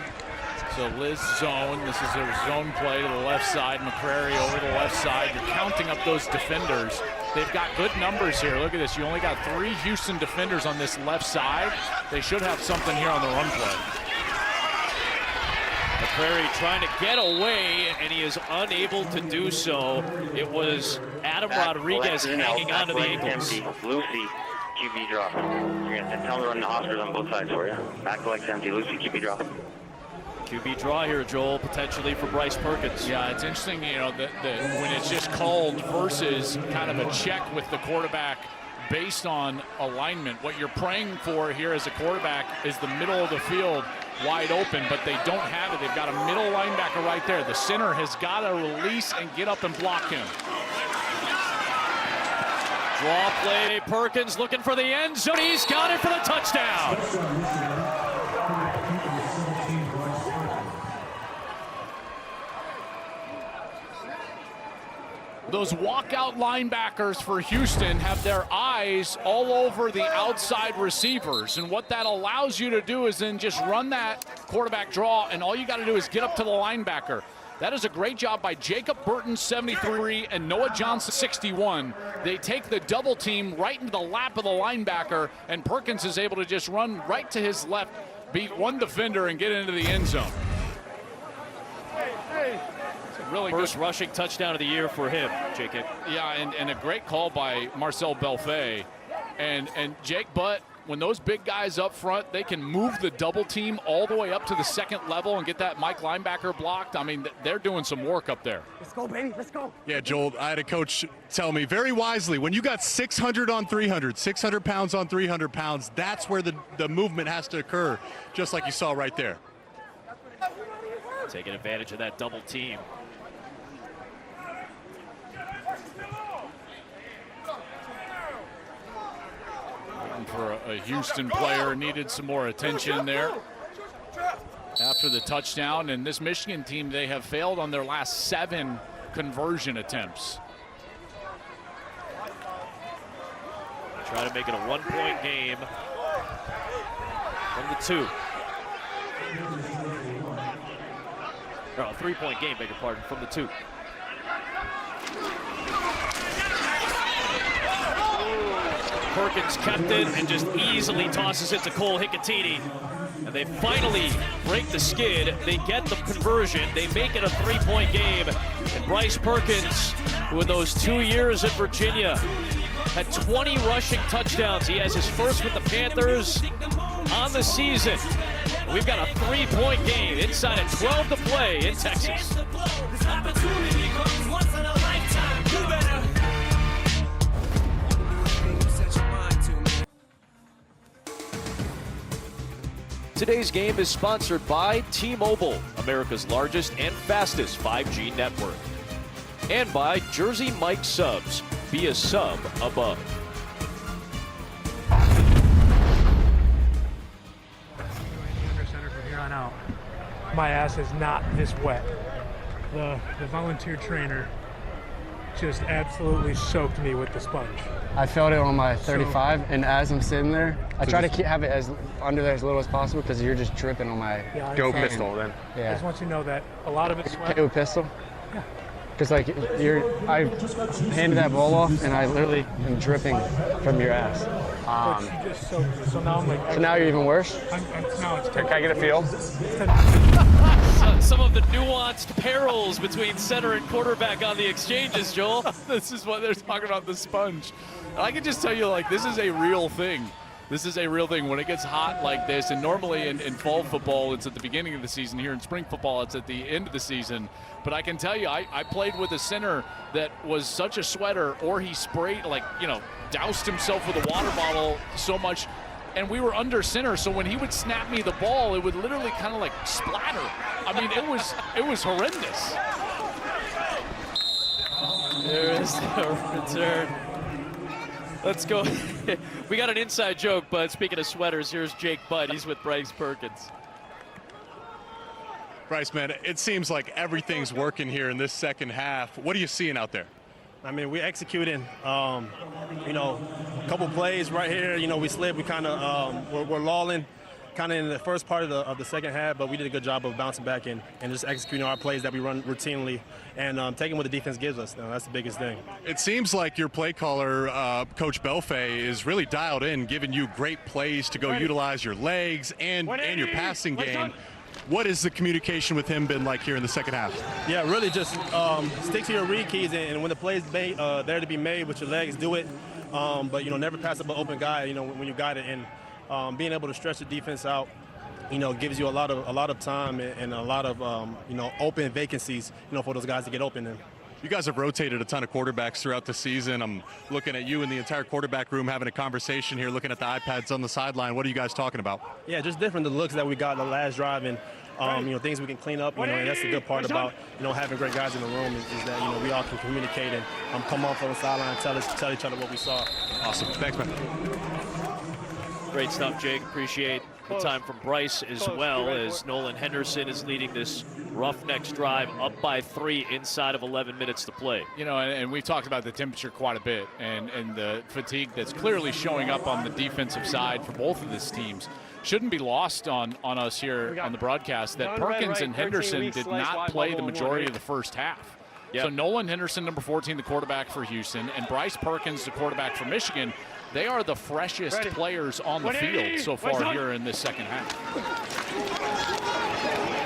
So Liz zone. This is a zone play to the left side. McCrary over the left side. You're counting up those defenders. They've got good numbers here. Look at this. You only got 3 Houston defenders on this left side. They should have something here on the run play. McCrary trying to get away, and he is unable to do so. It was Adam Rodriguez hanging onto the ankles. Lucy, QB drop. You're going to tell them to run the Oscars on both sides for you. Back to legs empty. Lucy, QB drop. QB draw here, Joel, potentially for Bryce Perkins. Yeah, it's interesting, you know, that when it's just called versus kind of a check with the quarterback based on alignment. What you're praying for here as a quarterback is the middle of the field wide open, but they don't have it. They've got a middle linebacker right there. The center has got to release and get up and block him. Draw play, Perkins looking for the end zone. He's got it for the touchdown. Those walkout linebackers for Houston have their eyes all over the outside receivers. And what that allows you to do is then just run that quarterback draw, and all you got to do is get up to the linebacker. That is a great job by Jacob Burton, 73, and Noah Johnson, 61. They take the double team right into the lap of the linebacker, and Perkins is able to just run right to his left, beat one defender, and get into the end zone. Really first rushing touchdown of the year for him, Jacob. Yeah, and a great call by Marcel Belfay. And Jake Butt, when those big guys up front, they can move the double team all the way up to the second level and get that Mike linebacker blocked. I mean, they're doing some work up there. Let's go, baby. Let's go. Yeah, Joel, I had a coach tell me very wisely, when you got 600 on 300, 600 pounds on 300 pounds, that's where the movement has to occur, just like you saw right there. Taking advantage of that double team. For a Houston player, needed some more attention there after the touchdown. And this Michigan team, they have failed on their last 7 conversion attempts. Try to make it a 1-point game from the 2. Or a 3-point game, beg your pardon, from the 2. Perkins kept it and just easily tosses it to Cole Hicatini. And they finally break the skid. They get the conversion. They make it a 3-point game. And Bryce Perkins, with those 2 years at Virginia, had 20 rushing touchdowns. He has his first with the Panthers on the season. We've got a 3-point game inside of 12 to play in Texas. Today's game is sponsored by T-Mobile, America's largest and fastest 5G network. And by Jersey Mike Subs. Be a sub above. Center from here on out. My ass is not this wet. The volunteer trainer just absolutely soaked me with the sponge. I felt it on my 35, and as I'm sitting there, I try to have it as under there as little as possible because you're just dripping on my Go pistol then. Yeah. I just want you to know that a lot of it's sweat. Go pistol? Yeah. Because like I handed that ball off, and I literally am dripping from your ass. But you just soaked me, so now I'm like. So now you're even worse? Now it's Can I get a feel? Some of the nuanced perils between center and quarterback on the exchanges, Joel. This is what they're talking about, the sponge. I can just tell you, like, this is a real thing. This is a real thing. When it gets hot like this, and normally in fall football, it's at the beginning of the season. Here in spring football, it's at the end of the season. But I can tell you, I played with a center that was such a sweater, or he sprayed, like, doused himself with a water bottle so much. And we were under center, so when he would snap me the ball, it would literally kind of like splatter. I mean, it was horrendous. There is the return. Let's go. We got an inside joke, but speaking of sweaters, here's Jake Butt. He's with Bryce Perkins. Bryce, man, it seems like everything's working here in this second half. What are you seeing out there? I mean, we're executing, a couple plays right here. We slid. We kind of we're lolling kind of in the first part of the second half, but we did a good job of bouncing back and just executing our plays that we run routinely and taking what the defense gives us. That's the biggest thing. It seems like your play caller, Coach Belfay, is really dialed in, giving you great plays to go utilize your legs and your passing game. What has the communication with him been like here in the second half? Yeah, really just stick to your read keys, and when the play's there to be made with your legs, do it. But never pass up an open guy. When you got it, and being able to stretch the defense out, gives you a lot of time and a lot of open vacancies, for those guys to get open. And you guys have rotated a ton of quarterbacks throughout the season. I'm looking at you and the entire quarterback room having a conversation here, looking at the iPads on the sideline. What are you guys talking about? Yeah, just different the looks that we got in the last drive, and things we can clean up. And that's the good part about having great guys in the room is that we all can communicate and come off on the sideline and tell each other what we saw. Awesome. Thanks, man. Great stuff, Jake. Appreciate the time from Bryce as well, as Nolan Henderson is leading this Roughnecks drive up by 3 inside of 11 minutes to play. You know, and we've talked about the temperature quite a bit and the fatigue that's clearly showing up on the defensive side for both of these teams. Shouldn't be lost on us here on the broadcast that Perkins and Henderson did not play the majority of the first half. Yep. So Nolan Henderson, number 14, the quarterback for Houston, and Bryce Perkins, the quarterback for Michigan, they are the freshest players on the field so far here in this second half.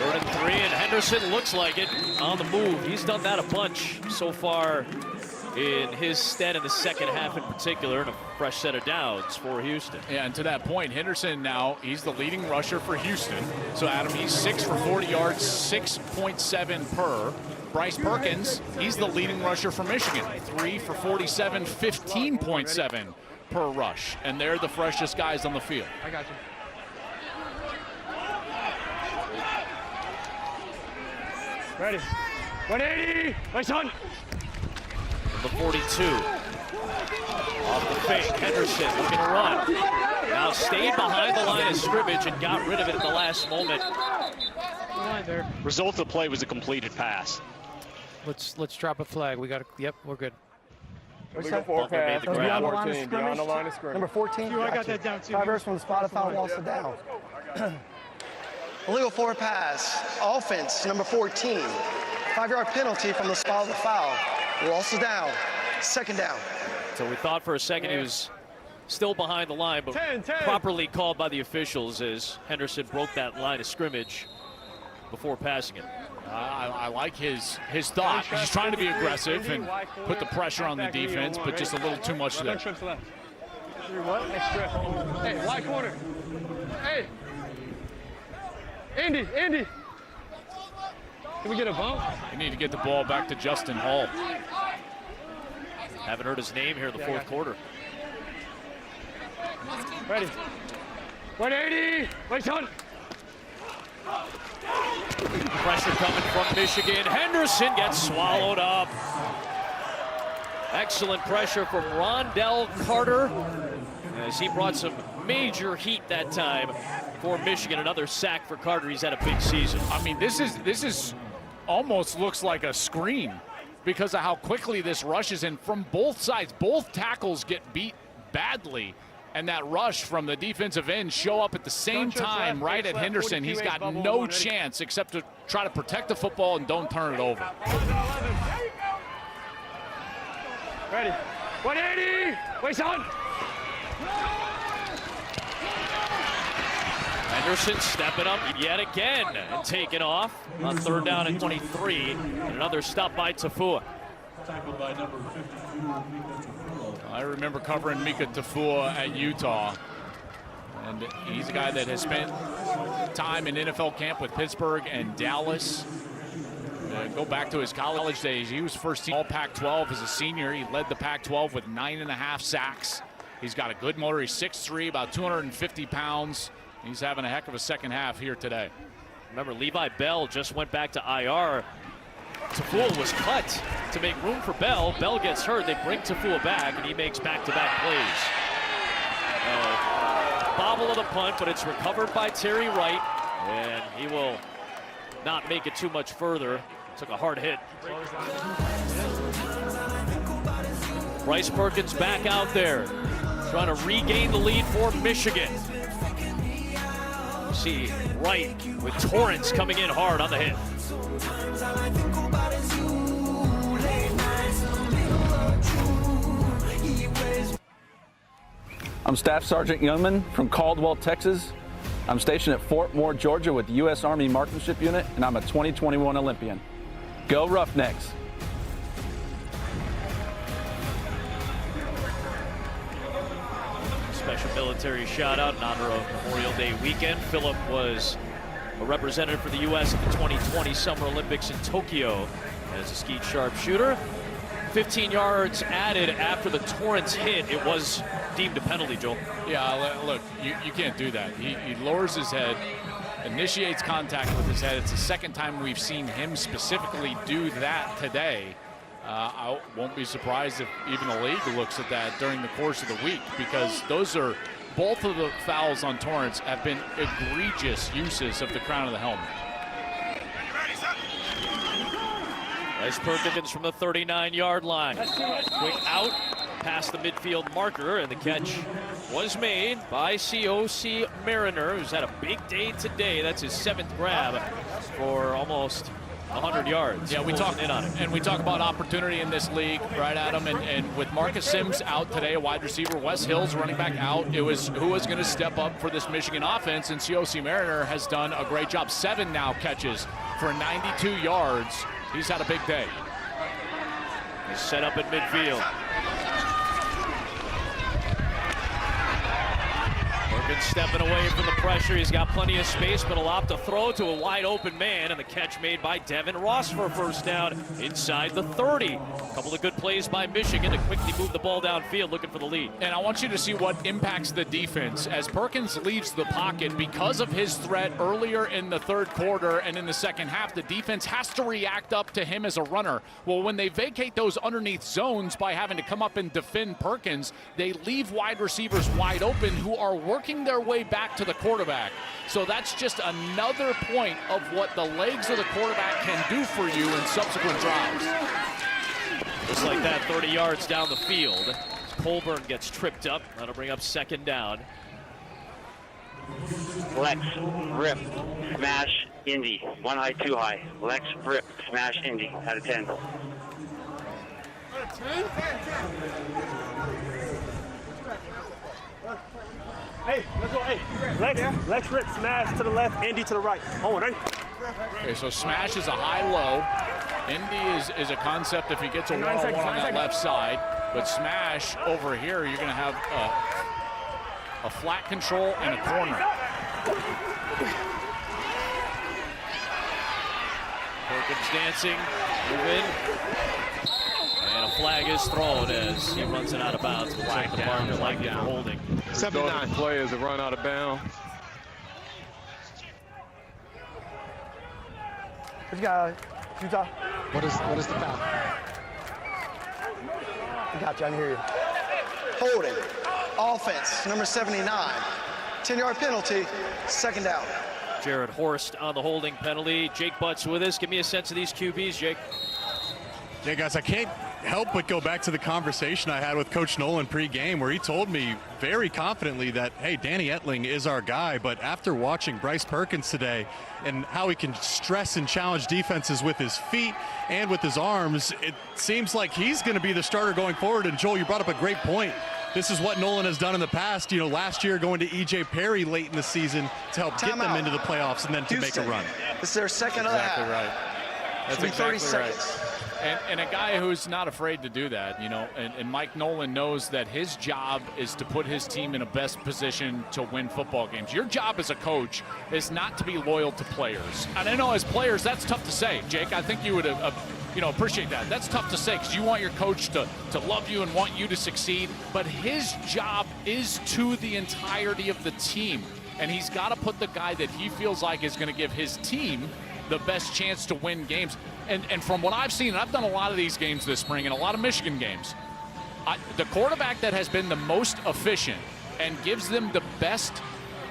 3rd and 3, and Henderson looks like it on the move. He's done that a bunch so far in his stead in the second half in particular, and a fresh set of downs for Houston. Yeah, and to that point, Henderson now, he's the leading rusher for Houston. So, Adam, he's 6 for 40 yards, 6.7 per. Bryce Perkins, he's the leading rusher for Michigan. 3 for 47, 15.7 per rush. And they're the freshest guys on the field. I got you. Ready. 180. Nice hunt. The 42. Off the fake. Henderson looking to run. Now stayed behind the line of scrimmage and got rid of it at the last moment. Result of the play was a completed pass. Let's drop a flag. We got to, yep, we're good. Illegal forward pass. Beyond the line of Beyond the line of scrimmage. Number 14. I got that down too. 5 yards from the spot of foul, lost it down. Illegal forward pass. Offense, number 14. 5-yard penalty from the spot of the foul. Lost it down. 2nd down. So we thought for a second he was still behind the line, but properly called by the officials as Henderson broke that line of scrimmage before passing it. I like his thought. He's trying to be aggressive and put the pressure on the defense, but just a little too much there. What? Next trip. Hey, wide corner. Hey. Andy. Can we get a bump? You need to get the ball back to Justin Hall. Haven't heard his name here in the fourth quarter. Ready. 180. Wait, son. Pressure coming from Michigan. Henderson gets swallowed up. Excellent pressure from Rondell Carter as he brought some major heat that time for Michigan. Another sack for Carter. He's had a big season. I mean, this is almost looks like a screen because of how quickly this rushes in from both sides. Both tackles get beat badly, and that rush from the defensive end show up at the same time right at Henderson. He's got no chance except to try to protect the football and don't turn it over. Ready. 180. Wait, son. Henderson stepping up yet again and taking off on 3rd down and 23. And another stop by Tafua. I remember covering Mika Tafua at Utah. And he's a guy that has spent time in NFL camp with Pittsburgh and Dallas. Go back to his college days. He was first team All Pac-12 as a senior. He led the Pac-12 with 9.5 sacks. He's got a good motor. He's 6'3", about 250 pounds. He's having a heck of a second half here today. Remember, Levi Bell just went back to IR. Tafua was cut to make room for Bell. Bell gets hurt. They bring Tafua back, and he makes back-to-back plays. Bobble of the punt, but it's recovered by Terry Wright, and he will not make it too much further. Took a hard hit. Bryce Perkins back out there, trying to regain the lead for Michigan. You see Wright with Torrance coming in hard on the hit. I'm Staff Sergeant Youngman from Caldwell, Texas. I'm stationed at Fort Moore, Georgia with the U.S. Army Marksmanship Unit, and I'm a 2021 Olympian. Go Roughnecks! Special military shout out in honor of Memorial Day weekend. Phillip was a representative for the U.S. at the 2020 Summer Olympics in Tokyo as a skeet sharpshooter. 15 yards added after the Torrance hit. It was deemed a penalty, Joel. Yeah, look, you can't do that. He lowers his head, initiates contact with his head. It's the second time we've seen him specifically do that today. I won't be surprised if even the league looks at that during the course of the week, because those are both of the fouls on Torrance have been egregious uses of the crown of the helmet. Bryce Perkins from the 39-yard line. Quick out past the midfield marker, and the catch was made by COC Mariner, who's had a big day today. That's his 7th grab for almost 100 yards. Yeah, we talk about opportunity in this league, right, Adam? And with Marcus Sims out today, a wide receiver, Wes Hills running back out, it was who was going to step up for this Michigan offense, and COC Mariner has done a great job. 7 now catches for 92 yards. He's had a big day. He's set up at midfield. Perkins stepping away from the pressure. He's got plenty of space, but will opt to throw to a wide open man, and the catch made by Devin Ross for a first down inside the 30. A couple of good plays by Michigan to quickly move the ball downfield, looking for the lead. And I want you to see what impacts the defense as Perkins leaves the pocket because of his threat earlier in the 3rd quarter and in the 2nd half. The defense has to react up to him as a runner. Well, when they vacate those underneath zones by having to come up and defend Perkins, they leave wide receivers wide open who are working their way back to the quarterback. So that's just another point of what the legs of the quarterback can do for you in subsequent drives. Just like that, 30 yards down the field. Colburn gets tripped up. That'll bring up 2nd down. Lex, rip, smash, Indy. 1 high, 2 high. Lex, rip, smash, Indy. Out of 10. Hey, let's go. Hey, Lex rip, smash to the left, Indy to the right. Ready? Okay, so smash is a high-low. Indy is a concept if he gets a one-on-one on that left side. But smash over here, you're going to have a flat control and a corner. Perkins dancing, moving. And a flag is thrown as he runs it out of bounds. Flag the marker likely for holding. 79 players have run out of bounds. This guy, Utah. What is the foul? I got you, I can hear you. Holding. Offense, number 79. 10-yard penalty, 2nd down. Jared Horst on the holding penalty. Jake Butts with us. Give me a sense of these QBs, Jake. Yeah, guys, I can't help but go back to the conversation I had with Coach Nolan pre-game where he told me very confidently that, hey, Danny Etling is our guy. But after watching Bryce Perkins today and how he can stress and challenge defenses with his feet and with his arms, it seems like he's going to be the starter going forward. And Joel, you brought up a great point. This is what Nolan has done in the past. You know, last year going to E.J. Perry late in the season to help get them into the playoffs and then to make a run. This is their 2nd of the half. Exactly right. That's exactly 30 seconds. right. And a guy who's not afraid to do that, you know, and Mike Nolan knows that his job is to put his team in a best position to win football games. Your job as a coach is not to be loyal to players. And I know as players, that's tough to say, Jake. I think you would appreciate that. That's tough to say because you want your coach to love you and want you to succeed. But his job is to the entirety of the team. And he's got to put the guy that he feels like is going to give his team the best chance to win games. And from what I've seen, and I've done a lot of these games this spring and a lot of Michigan games, the quarterback that has been the most efficient and gives them the best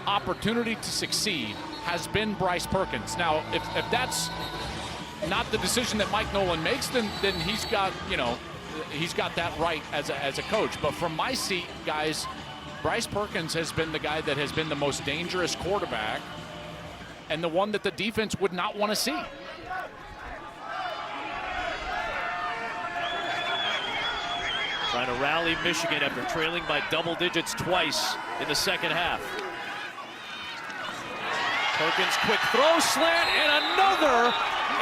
opportunity to succeed has been Bryce Perkins. Now, if that's not the decision that Mike Nolan makes, then he's got that right as a coach. But from my seat, guys, Bryce Perkins has been the guy that has been the most dangerous quarterback and the one that the defense would not want to see. Trying to rally Michigan after trailing by double digits twice in the 2nd half. Perkins, quick throw, slant, and another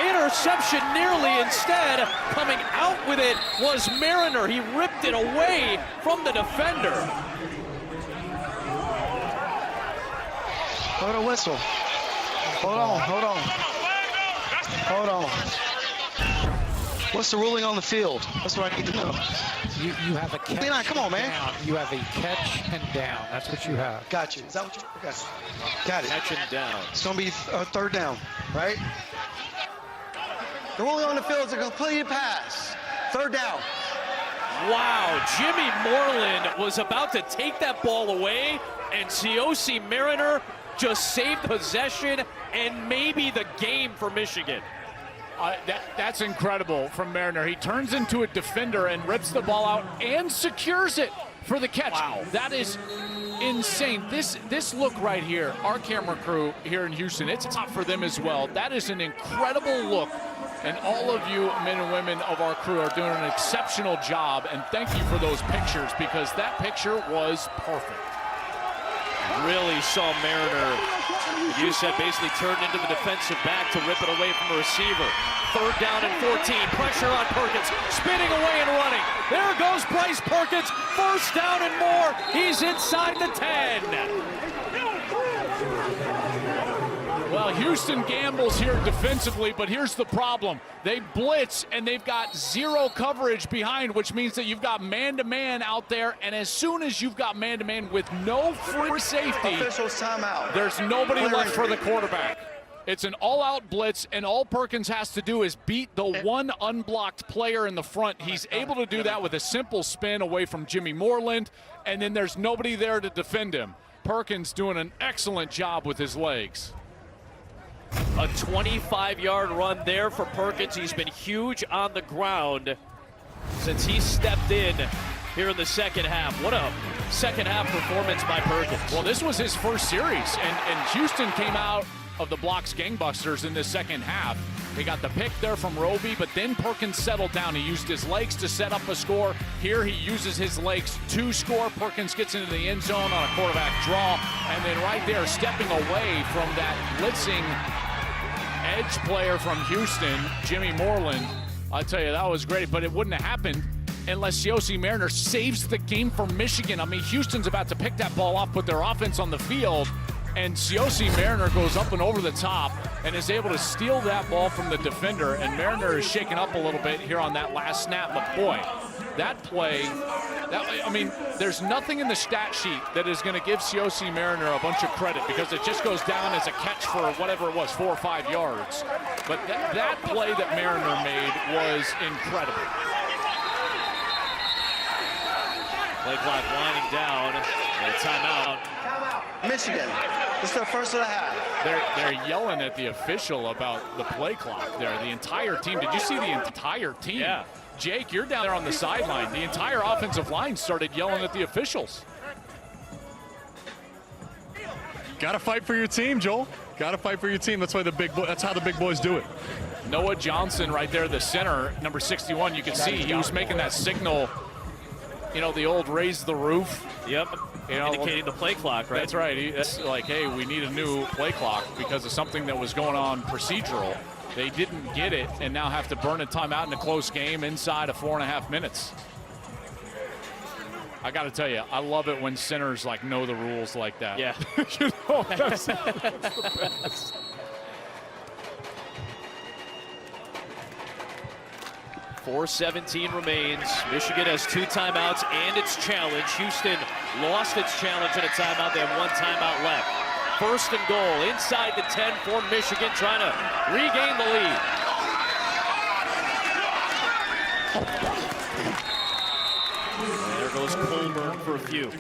interception nearly. Instead, coming out with it was Mariner. He ripped it away from the defender. Hold on, whistle. Hold on. What's the ruling on the field? That's what I need to know. You have a catch. Leon, come on, man. Down. You have a catch and down. That's what you have. Got you. Is that what you? Okay. Got it. Catch and down. It's going to be 3rd down, right? The ruling on the field is a completed pass. 3rd down. Wow, Jimmy Moreland was about to take that ball away, and Cioce Mariner just saved possession and maybe the game for Michigan. That's incredible from Mariner. He turns into a defender and rips the ball out and secures it for the catch. Wow. That is insane. This look right here, our camera crew here in Houston, it's tough for them as well. That is an incredible look, and all of you men and women of our crew are doing an exceptional job, and thank you for those pictures, because that picture was perfect. Really saw Mariner, you said, basically turned into the defensive back to rip it away from the receiver. 3rd down and 14, pressure on Perkins, spinning away and running. There goes Bryce Perkins, 1st down and more. He's inside the 10. Well, Houston gambles here defensively, but here's the problem. They blitz, and they've got 0 coverage behind, which means that you've got man-to-man out there, and as soon as you've got man-to-man with no free safety, Officials timeout. there's nobody left for the quarterback. It's an all-out blitz, and all Perkins has to do is beat the one unblocked player in the front. He's able to do that with a simple spin away from Jimmy Moreland, and then there's nobody there to defend him. Perkins doing an excellent job with his legs. A 25-yard run there for Perkins. He's been huge on the ground since he stepped in here in the second half. What a second half performance by Perkins. Well, this was his first series, and Houston came out of the blocks gangbusters in the second half. They got the pick there from Roby, but then Perkins settled down. He used his legs to set up a score. Here he uses his legs to score. Perkins gets into the end zone on a quarterback draw, and then right there, stepping away from that blitzing edge player from Houston, Jimmy Moreland. I tell you, that was great, but it wouldn't have happened unless Cioce Mariner saves the game for Michigan. I mean, Houston's about to pick that ball off, put their offense on the field, and Cioce Mariner goes up and over the top and is able to steal that ball from the defender, and Mariner is shaken up a little bit here on that last snap, but boy, that play, I mean, there's nothing in the stat sheet that is going to give Cioce Mariner a bunch of credit, because it just goes down as a catch for whatever it was, 4 or 5 yards. But that play that Mariner made was incredible. Play clock winding down, and a timeout. Michigan, this is their first of the half. They're yelling at the official about the play clock there. The entire team, did you see the entire team? Yeah. Jake, you're down there on the sideline. The entire offensive line started yelling at the officials. Got to fight for your team, Joel. Got to fight for your team. That's why that's how the big boys do it. Noah Johnson right there, the center, number 61. You can see he was making that signal, you know, the old raise the roof. Yep. You know, indicating the play clock, right? That's right. That's like, hey, we need a new play clock because of something that was going on procedural. They didn't get it and now have to burn a timeout in a close game inside of 4.5 minutes. I got to tell you, I love it when centers like know the rules like that. Yeah. You know, that's the best. .4:17 remains. Michigan has 2 timeouts and its challenge. Houston lost its challenge and a timeout. They have 1 timeout left. 1st and goal inside the 10 for Michigan, trying to regain the lead. And there goes Colburn for a few.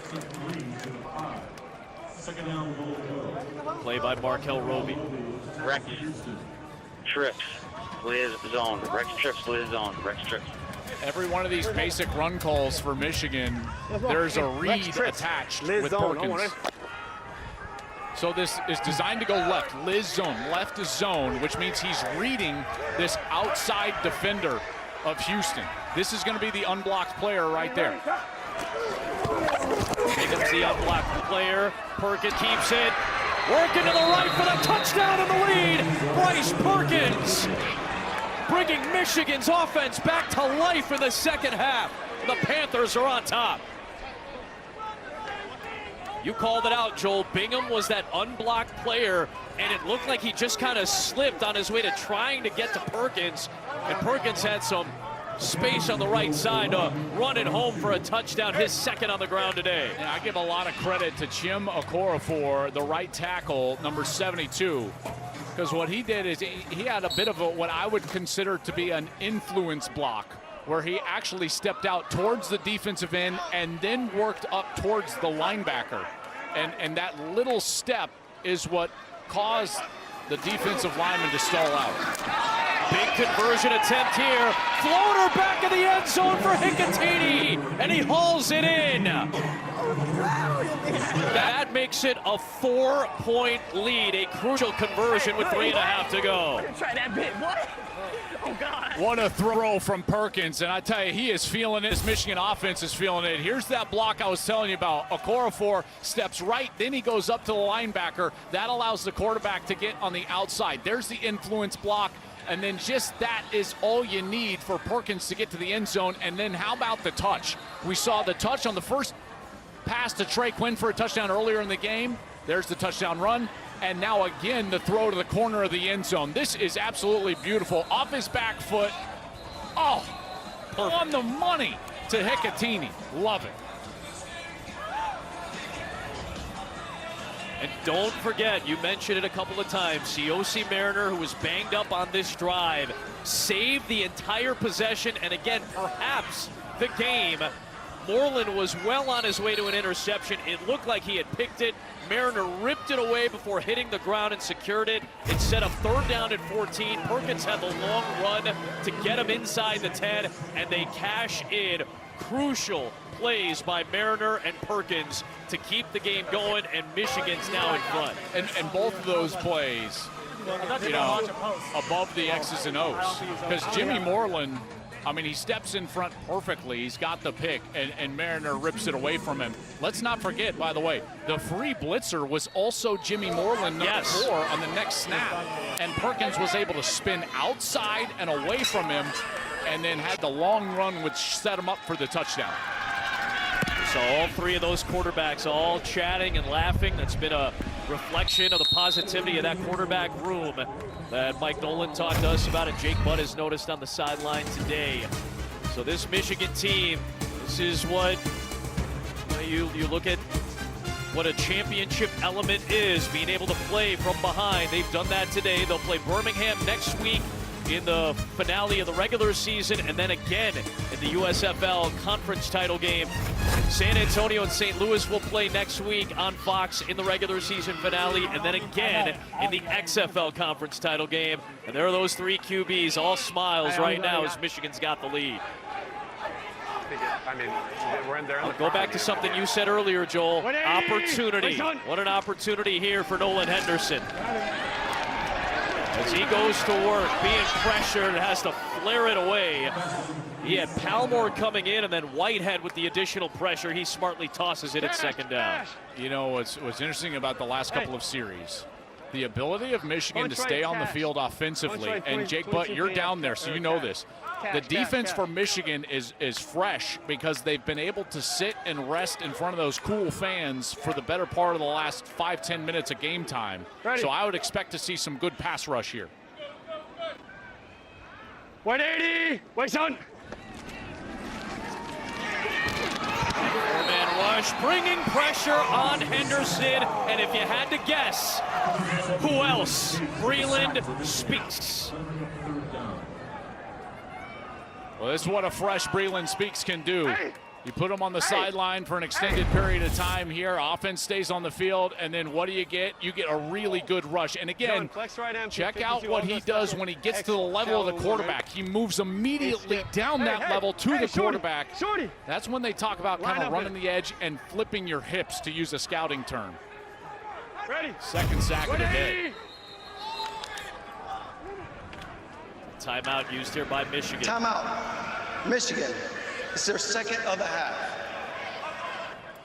Play by Markel Roby. Rex trips. Liz zone. Rex trips, Liz zone. Rex trips. Every one of these basic run calls for Michigan, there's a read attached with Perkins. So this is designed to go left. Liz zone. Left is zone, which means he's reading this outside defender of Houston. This is going to be the unblocked player right there. Here comes the unblocked player. Perkins keeps it. Working to the right for the touchdown and the lead. Bryce Perkins bringing Michigan's offense back to life in the second half. The Panthers are on top. You called it out, Joel. Bingham was that unblocked player, and it looked like he just kind of slipped on his way to trying to get to Perkins, and Perkins had some space on the right side to run it home for a touchdown, his 2nd on the ground today. And I give a lot of credit to Chim Okorafor, the right tackle, number 72, because what he did is he had a bit of what I would consider to be an influence block where he actually stepped out towards the defensive end and then worked up towards the linebacker. And that little step is what caused the defensive lineman to stall out. Big conversion attempt here. Floater back in the end zone for Hicatini, and he hauls it in. That makes it a 4-point lead, a crucial conversion with 3.5 to go. Try that bit, what? Oh, God. What a throw from Perkins, and I tell you, he is feeling it. His Michigan offense is feeling it. Here's that block I was telling you about. Okorafor steps right, then he goes up to the linebacker. That allows the quarterback to get on the outside. There's the influence block, and then just that is all you need for Perkins to get to the end zone. And then how about the touch? We saw the touch on the first pass to Trey Quinn for a touchdown earlier in the game. There's the touchdown run. And now again, the throw to the corner of the end zone. This is absolutely beautiful. Off his back foot. Oh, on the money to Hicatini. Love it. And don't forget, you mentioned it a couple of times, Cioce Mariner, who was banged up on this drive, saved the entire possession, and again, perhaps the game. Moreland was well on his way to an interception. It looked like he had picked it. Mariner ripped it away before hitting the ground and secured it. It set up 3rd down at 14. Perkins had the long run to get him inside the 10, and they cash in. Crucial plays by Mariner and Perkins to keep the game going, and Michigan's now in front. And both of those plays, you know, above the X's and O's. Because Jimmy Moreland, I mean, he steps in front perfectly. He's got the pick, and Mariner rips it away from him. Let's not forget, by the way, the free blitzer was also Jimmy Moreland, number 4, on the next snap. And Perkins was able to spin outside and away from him, and then had the long run, which set him up for the touchdown. So all three of those quarterbacks all chatting and laughing. That's been a reflection of the positivity of that quarterback room that Mike Nolan talked to us about, and Jake Butt has noticed on the sideline today. So this Michigan team, this is what you look at what a championship element is, being able to play from behind. They've done that today. They'll play Birmingham next week in the finale of the regular season, and then again in the USFL conference title game. San Antonio and St. Louis will play next week on Fox in the regular season finale, and then again in the XFL conference title game. And there are those 3 QBs, all smiles right now as Michigan's got the lead. I mean, we're in there. I'll go back to something you said earlier, Joel. Opportunity. What an opportunity here for Nolan Henderson. As he goes to work, being pressured, has to flare it away. He had Palmore coming in, and then Whitehead with the additional pressure. He smartly tosses it at 2nd down. You know, what's interesting about the last couple of series, the ability of Michigan to stay on the field offensively. And Jake Butt, you're down there, so you know this. The defense for Michigan is fresh because they've been able to sit and rest in front of those cool fans for the better part of the last 5-10 minutes of game time. So I would expect to see some good pass rush here. 180, wait, son. 4-man rush, bringing pressure on Henderson. And if you had to guess, who else? Breland Speaks. Well, this is what a fresh Breland Speaks can do. You put him on the sideline for an extended period of time here. Offense stays on the field, and then what do you get? You get a really good rush. And again, check out what he does when he gets to the level of the quarterback. He moves immediately down that level to the quarterback. That's when they talk about kind of running the edge and flipping your hips, to use a scouting term. 2nd sack of the day. Timeout used here by Michigan. Timeout. Michigan. It's their 2nd of the half.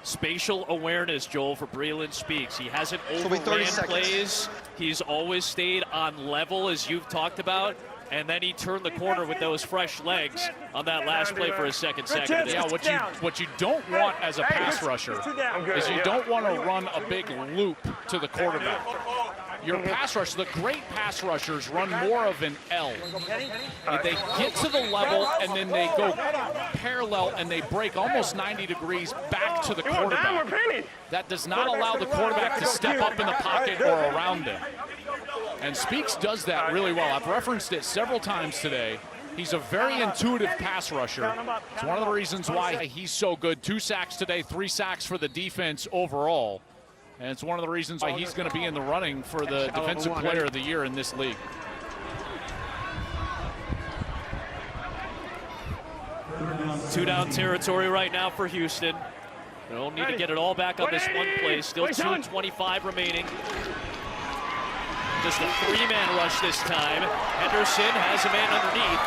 Spatial awareness, Joel, for Breland Speaks. He hasn't overran plays. He's always stayed on level, as you've talked about. And then he turned the corner with those fresh legs on that last play for his 2nd sack of the day. Yeah, what you don't want as a pass rusher is you don't want to run a big loop to the quarterback. Your pass rush, the great pass rushers run more of an L. They get to the level and then they go parallel and they break almost 90 degrees back to the quarterback. That does not allow the quarterback to step up in the pocket or around them. And Speaks does that really well. I've referenced it several times today. He's a very intuitive pass rusher. It's one of the reasons why he's so good. 2 sacks today, 3 sacks for the defense overall. And it's one of the reasons why he's going to be in the running for the Defensive Player of the Year in this league. Two down territory right now for Houston. They don't need to get it all back on this one play. Still 2:25 remaining. Just a 3-man rush this time. Henderson has a man underneath.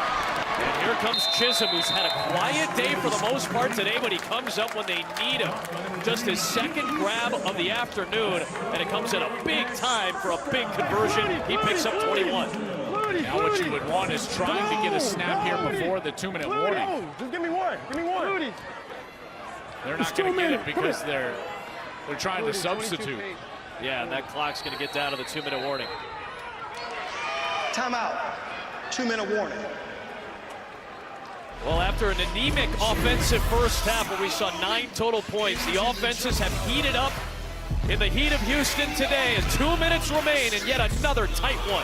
And here comes Chisholm, who's had a quiet day for the most part today, but he comes up when they need him. Just his second grab of the afternoon, and it comes at a big time for a big conversion. He picks up 21. Now what you would want is trying to get a snap here before the 2-minute warning. Just give me one. Give me one. They're not going to get it because they're trying to substitute. Yeah, and that clock's going to get down to the 2-minute warning. Timeout. 2-minute warning. Well, after an anemic offensive first half where we saw 9 total points, the offenses have heated up in the heat of Houston today, and 2 minutes remain, and yet another tight one.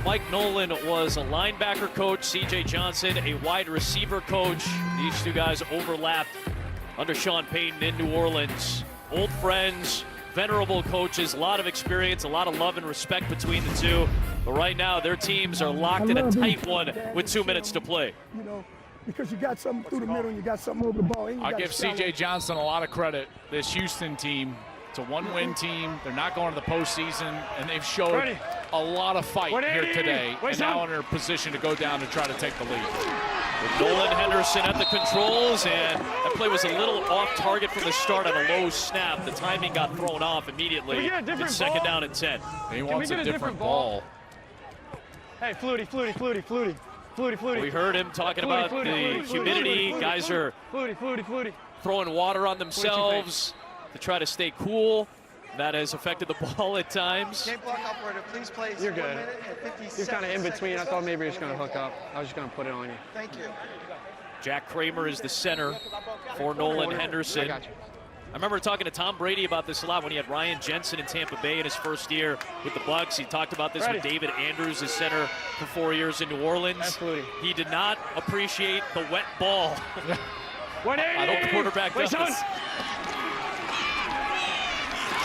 Mike Nolan was a linebacker coach, C.J. Johnson a wide receiver coach. These two guys overlapped under Sean Payton in New Orleans. Old friends, venerable coaches, a lot of experience, a lot of love and respect between the two. But right now, their teams are locked in a tight one with 2 minutes to play. You know, because you got something through the middle and you got something over the ball. I'll give C.J. Johnson a lot of credit. This Houston team, it's a 1-win team. They're not going to the postseason, and they've showed a lot of fight here today, and now in a position to go down and try to take the lead. With Nolan Henderson at the controls, and that play was a little off target from the start on a low snap. The timing got thrown off immediately. It's second down and 10. He wants a different ball. Hey, Flutie. We heard him talking about the humidity. Guys are throwing water on themselves to try to stay cool. That has affected the ball at times. Game block operator, please place. You're good. 1 minute and 50 He's kind of in seconds between. I thought left. maybe he was going to hook up. I was just going to put it on you. Thank you. Jack Kramer is the center for Nolan Henderson. I got you. I remember talking to Tom Brady about this a lot when he had Ryan Jensen in Tampa Bay in his first year with the Bucs. He talked about this with David Andrews, his center for 4 years in New Orleans. Absolutely. He did not appreciate the wet ball. I don't quarterback does.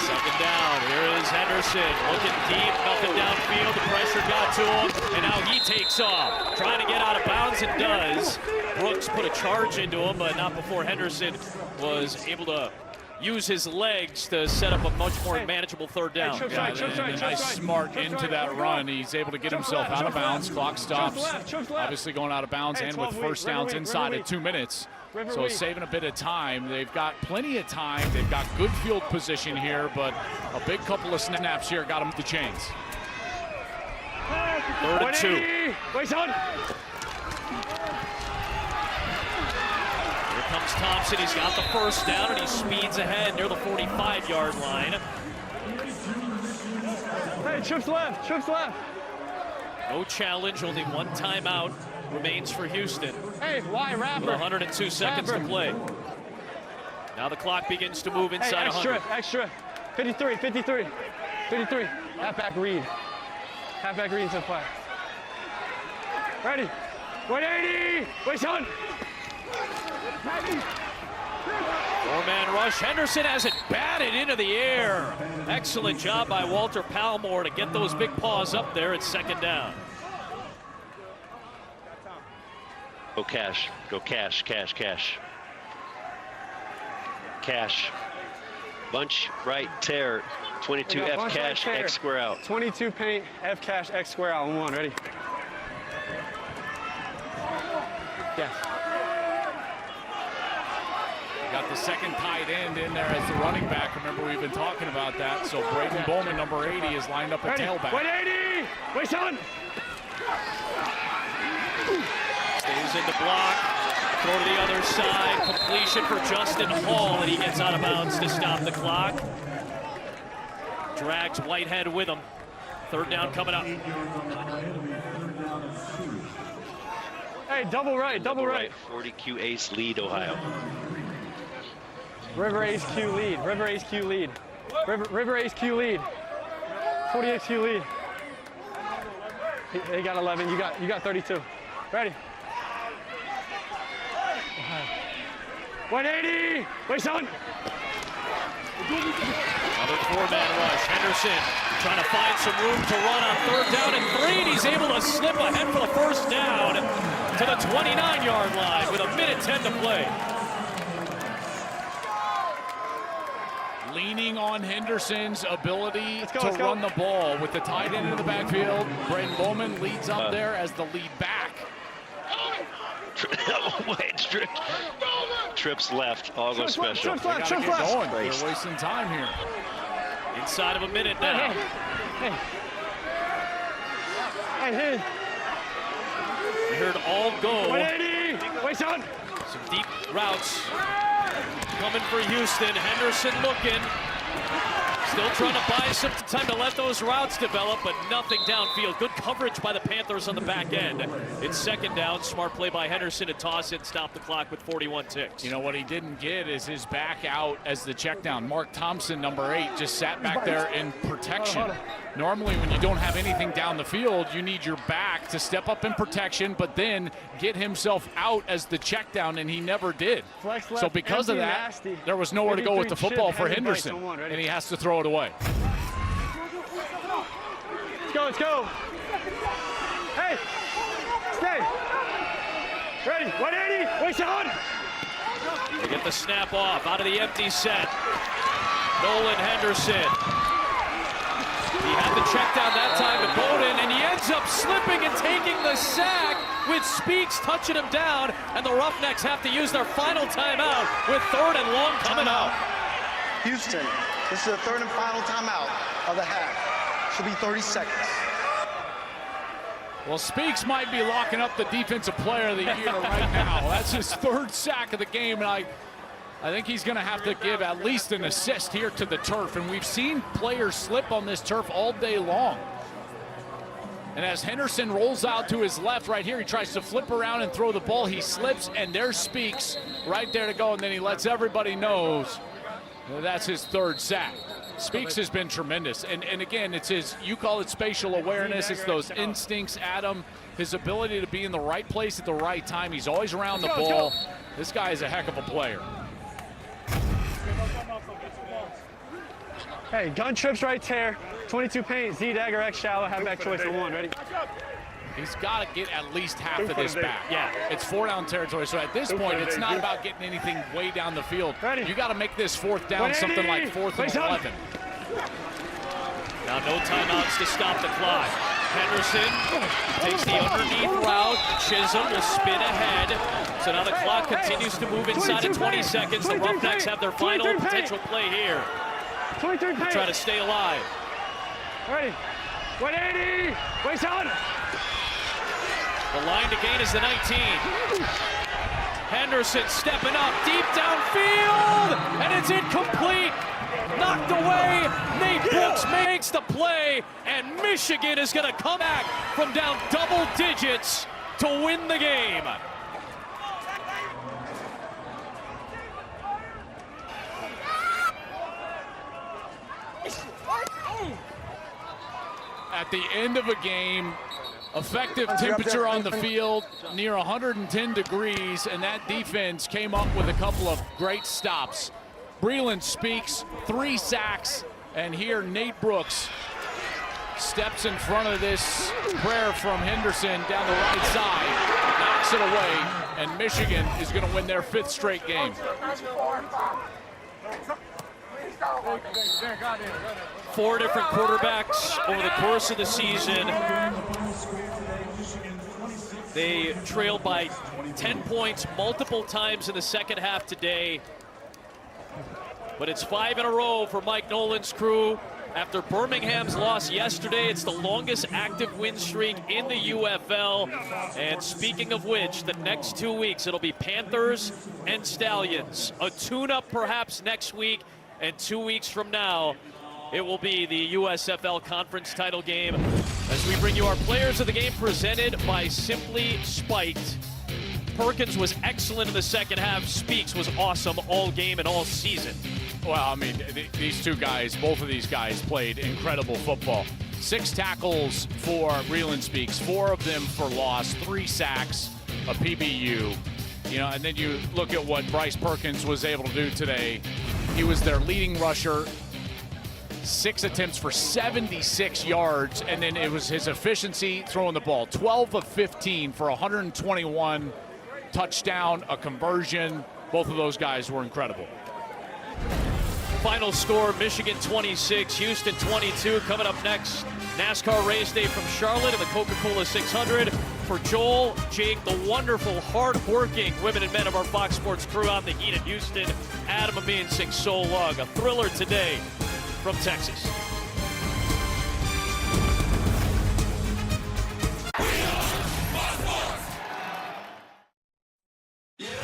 Second down, here is Henderson, looking deep, nothing downfield, the pressure got to him, and now he takes off, trying to get out of bounds and does. Brooks put a charge into him, but not before Henderson was able to use his legs to set up a much more manageable third down. Yeah, a nice smart into that run. He's able to get himself out of bounds, clock stops, obviously going out of bounds, and with first downs inside at 2 minutes. So saving a bit of time. They've got plenty of time. They've got good field position here, but a big couple of snaps here got them the chains. 3rd and 2. Here comes Thompson. He's got the first down, and he speeds ahead near the 45-yard line. Hey, Chooks left. No challenge, only one timeout remains for Houston. Hey, why rapper? With 102 seconds to play. Now the clock begins to move inside 100. Extra. 53. Halfback read. Halfback read to play. Ready. 180. Wait, son. 4-man rush. Henderson has it batted into the air. Excellent job by Walter Palmore to get those big paws up there at second down. Go cash. Bunch right tear. 22 F cash right X square out. 22 paint F cash X square out on 1. Ready? Yes. Got the second tight end in there as the running back. Remember, we've been talking about that. So Braden Bowman, number 80, is lined up at tailback. 180. Wait, son. Stays in the block. Throw to the other side. Completion for Justin Hall, and he gets out of bounds to stop the clock. Drags Whitehead with him. Third down coming up. Hey, double right. 40Q ace lead, Ohio. River Ace Q lead. River Ace Q lead. 48 to lead. He got 11. You got 32. Ready? 180. Wait, son. Another four-man rush. Henderson trying to find some room to run on 3rd down and 3, and he's able to slip ahead for the first down to the 29-yard line with 1:10 to play. Leaning on Henderson's ability to run the ball with the tight end in the backfield. Braden Bowman leads up there as the lead back. Trips left. All go special. They gotta get going. They're wasting time here. Inside of a minute now. Hey. We heard all go. 180. Wait, son. Some deep routes coming for Houston. Henderson looking. Still trying to buy some time to let those routes develop, but nothing downfield. Good coverage by the Panthers on the back end. It's 2nd down. Smart play by Henderson to toss it and stop the clock with 41 ticks. You know what he didn't get is his back out as the check down. Mark Thompson, number 8, just sat back there in protection. Normally when you don't have anything down the field, you need your back to step up in protection, but then get himself out as the check down, and he never did. So because of that, there was nowhere to go with the football for Henderson, and he has to throw it away. Let's go. Hey, stay. Ready, 180, wait, son. They get the snap off out of the empty set. Nolan Henderson. He had the check down that time to Bowden, and he ends up slipping and taking the sack with Speaks touching him down, and the Roughnecks have to use their final timeout with 3rd and long coming out. Houston, this is the 3rd and final timeout of the half. Should be 30 seconds. Well, Speaks might be locking up the defensive player of the year right now. That's his 3rd sack of the game, and I think he's going to have to give at least an assist here to the turf, and we've seen players slip on this turf all day long. And as Henderson rolls out to his left right here, he tries to flip around and throw the ball. He slips, and there's Speaks right there to go, and then he lets everybody know that's his 3rd sack. Speaks has been tremendous, and again, it's his, you call it spatial awareness, it's those instincts, Adam, his ability to be in the right place at the right time. He's always around the ball. This guy is a heck of a player. Hey, gun trips right there. 22 paint, Z dagger X shallow, halfback choice for 1. Ready? He's got to get at least half of this back. Yeah, it's 4-down territory. So at this point, it's not about getting anything way down the field. You got to make this 4th down something like 4th and 11. Now no timeouts to stop the clock. Henderson takes the underneath route. Chisholm will spin ahead. So now the clock continues to move inside of 20 seconds. The Roughnecks have their final potential play here. Try to stay alive. Ready? 180. Wait, son. The line to gain is the 19. Henderson stepping up deep downfield, and it's incomplete. Knocked away. Nate Brooks makes the play, and Michigan is going to come back from down double digits to win the game. At the end of a game, effective temperature on the field, near 110 degrees, and that defense came up with a couple of great stops. Breland Speaks, 3 sacks, and here Nate Brooks steps in front of this prayer from Henderson down the right side, knocks it away, and Michigan is going to win their 5th straight game. 4 different quarterbacks over the course of the season. They trailed by 10 points multiple times in the second half today. But it's 5 in a row for Mike Nolan's crew. After Birmingham's loss yesterday, it's the longest active win streak in the UFL. And speaking of which, the next 2 weeks, it'll be Panthers and Stallions. A tune-up perhaps next week, and 2 weeks from now, it will be the USFL Conference title game. As we bring you our players of the game presented by Simply Spiked. Perkins was excellent in the second half. Speaks was awesome all game and all season. Well, I mean, these two guys, both of these guys played incredible football. 6 tackles for Reeland Speaks, 4 of them for loss, 3 sacks, a PBU. You know, and then you look at what Bryce Perkins was able to do today. He was their leading rusher, 6 attempts for 76 yards, and then it was his efficiency throwing the ball. 12 of 15 for 121, touchdown, a conversion. Both of those guys were incredible. Final score, Michigan 26, Houston 22. Coming up next, NASCAR race day from Charlotte and the Coca-Cola 600. For Joel, Jake, the wonderful, hard-working women and men of our Fox Sports crew out in the heat in Houston, Adam, Amin, Singh, So Lug. A thriller today from Texas.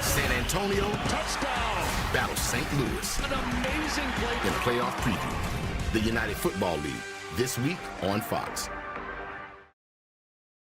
San Antonio touchdown battles St. Louis. An amazing play In playoff preview, the United Football League, this week on Fox.